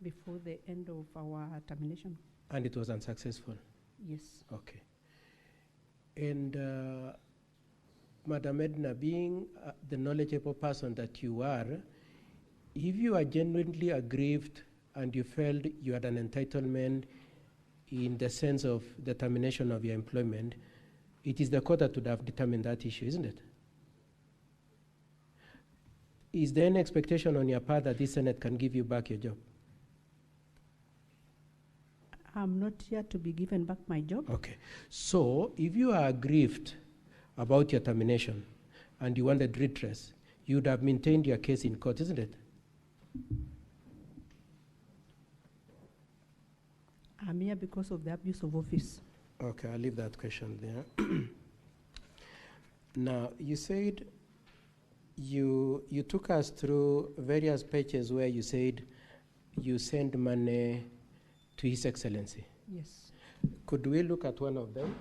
I: before the end of our termination.
C: And it was unsuccessful?
I: Yes.
C: Okay. And Madam Edna, being the knowledgeable person that you are, if you are genuinely aggrieved and you felt you had an entitlement in the sense of the termination of your employment, it is the court that would have determined that issue, isn't it? Is there any expectation on your part that this Senate can give you back your job?
I: I'm not here to be given back my job.
C: Okay. So if you are aggrieved about your termination and you wanted redress, you would have maintained your case in court, isn't it?
I: I'm here because of the abuse of office.
C: Okay, I'll leave that question there. Now, you said you took us through various pages where you said you send money to His Excellency.
I: Yes.
C: Could we look at one of them?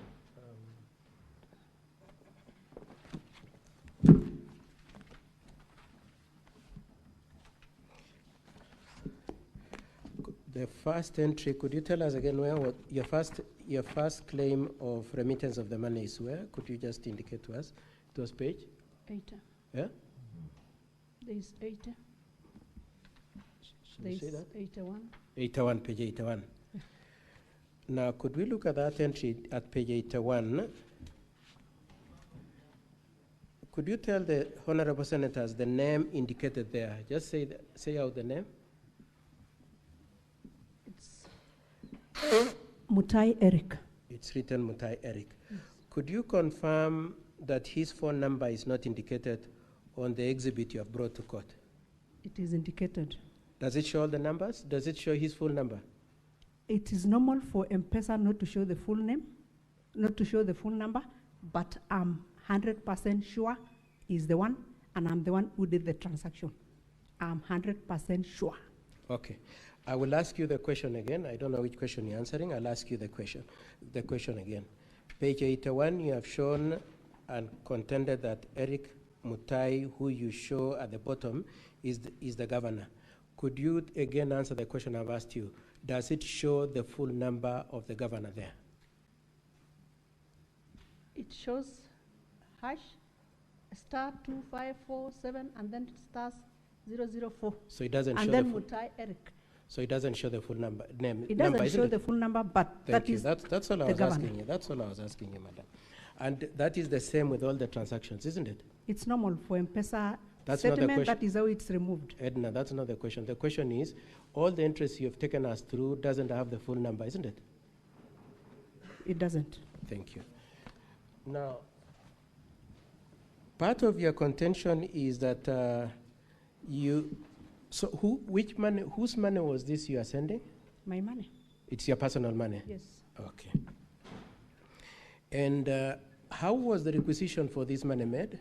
C: The first entry, could you tell us again where what your first claim of remittance of the money is where? Could you just indicate to us? It was page?
I: 80.
C: Yeah?
I: There is 80.
C: Should
I: There
C: we
I: is
C: say that?
I: 81.
C: 81, page 81. Now, could we look at that entry at page 81? Could you tell the honorable senators the name indicated there? Just say out the name.
I: It's Mutai Erick.
C: It's written Mutai Erick. Yes. Could you confirm that his phone number is not indicated on the exhibit you have brought to court?
I: It is indicated.
C: Does it show all the numbers? Does it show his full number?
I: It is normal for M-Pesa not to show the full name, not to show the full number, but I'm 100% sure he's the one, and I'm the one who did the transaction. I'm 100% sure.
C: Okay. I will ask you the question again. I don't know which question you're answering. I'll ask you the question again. Page 81, you have shown and contended that Erick Mutai, who you show at the bottom, is the governor. Could you again answer the question I've asked you? Does it show the full number of the governor there?
I: It shows hash *2547 and then stars 004.
C: So it doesn't show
I: and then
C: the full.
I: Mutai Erick.
C: So it doesn't show the full number name.
I: It doesn't
C: number,
I: show
C: it?
I: the full number, but
C: Thank
I: that
C: you.
I: is
C: That's all I
I: the
C: was
I: governor.
C: asking you. That's all I was asking you, madam. And that is the same with all the transactions, isn't it?
I: It's normal for M-Pesa
C: That's not the
I: settlement.
C: question.
I: That is how it's removed.
C: Edna, that's not the question. The question is, all the interest you have taken us through doesn't have the full number, isn't it?
I: It doesn't.
C: Thank you. Now, part of your contention is that which money, whose money was this you are sending?
I: My money.
C: It's your personal money?
I: Yes.
C: Okay. And how was the requisition for this money made?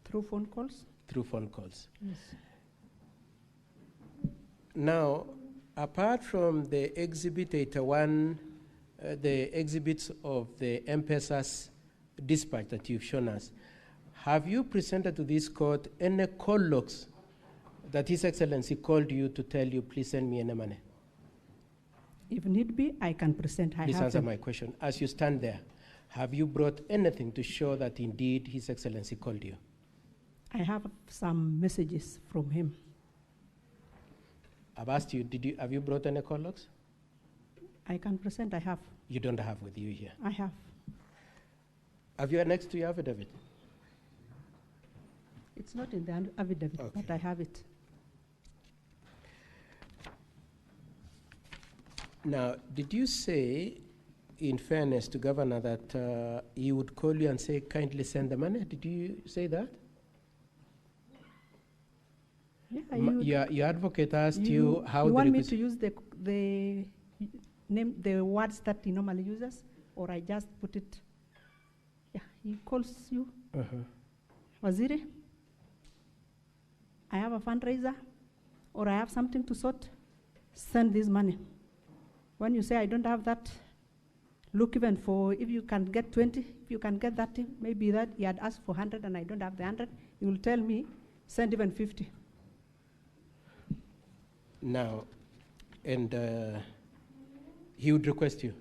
I: Through phone calls.
C: Through phone calls.
I: Yes.
C: Now, apart from the Exhibit 81, the exhibits of the M-Pesa's dispatch that you've shown us, have you presented to this court any call logs that His Excellency called you to tell you, please send me any money?
I: If need be, I can present.
C: Please answer my question. As you stand there, have you brought anything to show that indeed His Excellency called you?
I: I have some messages from him.
C: I've asked you, have you brought any call logs?
I: I can present, I have.
C: You don't have with you here?
I: I have.
C: Have you annexed to your affidavit?
I: It's not in the affidavit,
C: Okay.
I: but I have it.
C: Now, did you say, in fairness to Governor, that he would call you and say, kindly send the money? Did you say that?
I: Yeah,
C: your advocate asked you how
I: you want me to use the name, the words that he normally uses, or I just put it? Yeah, he calls you. Waziri, I have a fundraiser, or I have something to sort. Send this money. When you say I don't have that, look even for, if you can get 20, if you can get that, maybe that he had asked for 100 and I don't have the 100, he will tell me, send even 50.
C: Now, and he would request you?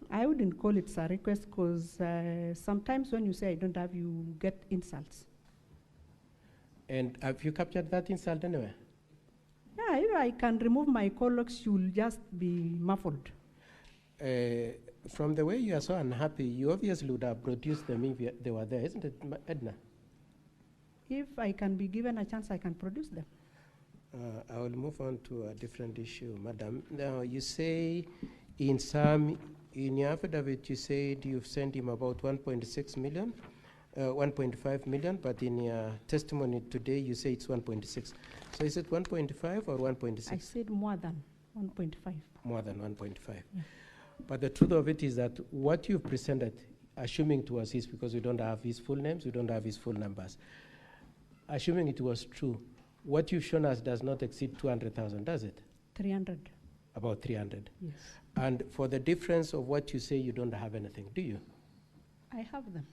I: I wouldn't call it a request because sometimes when you say I don't have, you get insults.
C: And have you captured that insult anyway?
I: Yeah, if I can remove my call logs, you'll just be muffled.
C: From the way you are so unhappy, you obviously would have produced them if they were there, isn't it, Edna?
I: If I can be given a chance, I can produce them.
C: I will move on to a different issue, Madam. Now, you say in your affidavit, you said you've sent him about 1.6 million, 1.5 million, but in your testimony today, you say it's 1.6. So is it 1.5 or 1.6?
I: I said more than 1.5.
C: More than 1.5.
I: Yeah.
C: But the truth of it is that what you've presented, assuming to us is because we don't have his full names, we don't have his full numbers. Assuming it was true, what you've shown us does not exceed 200,000, does it?
I: 300.
C: About 300.
I: Yes.
C: And for the difference of what you say, you don't have anything, do you?
I: I have them.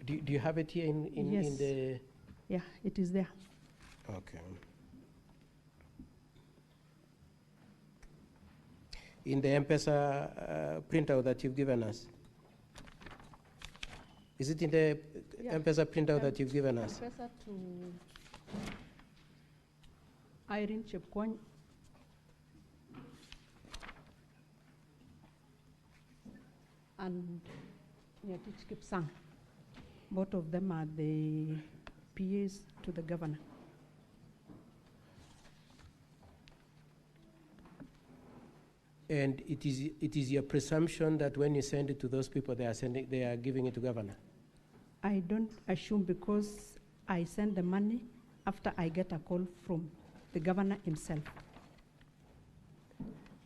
C: Do you have it here
I: Yes.
C: in the...
I: Yeah, it is there.
C: Okay. In the M-Pesa printout that you've given us? Is it in the M-Pesa printout that you've given us?
I: M-Pesa to Irene Chepkwony. And Nyatich Kipsang. Both of them are the PAs to the governor.
C: And it is your presumption that when you send it to those people, they are giving it to governor?
I: I don't assume because I send the money after I get a call from the governor himself.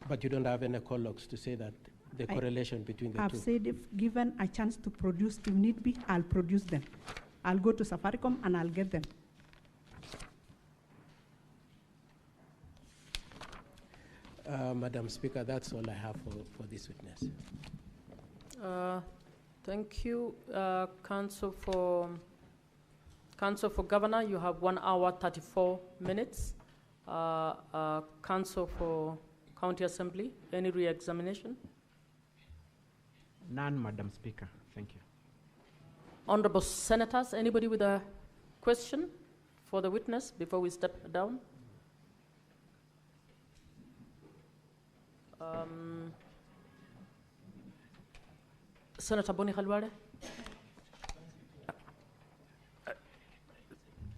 C: But you don't have any call logs to say that the correlation between the two?
I: I've said if given a chance to produce, if need be, I'll produce them. I'll go to Safaricom and I'll get them.
C: Madam Speaker, that's all I have for this witness.
G: Thank you, Counsel for Governor. You have 1 hour 34 minutes. Counsel for County Assembly, any re-examination?
F: None, Madam Speaker. Thank you.
G: Honorable Senators, anybody with a question for the witness before we step down? Senator Boni Khalwale.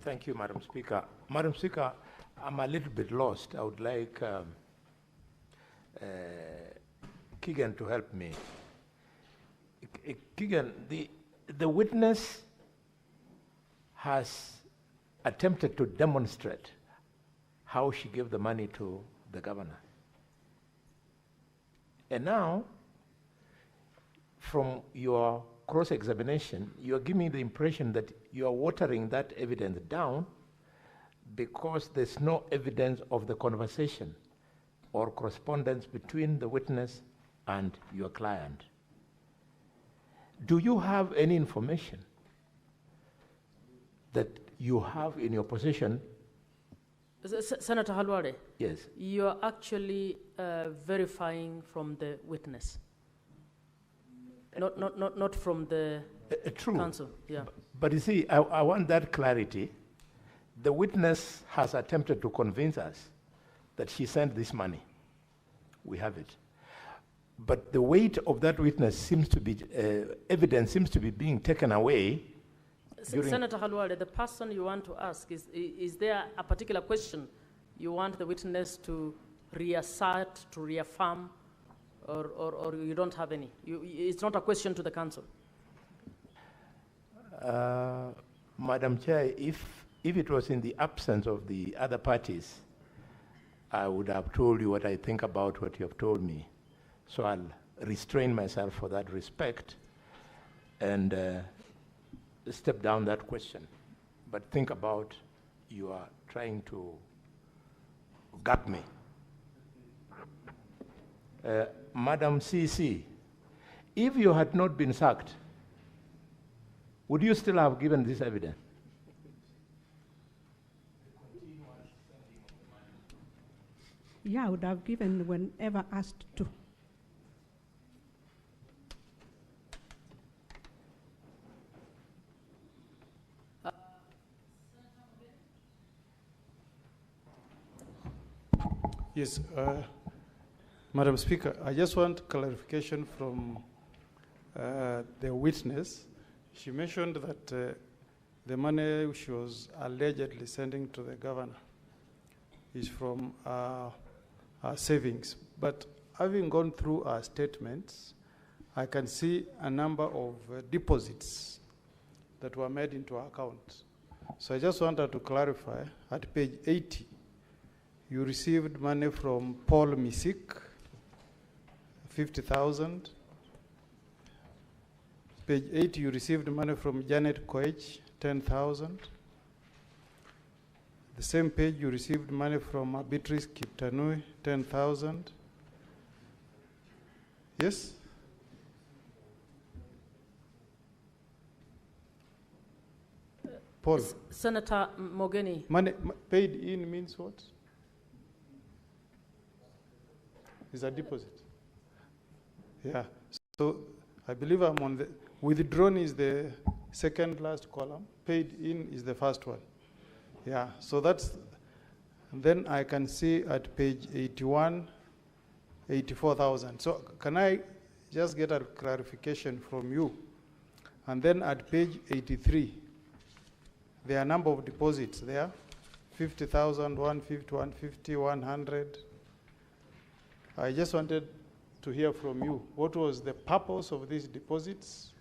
J: Thank you, Madam Speaker. Madam Speaker, I'm a little bit lost. I would like Keegan to help me. Keegan, the witness has attempted to demonstrate how she gave the money to the governor. And now, from your cross-examination, you're giving me the impression that you are watering that evidence down because there's no evidence of the conversation or correspondence between the witness and your client. Do you have any information that you have in your possession?
G: Senator Halware?
J: Yes.
G: You're actually verifying from the witness, not from the
J: true.
G: counsel. Yeah.
J: But you see, I want that clarity. The witness has attempted to convince us that she sent this money. We have it. But the weight of that witness seems to be, evidence seems to be being taken away.
G: Senator Halware, the person you want to ask, is there a particular question you want the witness to reassert, to reaffirm, or you don't have any? It's not a question to the council.
J: Madam Chair, if it was in the absence of the other parties, I would have told you what I think about what you have told me. So I'll restrain myself for that respect and step down that question. But think about you are trying to gag me. Madam CC, if you had not been sacked, would you still have given this evidence?
I: Yeah, I would have given whenever asked to.
B: Yes, Madam Speaker, I just want clarification from the witness. She mentioned that the money she was allegedly sending to the governor is from our savings. But having gone through our statements, I can see a number of deposits that were made into our account. So I just wanted to clarify, at page 80, you received money from Paul Misik, 50,000. Page 8, you received money from Janet Koech, 10,000. The same page, you received money from Beatrice Kiptanui, 10,000. Yes? Paul.
G: Senator Mogeni.
B: Money paid in means what? Is a deposit. Yeah. So I believe I'm on the withdrawn is the second last column. Paid in is the first one. Yeah. So that's, and then I can see at page 81, 84,000. So can I just get a clarification from you? And then at page 83, there are a number of deposits there. 50,000, 150, 150, 100. I just wanted to hear from you. What was the purpose of these deposits?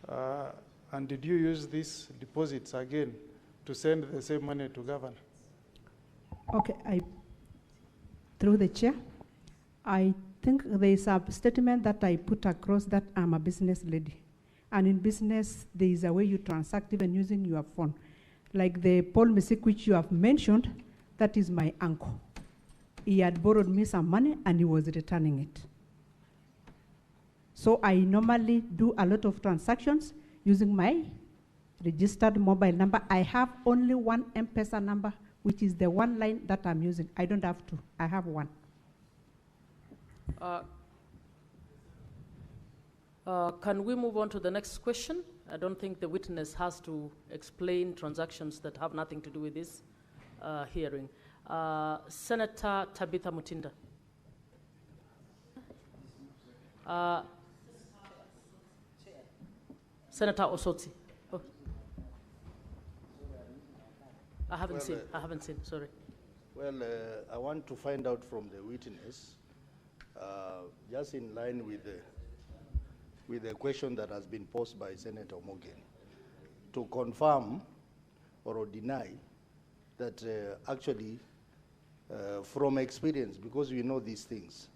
B: And did you use these deposits again to send the same money to governor?
I: Okay, through the chair, I think there is a statement that I put across that I'm a business lady. And in business, there is a way you transact even using your phone. Like the Paul Misik, which you have mentioned, that is my uncle. He had borrowed me some money and he was returning it. So I normally do a lot of transactions using my registered mobile number. I have only one M-Pesa number, which is the one line that I'm using. I don't have two, I have one.
G: Can we move on to the next question? I don't think the witness has to explain transactions that have nothing to do with this hearing. Senator Tabitha Mutinda. Senator Osotsi. Oh. I haven't seen, sorry.
K: Well, I want to find out from the witness, just in line with with the question that has been posed by Senator Morgan to confirm or deny that actually, from experience, because we know these things,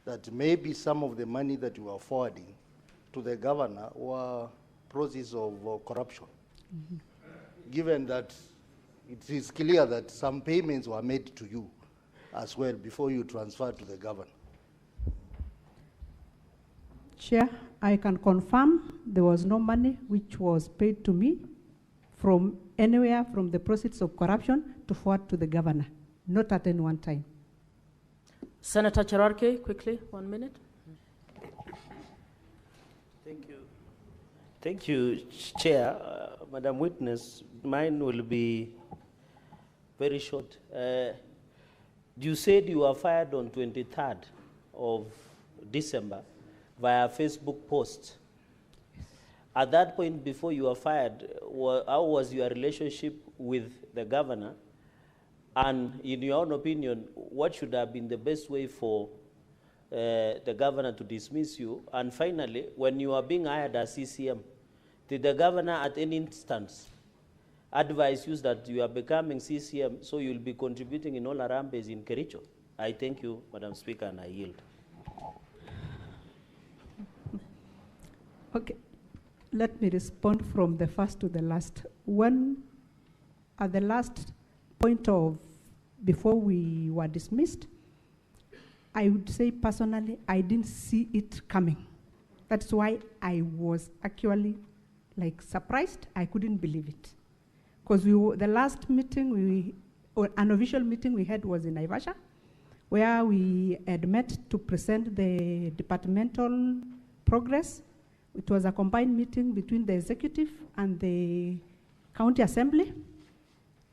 K: that maybe some of the money that you are forwarding to the governor were process of corruption. Given that it is clear that some payments were made to you as well before you transferred to the governor.
I: Chair, I can confirm there was no money which was paid to me from anywhere from the proceeds of corruption to forward to the governor, not at any one time.
G: Senator Cherarke, quickly, 1 minute.
L: Thank you. Thank you, Chair. Madam Witness, mine will be very short. You said you were fired on 23rd of December via Facebook post. At that point, before you were fired, how was your relationship with the governor? And in your own opinion, what should have been the best way for the governor to dismiss you? And finally, when you are being hired as CCM, did the governor at any instance advise you that you are becoming CCM so you'll be contributing in all Harambes in Kericho? I thank you, Madam Speaker, and I yield.
I: Okay, let me respond from the first to the last. When, at the last point of, before we were dismissed, I would say personally, I didn't see it coming. That's why I was actually like surprised. I couldn't believe it. Because the last meeting, or an official meeting we had was in Naivasha, where we had met to present the departmental progress. It was a combined meeting between the executive and the county assembly.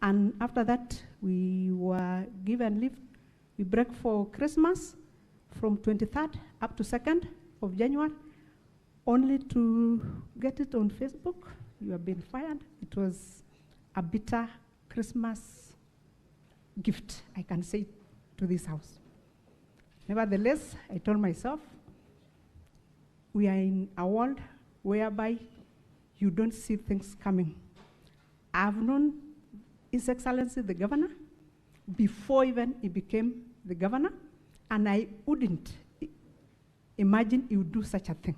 I: And after that, we were given leave. We break for Christmas from 23rd up to 2nd of January, only to get it on Facebook. You have been fired. It was a bitter Christmas gift, I can say, to this house. Nevertheless, I told myself, we are in a world whereby you don't see things coming. I've known His Excellency the Governor before even he became the governor, and I wouldn't imagine he would do such a thing.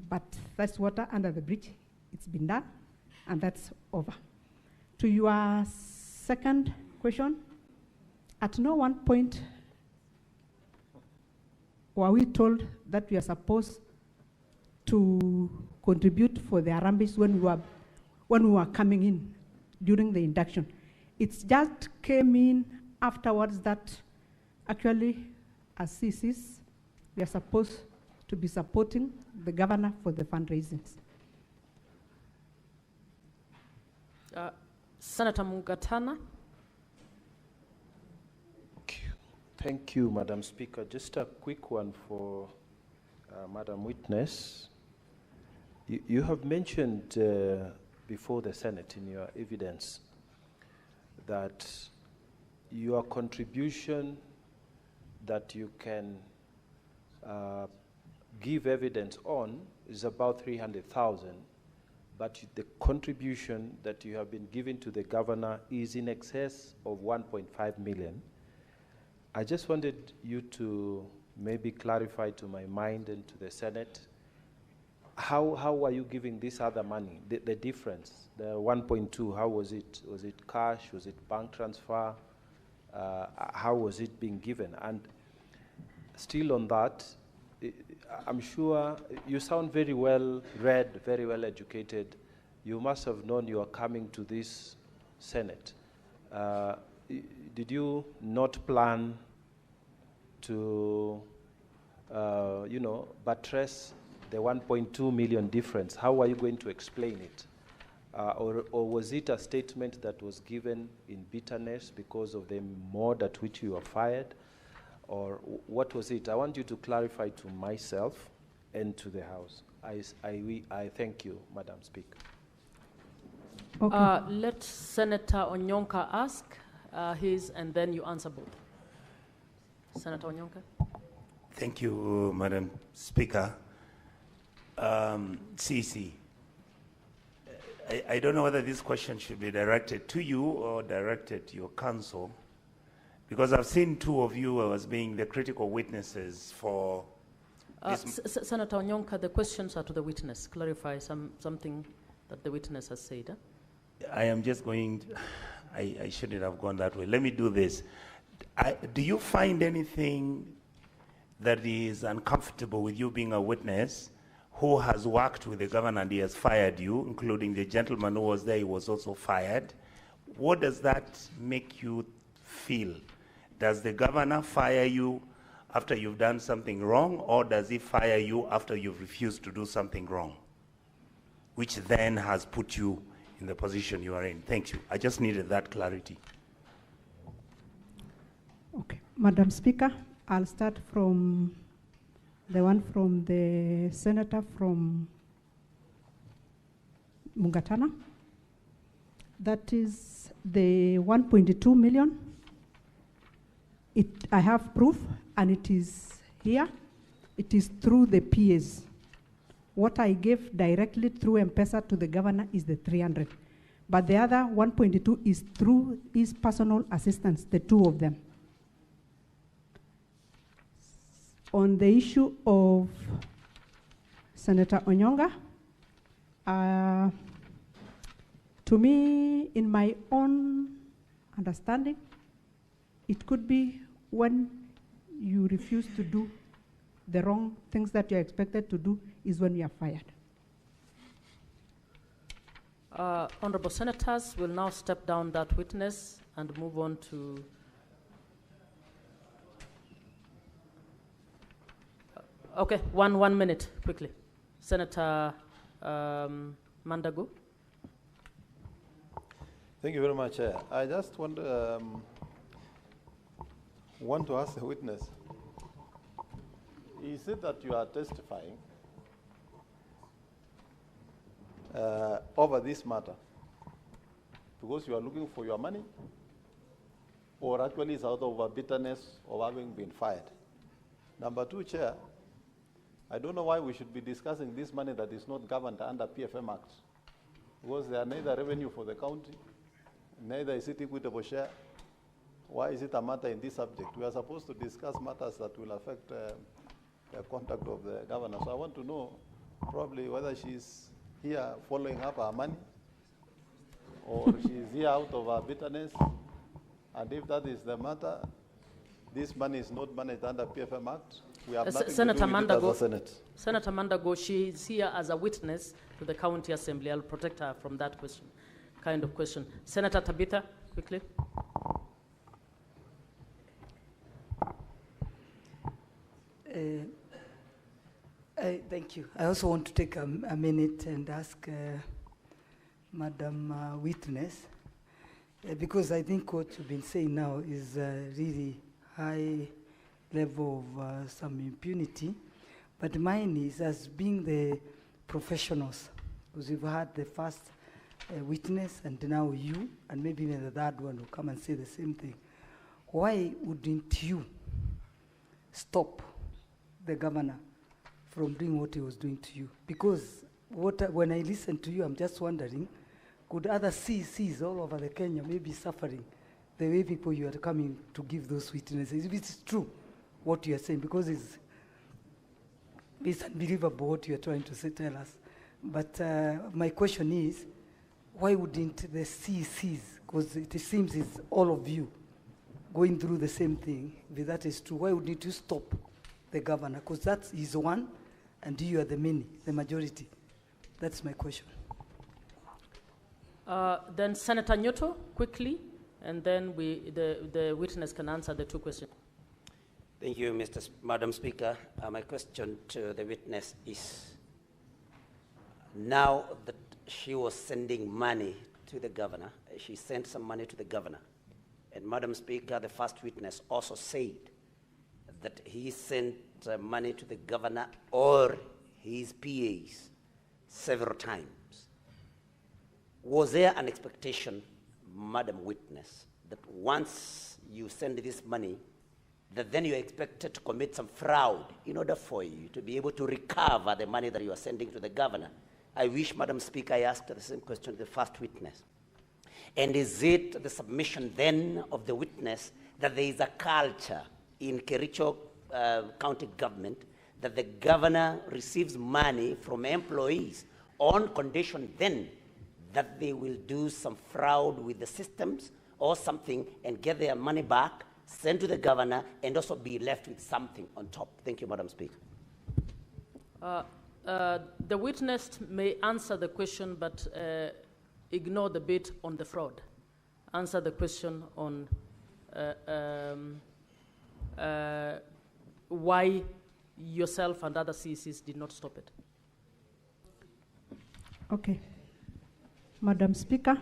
I: But that's water under the bridge. It's been done, and that's over. To your second question, at no one point were we told that we are supposed to contribute for the Harambes when we were coming in during the induction. It just came in afterwards that actually, as CCs, we are supposed to be supporting the governor for the fundraisings.
G: Senator Mugatana.
M: Thank you, Madam Speaker. Just a quick one for Madam Witness. You have mentioned before the Senate in your evidence that your contribution that you can give evidence on is about 300,000, but the contribution that you have been giving to the governor is in excess of 1.5 million. I just wanted you to maybe clarify to my mind and to the Senate, how are you giving this other money, the difference, the 1.2, how was it? Was it cash? Was it bank transfer? How was it being given? And still on that, I'm sure you sound very well read, very well educated. You must have known you are coming to this Senate. Did you not plan to, buttress the 1.2 million difference? How are you going to explain it? Or was it a statement that was given in bitterness because of the mode at which you were fired? Or what was it? I want you to clarify to myself and to the House. I thank you, Madam Speaker.
I: Okay.
G: Let Senator Onyonka ask his, and then you answer both. Senator Onyonka.
N: Thank you, Madam Speaker.
J: CC, I don't know whether this question should be directed to you or directed to your counsel, because I've seen two of you as being the critical witnesses for
G: Senator Onyonka, the questions are to the witness. Clarify something that the witness has said.
J: I am just going, I shouldn't have gone that way. Let me do this. Do you find anything that is uncomfortable with you being a witness who has worked with the governor and he has fired you, including the gentleman who was there, he was also fired? What does that make you feel? Does the governor fire you after you've done something wrong, or does he fire you after you've refused to do something wrong, which then has put you in the position you are in? Thank you. I just needed that clarity.
I: Okay, Madam Speaker, I'll start from the one from the senator from Mungatana. That is the 1.2 million. I have proof, and it is here. It is through the PAs. What I gave directly through M-Pesa to the governor is the 300. But the other 1.2 is through his personal assistants, the two of them. On the issue of Senator Onyonga, to me, in my own understanding, it could be when you refuse to do the wrong things that you're expected to do is when you are fired.
G: Honorable Senators will now step down that witness and move on to okay, one minute, quickly. Senator Mandago.
M: Thank you very much, Chair. I just want to ask the witness, is it that you are testifying over this matter because you are looking for your money, or actually it's out of a bitterness of having been fired? Number two, Chair, I don't know why we should be discussing this money that is not governed under PFM Act, because they are neither revenue for the county, neither is it equitable share. Why is it a matter in this subject? We are supposed to discuss matters that will affect the conduct of the governor. So I want to know probably whether she's here following up her money, or she's here out of her bitterness. And if that is the matter, this money is not managed under PFM Act. We have nothing
G: Senator
M: to do with
G: Mandago,
M: it as a Senate.
G: Senator Mandago, she is here as a witness to the County Assembly. I'll protect her from that question, kind of question. Senator Tabitha, quickly.
N: Thank you. I also want to take a minute and ask Madam Witness, because I think what you've been saying now is really high level of some impunity. But mine is as being the professionals, because we've had the first witness and now you, and maybe even the third one will come and say the same thing. Why wouldn't you stop the governor from doing what he was doing to you? Because when I listen to you, I'm just wondering, could other CCs all over the Kenya maybe suffering the way people you are coming to give those witnesses? If it's true what you are saying, because it's unbelievable what you are trying to say, tell us. But my question is, why wouldn't the CCs, because it seems it's all of you going through the same thing, if that is true, why wouldn't you stop the governor? Because that is one, and you are the many, the majority. That's my question.
G: Then Senator Nyoto, quickly, and then the witness can answer the two questions.
O: Thank you, Madam Speaker. My question to the witness is, now that she was sending money to the governor, she sent some money to the governor, and Madam Speaker, the first witness also said that he sent money to the governor or his PAs several times. Was there an expectation, Madam Witness, that once you send this money that then you're expected to commit some fraud in order for you to be able to recover the money that you are sending to the governor. I wish, Madam Speaker, I asked the same question to the first witness. And is it the submission then of the witness that there is a culture in Kericho County government that the governor receives money from employees on condition then that they will do some fraud with the systems or something and get their money back, send to the governor, and also be left with something on top? Thank you, Madam Speaker.
G: The witness may answer the question, but ignore the bit on the fraud. Answer the question on why yourself and other CECs did not stop it.
I: Okay. Madam Speaker,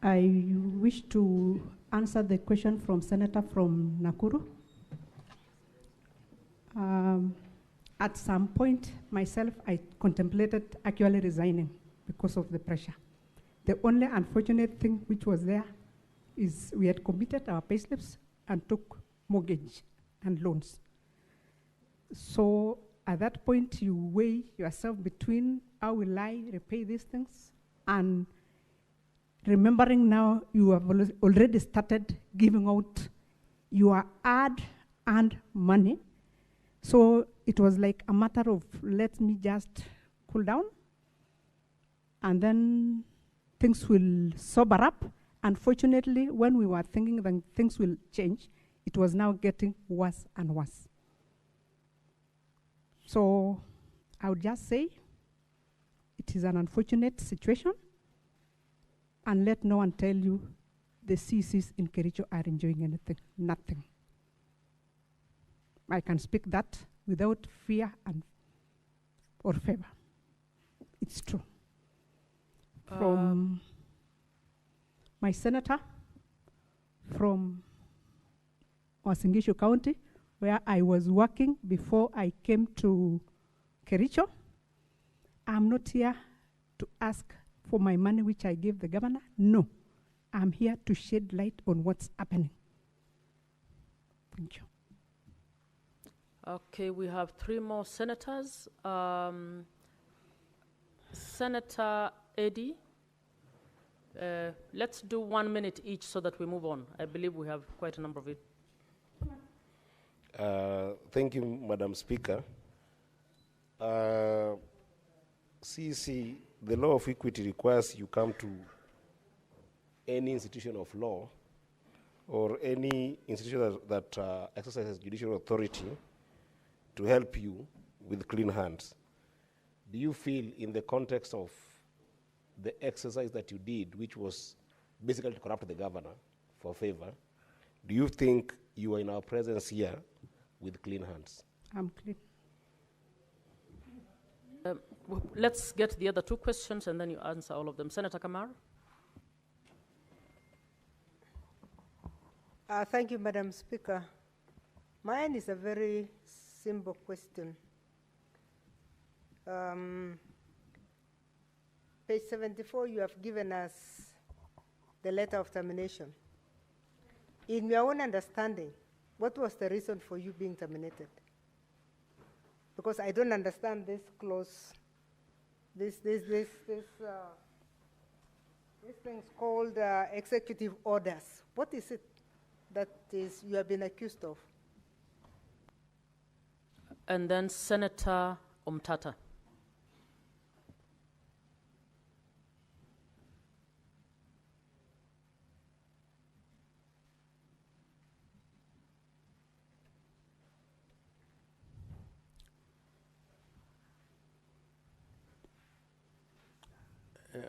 I: I wish to answer the question from Senator from Nakuru. At some point, myself, I contemplated actually resigning because of the pressure. The only unfortunate thing which was there is we had committed our payslips and took mortgage and loans. So at that point, you weigh yourself between how will I repay these things and remembering now you have already started giving out your hard-earned money. So it was like a matter of let me just cool down and then things will sober up. Unfortunately, when we were thinking that things will change, it was now getting worse and worse. So I would just say it is an unfortunate situation, and let no one tell you the CCs in Kericho are enjoying anything, nothing. I can speak that without fear or favor. It's true. From my senator from Uasin Gishu County, where I was working before I came to Kericho. I'm not here to ask for my money which I gave the governor. No, I'm here to shed light on what's happening. Thank you.
G: Okay, we have 3 more senators. Senator Eddie, let's do 1 minute each so that we move on. I believe we have quite a number of it.
P: Thank you, Madam Speaker. CEC, the law of equity requires you come to any institution of law or any institution that exercises judicial authority to help you with clean hands. Do you feel, in the context of the exercise that you did, which was basically to corrupt the governor for favor, do you think you are in our presence here with clean hands?
I: I'm clean.
G: Let's get the other 2 questions and then you answer all of them. Senator Kamar.
Q: Thank you, Madam Speaker. Mine is a very simple question. Page 74, you have given us the letter of termination. In your own understanding, what was the reason for you being terminated? Because I don't understand this clause, these things called executive orders. What is it that is you have been accused of?
G: And then Senator Omtata.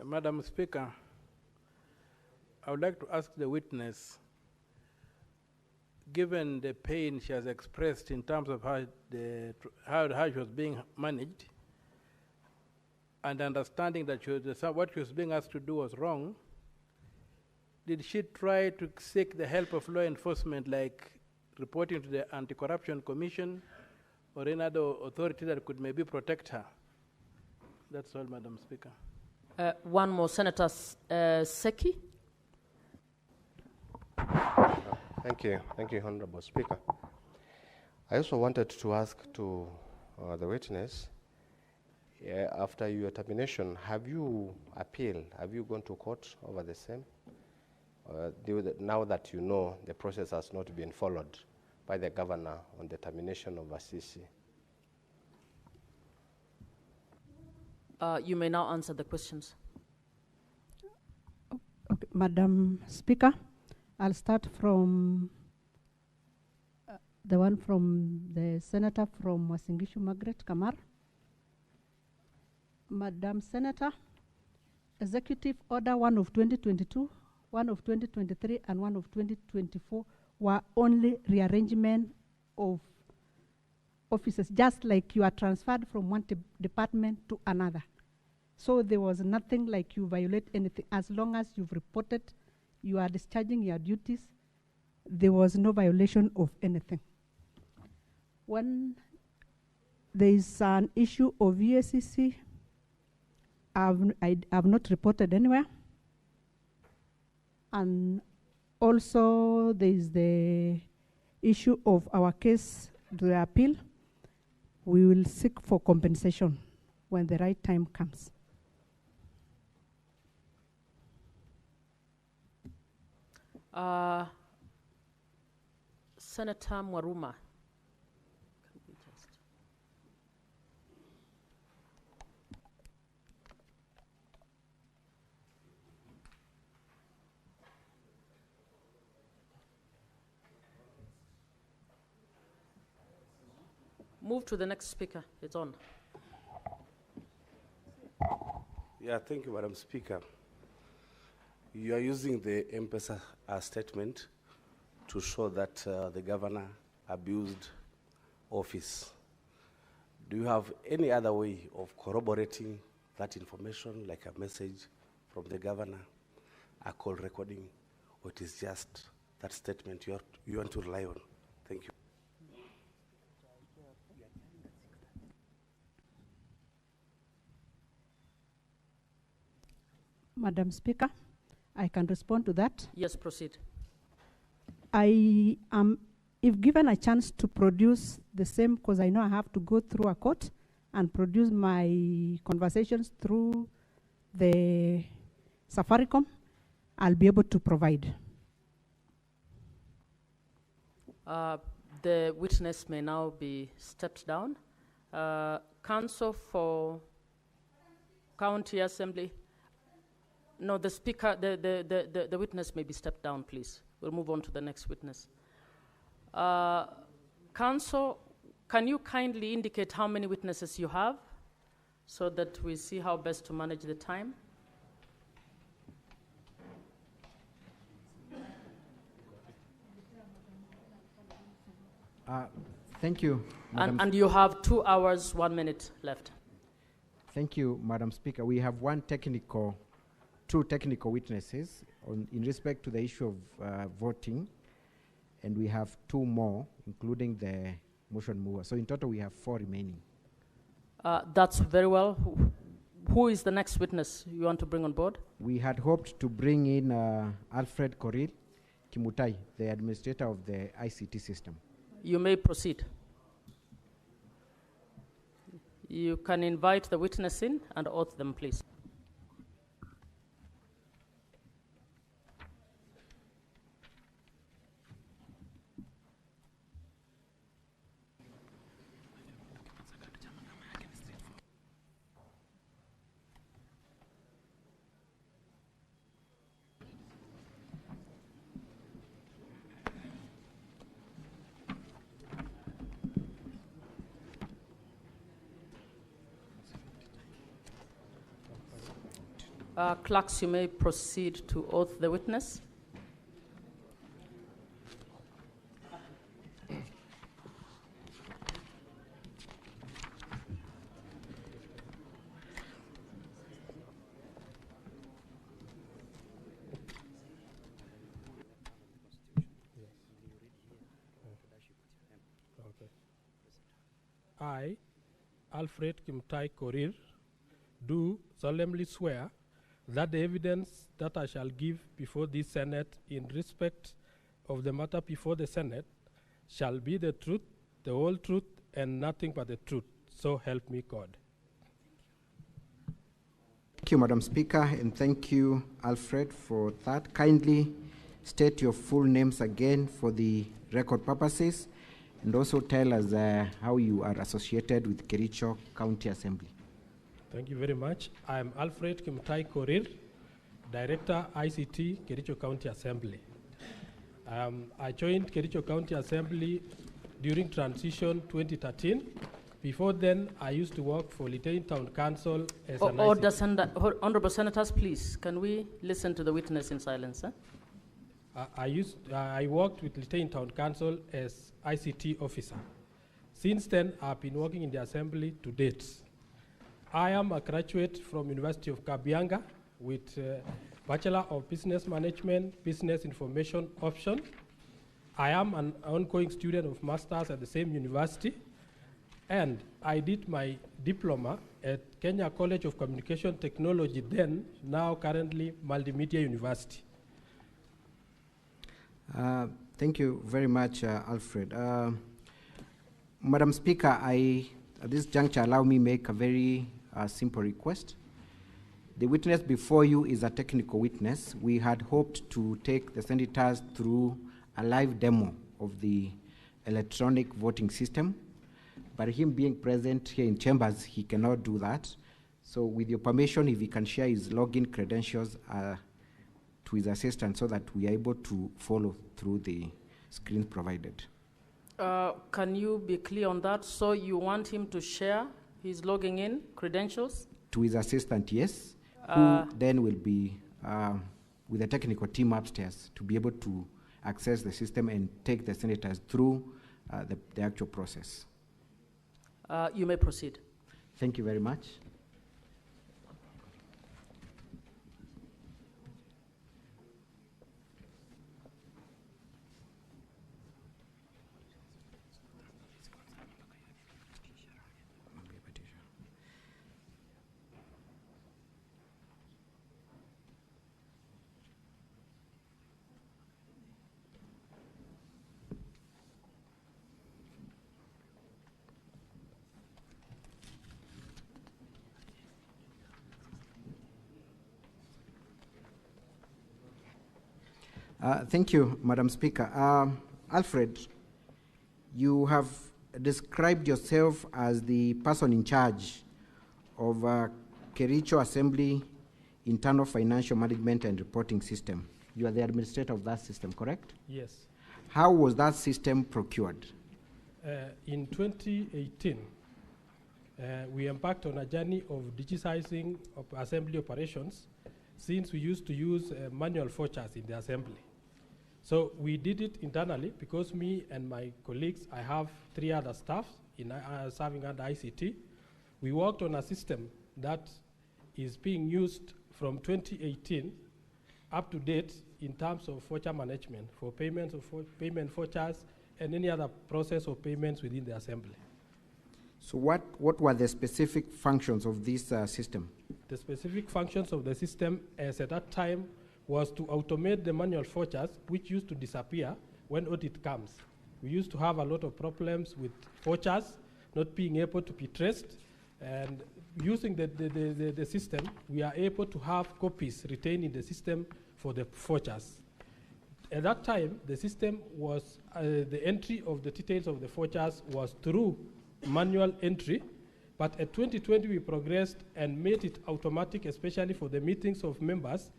R: Madam Speaker, I would like to ask the witness, given the pain she has expressed in terms of how she was being managed, and understanding that what she was being asked to do was wrong, did she try to seek the help of law enforcement, like reporting to the Anti-Corruption Commission or any other authority that could maybe protect her? That's all, Madam Speaker.
G: One more, Senator Seki.
P: Thank you, Honorable Speaker. I also wanted to ask to the witness, after your termination, have you appealed? Have you gone to court over the same? Now that you know the process has not been followed by the governor on the termination of a CC?
G: You may now answer the questions.
I: Okay, Madam Speaker, I'll start from the one from the Senator from Wasingishu, Margaret Kamar. Madam Senator, Executive Order 1 of 2022, 1 of 2023, and 1 of 2024 were only rearrangement of offices, just like you are transferred from one department to another. So there was nothing like you violate anything. As long as you've reported you are discharging your duties, there was no violation of anything. When there is an issue of VSCC, I have not reported anywhere. And also there is the issue of our case, the appeal. We will seek for compensation when the right time comes.
G: Senator Mwaruma. Move to the next speaker. It's on.
S: Yeah, thank you, Madam Speaker. You are using the M-Pesa statement to show that the governor abused office. Do you have any other way of corroborating that information, like a message from the governor, a call recording, or it is just that statement you want to rely on? Thank you.
I: Madam Speaker, I can respond to that.
G: Yes, proceed.
I: I am, if given a chance to produce the same, because I know I have to go through a court and produce my conversations through the Safaricom, I'll be able to provide.
G: The witness may now be stepped down. Counsel for County Assembly. No, the speaker, the witness may be stepped down, please. We'll move on to the next witness. Counsel, can you kindly indicate how many witnesses you have so that we see how best to manage the time?
F: Thank you, Madam
G: And you have 2 hours, 1 minute left.
F: Thank you, Madam Speaker. We have two technical witnesses in respect to the issue of voting, and we have 2 more, including the motion mover. So in total, we have 4 remaining.
G: That's very well. Who is the next witness you want to bring on board?
F: We had hoped to bring in Alfred Korir Mutai, the administrator of the ICT system.
G: You may proceed. You can invite the witness in and oath them, please. Clerks, you may proceed to oath the witness.
R: I, Alfred Mutai Korir, do solemnly swear that the evidence that I shall give before this Senate in respect of the matter before the Senate shall be the truth, the whole truth, and nothing but the truth. So help me God.
F: Thank you, Madam Speaker, and thank you, Alfred, for that. Kindly state your full names again for the record purposes, and also tell us how you are associated with Kericho County Assembly.
R: Thank you very much. I'm Alfred Mutai Korir, Director, ICT, Kericho County Assembly. I joined Kericho County Assembly during transition 2013. Before then, I used to work for Lieutenant Town Council as an ICT.
G: Honorable Senators, please, can we listen to the witness in silence?
R: I worked with Lieutenant Town Council as ICT officer. Since then, I've been working in the Assembly to date. I am a graduate from University of Kabianga with Bachelor of Business Management, Business Information option. I am an ongoing student of Masters at the same university, and I did my diploma at Kenya College of Communication Technology then, now currently Multimedia University.
F: Thank you very much, Alfred. Madam Speaker, at this juncture, allow me make a very simple request. The witness before you is a technical witness. We had hoped to take the senators through a live demo of the electronic voting system, but him being present here in chambers, he cannot do that. So with your permission, if he can share his login credentials to his assistant so that we are able to follow through the screen provided.
G: Can you be clear on that? So you want him to share his logging in credentials?
F: To his assistant, yes, who then will be with the technical team upstairs to be able to access the system and take the senators through the actual process.
G: You may proceed.
F: Thank you very much. Thank you, Madam Speaker. Alfred, you have described yourself as the person in charge of Kericho Assembly Internal Financial Management and Reporting System. You are the administrator of that system, correct?
R: Yes.
F: How was that system procured?
R: In 2018, we embarked on a journey of digitizing of assembly operations, since we used to use manual vouchers in the assembly. So we did it internally because me and my colleagues, I have 3 other staff in serving under ICT. We worked on a system that is being used from 2018 up to date in terms of voucher management for payments of payment vouchers and any other process of payments within the assembly.
F: So what were the specific functions of this system?
R: The specific functions of the system as at that time was to automate the manual vouchers, which used to disappear when audit comes. We used to have a lot of problems with vouchers not being able to be traced, and using the system, we are able to have copies retained in the system for the vouchers. At that time, the system was, the entry of the details of the vouchers was through manual entry, but at 2020 we progressed and made it automatic, especially for the meetings of members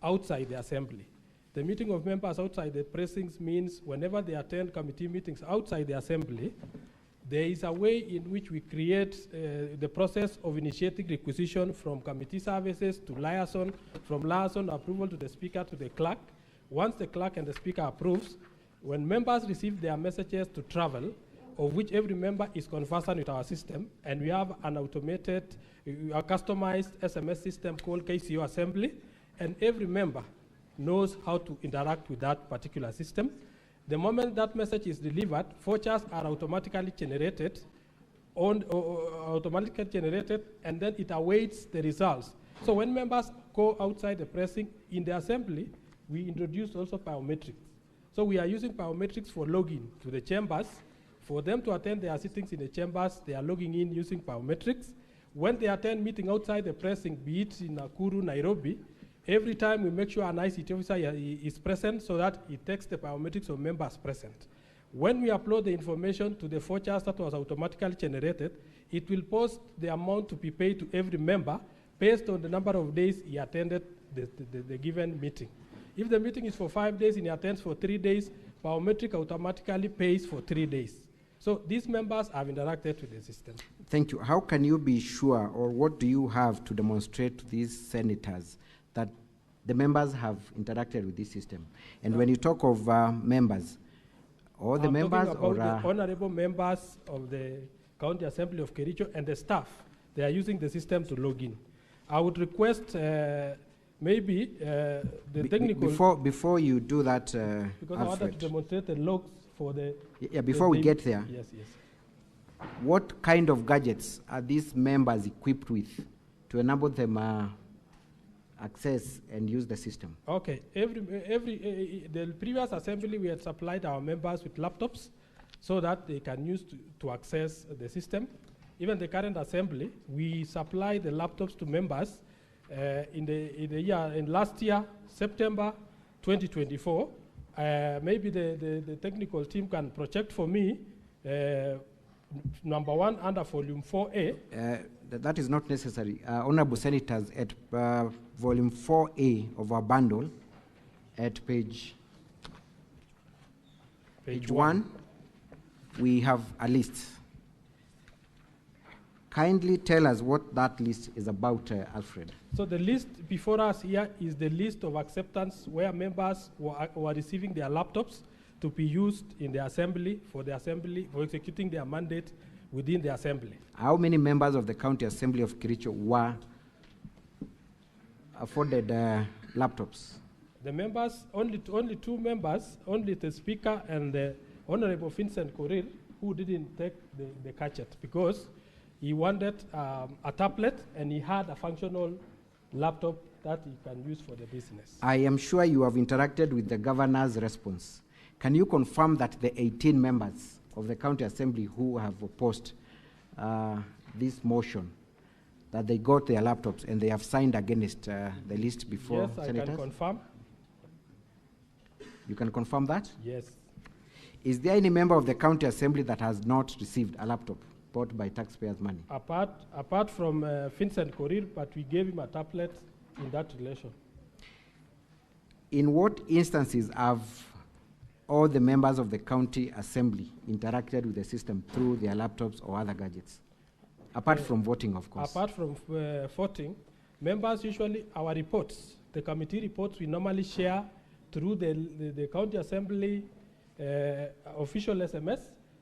R: outside the assembly. The meeting of members outside the precincts means whenever they attend committee meetings outside the assembly, there is a way in which we create the process of initiating requisition from committee services to liaison, from liaison approval to the speaker to the clerk. Once the clerk and the speaker approves, when members receive their messages to travel, of which every member is conversant with our system, and we have an automated, a customized SMS system called KCO Assembly, and every member knows how to interact with that particular system. The moment that message is delivered, vouchers are automatically generated, and then it awaits the results. So when members go outside the precinct, in the assembly, we introduce also biometrics.
C: So we are using biometrics for login to the chambers. For them to attend their sittings in the chambers, they are logging in using biometrics. When they attend meeting outside the precinct, be it in Nakuru, Nairobi, every time we make sure an ICT officer is present so that it takes the biometrics of members present. When we upload the information to the vouchers that was automatically generated, it will post the amount to be paid to every member based on the number of days he attended the given meeting. If the meeting is for 5 days and he attends for 3 days, biometric automatically pays for 3 days. So these members have interacted with the system.
F: Thank you. How can you be sure, or what do you have to demonstrate to these senators that the members have interacted with this system? And when you talk of members, all the members or
C: the honorable members of the County Assembly of Kericho and the staff, they are using the system to log in. I would request maybe the technical...
F: Before you do that,
C: because I wanted to demonstrate the logs for the...
F: Yeah, before we get there,
C: yes, yes.
F: What kind of gadgets are these members equipped with to enable them access and use the system?
C: Okay, the previous assembly we had supplied our members with laptops so that they can use to access the system. Even the current assembly, we supply the laptops to members in last year, September 2024. Maybe the technical team can project for me number 1 under volume 4A.
F: That is not necessary. Honorable Senators, at volume 4A of our bundle, at page 1, we have a list. Kindly tell us what that list is about, Alfred.
C: So the list before us here is the list of acceptance where members were receiving their laptops to be used in the assembly, for executing their mandate within the assembly.
F: How many members of the County Assembly of Kericho were afforded laptops?
C: The members, only 2 members, only the Speaker and the Honorable Vincent Korir, who didn't take the gadget because he wanted a tablet and he had a functional laptop that he can use for the business.
F: I am sure you have interacted with the governor's response. Can you confirm that the 18 members of the County Assembly who have opposed this motion, that they got their laptops and they have signed against the list before?
C: Yes,
F: Senators?
C: I can confirm.
F: You can confirm that?
C: Yes.
F: Is there any member of the County Assembly that has not received a laptop bought by taxpayers' money?
C: Apart from Vincent Korir, but we gave him a tablet in that relation.
F: In what instances have all the members of the County Assembly interacted with the system through their laptops or other gadgets? Apart from voting, of course.
C: Apart from voting, members usually, our reports, the committee reports, we normally share through the County Assembly official SMS,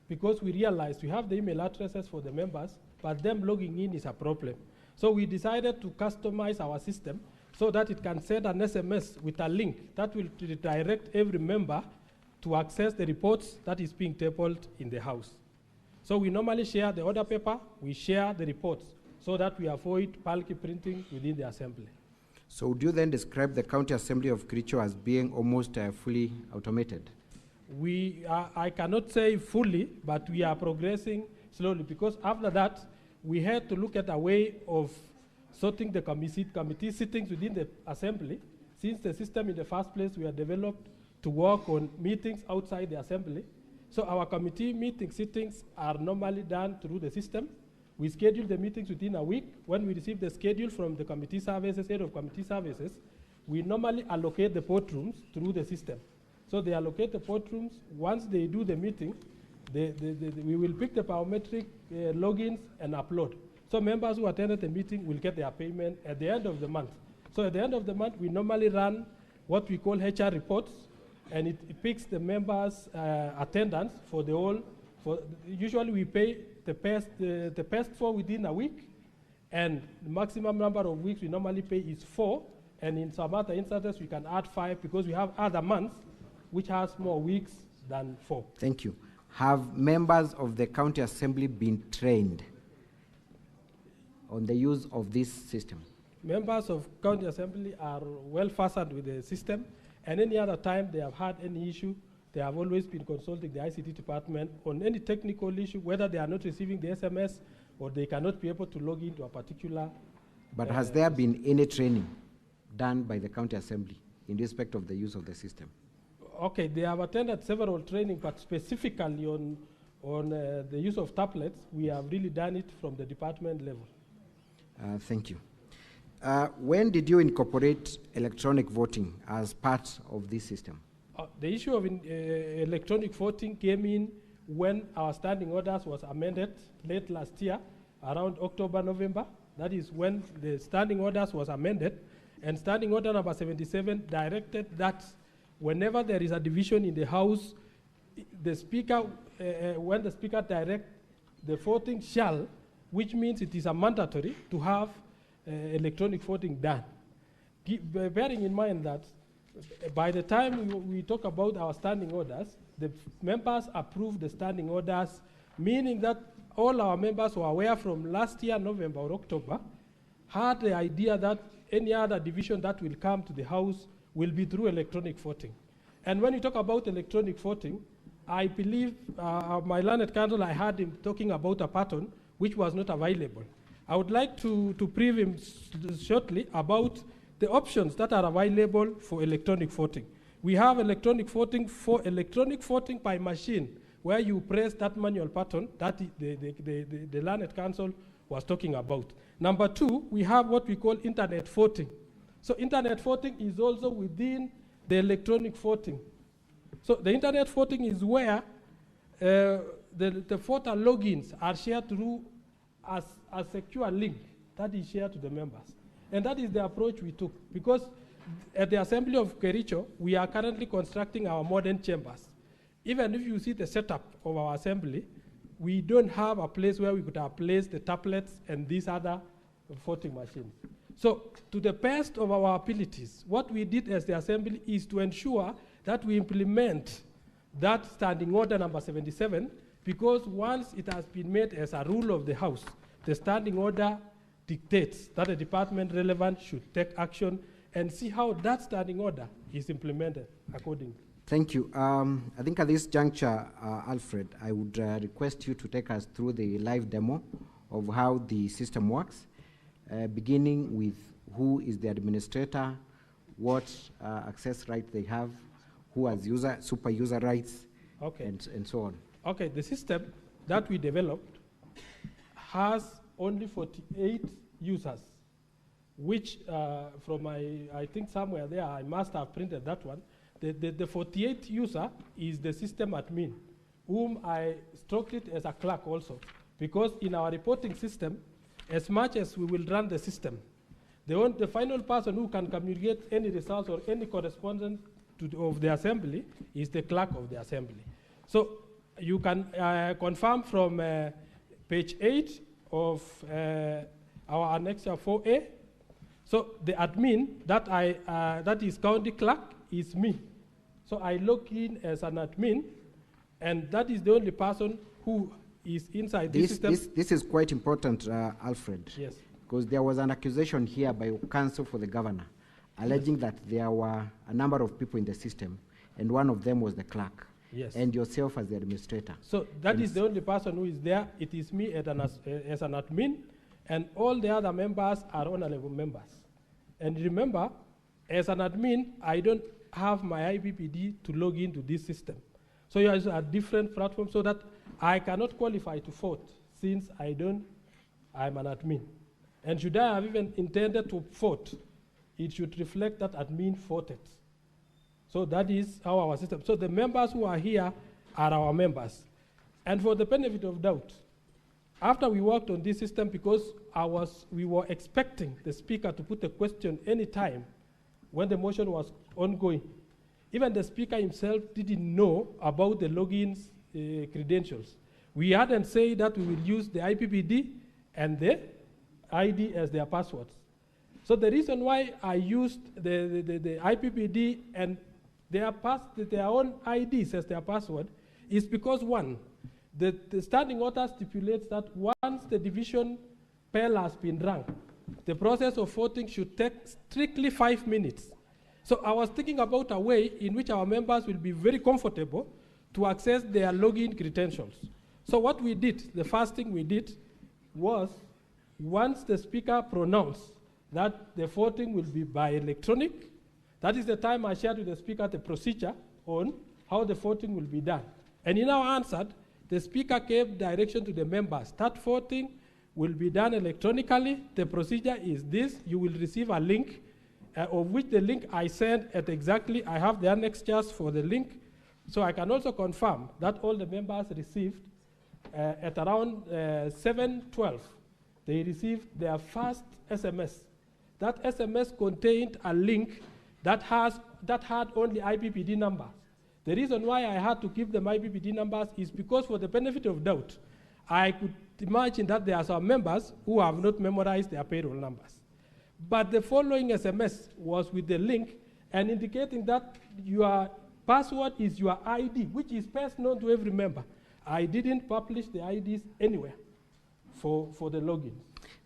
C: because we realized we have the email addresses for the members, but them logging in is a problem. So we decided to customize our system so that it can send an SMS with a link that will redirect every member to access the reports that is being tabled in the House. So we normally share the order paper, we share the reports, so that we avoid bulky printing within the Assembly.
F: So would you then describe the County Assembly of Kericho as being almost fully automated?
C: I cannot say fully, but we are progressing slowly, because after that, we had to look at a way of sorting the committee sittings within the Assembly, since the system in the first place we had developed to work on meetings outside the Assembly. So our committee sittings are normally done through the system. We schedule the meetings within a week. When we receive the schedule from the committee services, head of committee services, we normally allocate the boardrooms through the system. So they allocate the boardrooms. Once they do the meeting, we will pick the biometric logins and upload. So members who attended the meeting will get their payment at the end of the month. So at the end of the month, we normally run what we call HR reports, and it picks the members' attendance for the whole. Usually we pay the best 4 within a week, and the maximum number of weeks we normally pay is 4, and in some other instances we can add 5 because we have other months which has more weeks than 4.
F: Thank you. Have members of the County Assembly been trained on the use of this system?
C: Members of County Assembly are well versed with the system, and any other time they have had any issue, they have always been consulting the ICT department on any technical issue, whether they are not receiving the SMS or they cannot be able to log into a particular.
F: But has there been any training done by the county assembly in respect of the use of the system?
C: Okay, they have attended several training, but specifically on the use of tablets, we have really done it from the department level.
F: Thank you. When did you incorporate electronic voting as part of this system?
C: The issue of electronic voting came in when our standing orders was amended late last year, around October, November. That is when the standing orders was amended, and standing order number 77 directed that whenever there is a division in the House, the Speaker, when the Speaker directs the voting shall, which means it is a mandatory to have electronic voting done. Bearing in mind that by the time we talk about our standing orders, the members approve the standing orders, meaning that all our members who are aware from last year, November or October, had the idea that any other division that will come to the House will be through electronic voting. And when you talk about electronic voting, I believe my learned counsel, I heard him talking about a pattern which was not available. I would like to brief him shortly about the options that are available for electronic voting. We have electronic voting for electronic voting by machine, where you press that manual button that the learned counsel was talking about. Number two, we have what we call internet voting. So internet voting is also within the electronic voting. So the internet voting is where the voter logins are shared through a secure link that is shared to the members. And that is the approach we took, because at the Assembly of Kericho, we are currently constructing our modern chambers. Even if you see the setup of our assembly, we don't have a place where we could have placed the tablets and these other voting machines. So to the best of our abilities, what we did as the assembly is to ensure that we implement that standing order number 77, because once it has been made as a rule of the House, the standing order dictates that the department relevant should take action and see how that standing order is implemented accordingly.
F: Thank you. I think at this juncture, Alfred, I would request you to take us through the live demo of how the system works, beginning with who is the administrator, what access rights they have, who has super user rights,
C: okay,
F: and so on.
C: Okay, the system that we developed has only 48 users, which from I think somewhere there, I must have printed that one. The 48 user is the system admin, whom I struck it as a clerk also, because in our reporting system, as much as we will run the system, the final person who can communicate any results or any correspondence of the assembly is the clerk of the assembly. So you can confirm from page 8 of our Annexure 4A. So the admin that is county clerk is me. So I log in as an admin, and that is the only person who is inside this system.
F: This is quite important, Alfred.
C: Yes.
F: Because there was an accusation here by counsel for the governor, alleging that there were a number of people in the system, and one of them was the clerk.
C: Yes.
F: And yourself as the administrator.
C: So that is the only person who is there. It is me as an admin, and all the other members are honorable members. And remember, as an admin, I don't have my IPPD to log into this system. So you are different platforms, so that I cannot qualify to vote since I'm an admin. And should I have even intended to vote, it should reflect that admin voted. So that is how our system. So the members who are here are our members. And for the benefit of doubt, after we worked on this system, because we were expecting the speaker to put a question any time when the motion was ongoing. Even the speaker himself didn't know about the logins credentials. We hadn't said that we will use the IPPD and the ID as their passwords. So the reason why I used the IPPD and their own IDs as their password is because, one, the standing order stipulates that once the division bell has been rung, the process of voting should take strictly 5 minutes.
T: So I was thinking about a way in which our members will be very comfortable to access their login credentials. So what we did, the first thing we did was, once the speaker pronounced that the voting will be by electronic, that is the time I shared with the speaker the procedure on how the voting will be done. And he now answered, the speaker gave direction to the members, that voting will be done electronically. The procedure is this: you will receive a link, of which the link I sent at exactly, I have the annexures for the link. So I can also confirm that all the members received at around 7:12, they received their first SMS. That SMS contained a link that had only IPPD numbers. The reason why I had to give them IPPD numbers is because, for the benefit of doubt, I could imagine that there are some members who have not memorized their payroll numbers. But the following SMS was with the link and indicating that your password is your ID, which is best known to every member. I didn't publish the IDs anywhere for the login.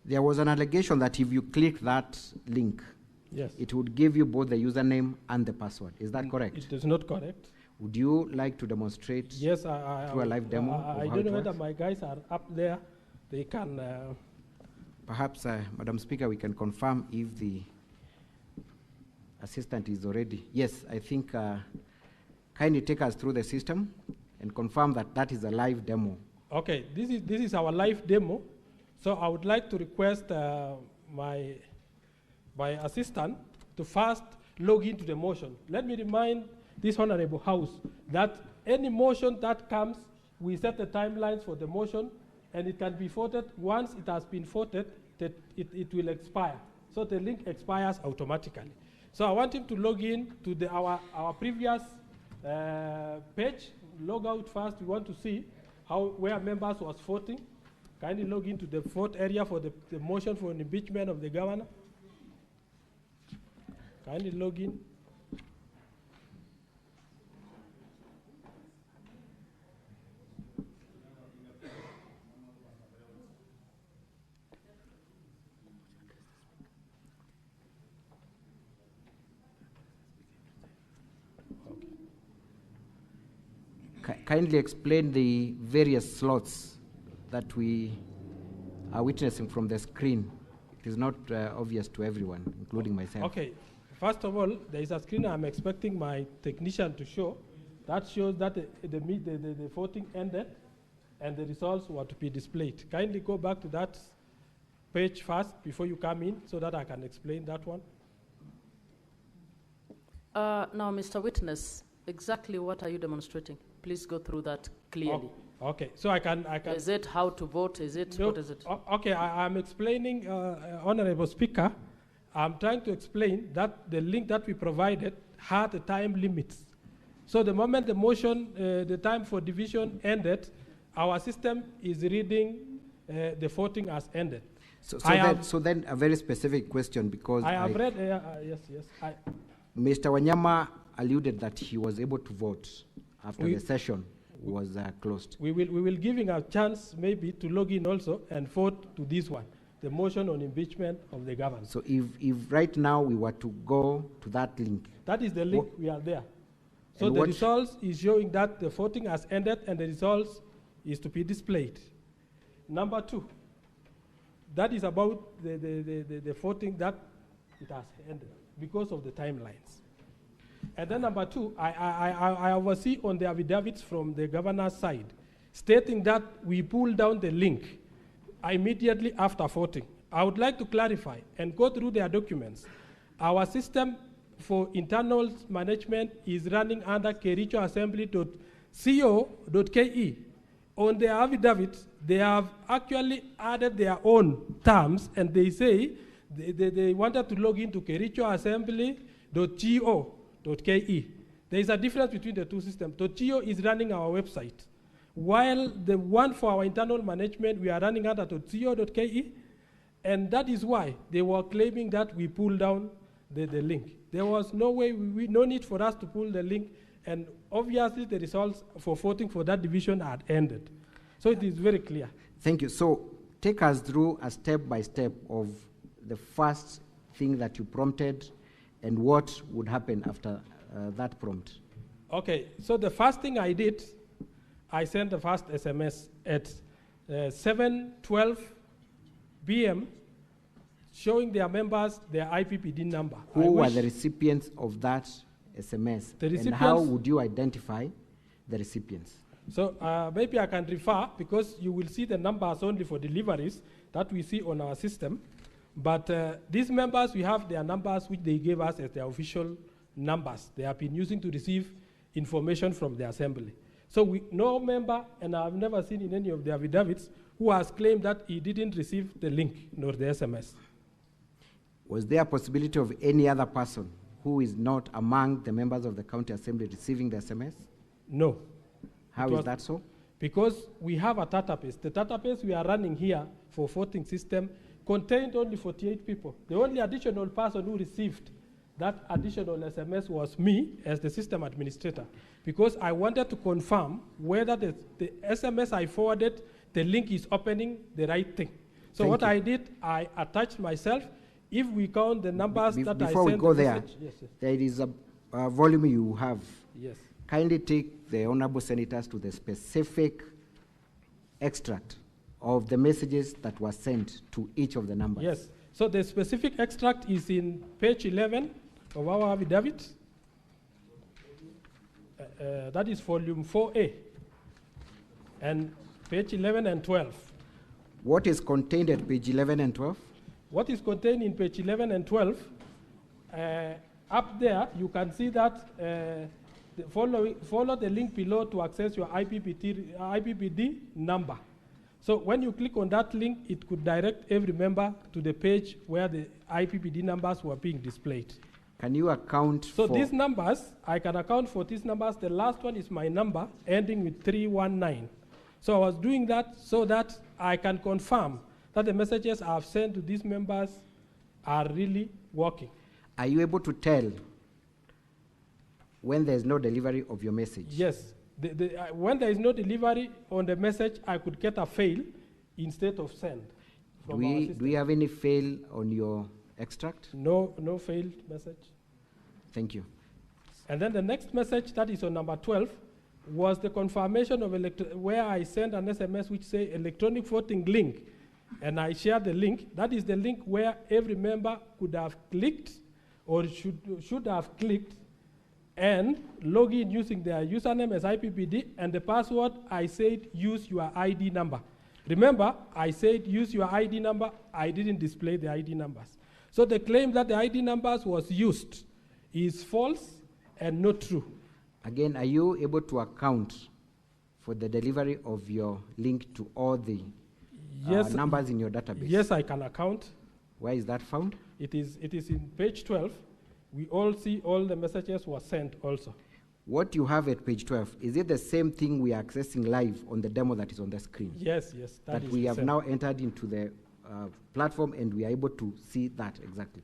F: There was an allegation that if you click that link,
T: yes,
F: it would give you both the username and the password. Is that correct?
T: It is not correct.
F: Would you like to demonstrate
T: yes,
F: through a live demo?
T: I don't know whether my guys are up there. They can.
F: Perhaps, Madam Speaker, we can confirm if the assistant is already. Yes, I think kindly take us through the system and confirm that that is a live demo.
T: Okay, this is our live demo. So I would like to request my assistant to first log into the motion. Let me remind this Honorable House that any motion that comes, we set the timelines for the motion, and it can be voted. Once it has been voted, that it will expire. So the link expires automatically. So I want him to log in to our previous page. Log out first. We want to see where members was voting. Kindly log into the vote area for the motion for an impeachment of the governor. Kindly log in.
F: Kindly explain the various slots that we are witnessing from the screen. It is not obvious to everyone, including myself.
T: Okay. First of all, there is a screen I'm expecting my technician to show. That shows that the voting ended and the results were to be displayed. Kindly go back to that page first before you come in so that I can explain that one.
G: Now, Mr. Witness, exactly what are you demonstrating? Please go through that clearly.
T: Oh, okay, so I can.
G: Is it how to vote? Is it,
T: no,
G: what is it?
T: Okay, I'm explaining, Honorable Speaker. I'm trying to explain that the link that we provided had a time limit. So the moment the motion, the time for division ended, our system is reading the voting has ended.
F: So then a very specific question, because
T: I have read, yes.
F: Mr. Wanyama alluded that he was able to vote after the session was closed.
T: We will give him a chance maybe to log in also and vote to this one, the motion on impeachment of the governor.
F: So if right now we were to go to that link.
T: That is the link, we are there. So the results is showing that the voting has ended and the results is to be displayed. Number 2, that is about the voting that it has ended because of the timelines. And then number 2, I oversee on the affidavits from the governor's side, stating that we pull down the link immediately after voting. I would like to clarify and go through their documents. Our system for internal management is running under kerichoassembly.co.ke. On their affidavits, they have actually added their own terms, and they say they wanted to log into kerichoassembly.go.ke. There is a difference between the two systems. .go is running our website, while the one for our internal management, we are running under .co.ke, and that is why they were claiming that we pulled down the link. There was no way, no need for us to pull the link, and obviously the results for voting for that division had ended. So it is very clear.
F: Thank you. So take us through a step-by-step of the first thing that you prompted and what would happen after that prompt?
T: Okay, so the first thing I did, I sent the first SMS at 7:12 p.m. showing their members their IPPD number.
F: Who were the recipients of that SMS? And how would you identify the recipients?
T: So maybe I can refer, because you will see the numbers only for deliveries that we see on our system. But these members, we have their numbers which they gave us as their official numbers they have been using to receive information from the assembly. So no member, and I've never seen in any of the affidavits, who has claimed that he didn't receive the link nor the SMS.
F: Was there a possibility of any other person who is not among the members of the county assembly receiving the SMS?
T: No.
F: How is that so?
T: Because we have a database. The database we are running here for voting system contained only 48 people. The only additional person who received that additional SMS was me as the system administrator, because I wanted to confirm whether the SMS I forwarded, the link is opening the right thing. So what I did, I attached myself. If we count the numbers that I sent.
F: Before we go there,
T: yes.
F: there is a volume you have.
T: Yes.
F: Kindly take the honorable senators to the specific extract of the messages that were sent to each of the numbers.
T: Yes. So the specific extract is in page 11 of our affidavit. That is volume 4A. And page 11 and 12.
F: What is contained at page 11 and 12?
T: What is contained in page 11 and 12, up there you can see that follow the link below to access your IPPD number. So when you click on that link, it could direct every member to the page where the IPPD numbers were being displayed.
F: Can you account
T: for... So these numbers, I can account for these numbers. The last one is my number, ending with 319. So I was doing that so that I can confirm that the messages I have sent to these members are really working.
F: Are you able to tell when there is no delivery of your message?
T: Yes. When there is no delivery on the message, I could get a fail instead of send.
F: Do we have any fail on your extract?
T: No failed message.
F: Thank you.
T: And then the next message, that is on number 12, was the confirmation of where I sent an SMS which say electronic voting link. And I shared the link. That is the link where every member could have clicked or should have clicked and log in using their username as IPPD, and the password I said use your ID number. Remember, I said use your ID number. I didn't display the ID numbers. So the claim that the ID numbers was used is false and not true.
F: Again, are you able to account for the delivery of your link to all the numbers in your database?
T: Yes, I can account.
F: Where is that found?
T: It is in page 12. We all see all the messages were sent also.
F: What you have at page 12, is it the same thing we are accessing live on the demo that is on the screen?
T: Yes.
F: That we have now entered into the platform and we are able to see that exactly.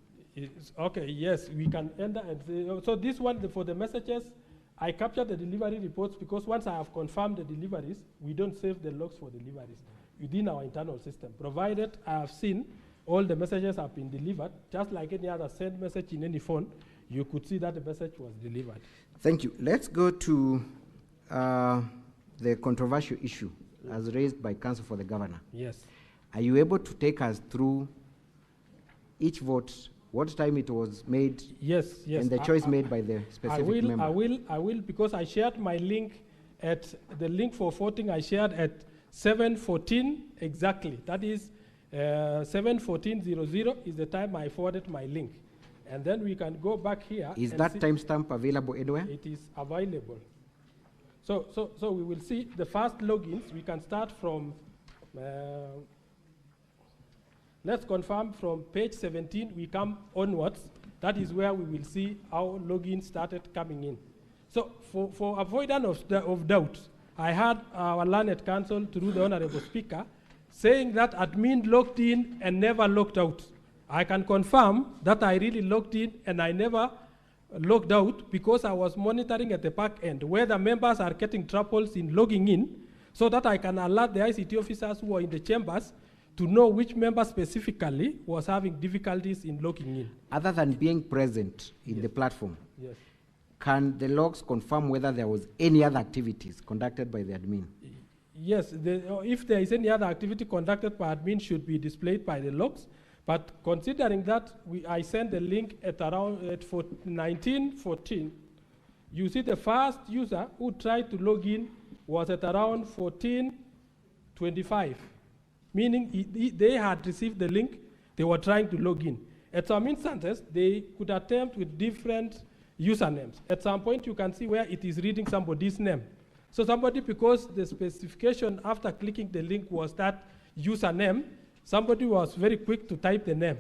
T: Okay, yes, we can enter and see. So this one, for the messages, I captured the delivery reports because once I have confirmed the deliveries, we don't save the logs for deliveries within our internal system, provided I have seen all the messages have been delivered. Just like any other send message in any phone, you could see that the message was delivered.
F: Thank you. Let's go to the controversial issue as raised by Counsel for the Governor.
T: Yes.
F: Are you able to take us through each vote, what time it was made?
T: Yes.
F: And the choice made by the specific member?
T: I will, because I shared my link at the link for voting. I shared at 7:14 exactly. That is 7:14:00 is the time I forwarded my link. And then we can go back here.
F: Is that timestamp available anywhere?
T: It is available. So we will see the first logins. We can start from, let's confirm from page 17, we come onwards. That is where we will see how logins started coming in. So for avoidance of doubt, I had our learned counsel through the Honorable Speaker saying that admin logged in and never logged out. I can confirm that I really logged in and I never logged out because I was monitoring at the back end whether members are getting troubles in logging in so that I can alert the ICT officers who are in the chambers to know which member specifically was having difficulties in logging in.
F: Other than being present in the platform,
T: Yes.
F: can the logs confirm whether there was any other activities conducted by the admin?
T: Yes, if there is any other activity conducted by admin, should be displayed by the logs. But considering that I sent the link at around 19:14, you see the first user who tried to log in was at around 14:25, meaning they had received the link, they were trying to log in. At some instances, they could attempt with different usernames. At some point, you can see where it is reading somebody's name. So somebody, because the specification after clicking the link was that username, somebody was very quick to type the name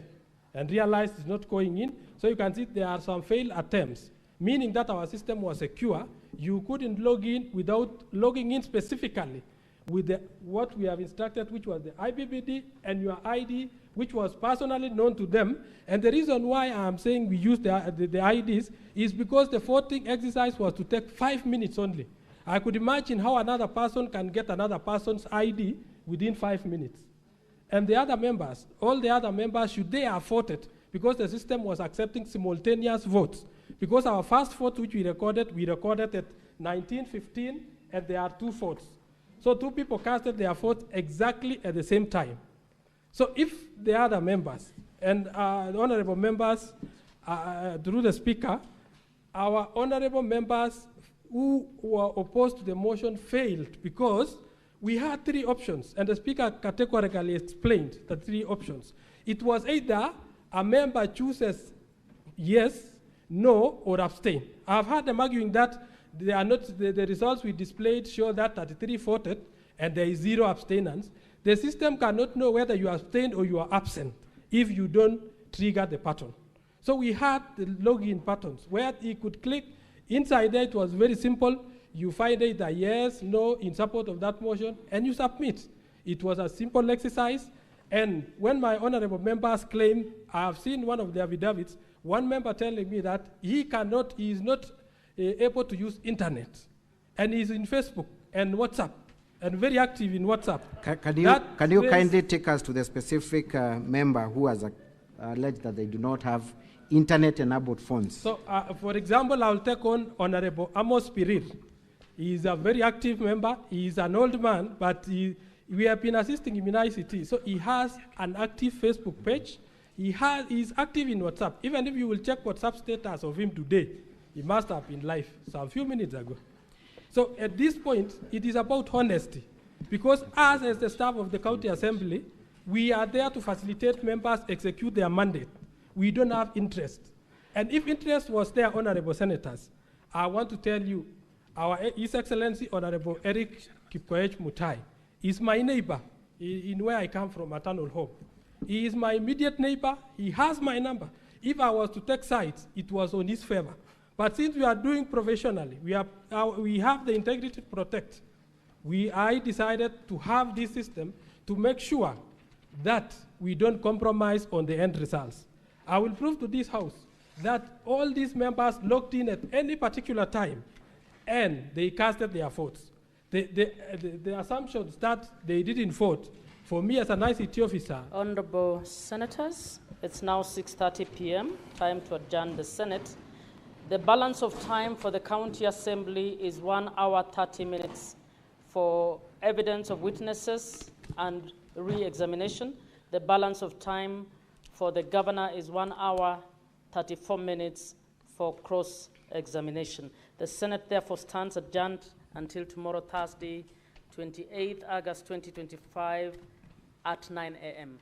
T: and realized it's not going in. So you can see there are some failed attempts, meaning that our system was secure. You couldn't log in without logging in specifically with what we have instructed, which was the IBBD and your ID, which was personally known to them. And the reason why I'm saying we use the IDs is because the voting exercise was to take 5 minutes only. I could imagine how another person can get another person's ID within 5 minutes. And the other members, all the other members, should they have voted, because the system was accepting simultaneous votes. Because our first vote, which we recorded at 19:15, and there are 2 votes. So 2 people casted their vote exactly at the same time. So if the other members, and the honorable members, through the speaker, our honorable members who were opposed to the motion failed because we had 3 options, and the speaker categorically explained the 3 options. It was either a member chooses yes, no, or abstain. I've heard them arguing that they are not, the results we displayed show that 33 voted and there is 0 abstainers. The system cannot know whether you abstained or you are absent if you don't trigger the pattern. So we had the login patterns where you could click. Inside there, it was very simple. You find either yes, no, in support of that motion, and you submit. It was a simple exercise. And when my honorable members claim, I have seen one of the affidavits, one member telling me that he is not able to use internet. And he's in Facebook and WhatsApp, and very active in WhatsApp.
F: Can you kindly take us to the specific member who has alleged that they do not have internet-enabled phones?
T: So, for example, I'll take on Honorable Amos Pirir. He is a very active member. He is an old man, but we have been assisting him in ICT. So he has an active Facebook page. He is active in WhatsApp. Even if you will check WhatsApp status of him today, he must have been live some few minutes ago. So at this point, it is about honesty. Because us, as the staff of the County Assembly, we are there to facilitate members execute their mandate. We don't have interest. And if interest was there, honorable senators, I want to tell you, His Excellency Honorable Erick Mutai is my neighbor in where I come from, Maternal Home. He is my immediate neighbor. He has my number. If I was to take sides, it was on his favor. But since we are doing professionally, we have the integrity to protect. I decided to have this system to make sure that we don't compromise on the end results. I will prove to this House that all these members logged in at any particular time and they casted their votes. The assumptions that they didn't vote, for me as an ICT officer.
G: Honorable Senators, it's now 6:30 p.m., time to adjourn the Senate. The balance of time for the County Assembly is 1 hour 30 minutes for evidence of witnesses and re-examination. The balance of time for the Governor is 1 hour 34 minutes for cross-examination. The Senate therefore stands adjourned until tomorrow, Thursday, 28 August 2025 at 9 a.m.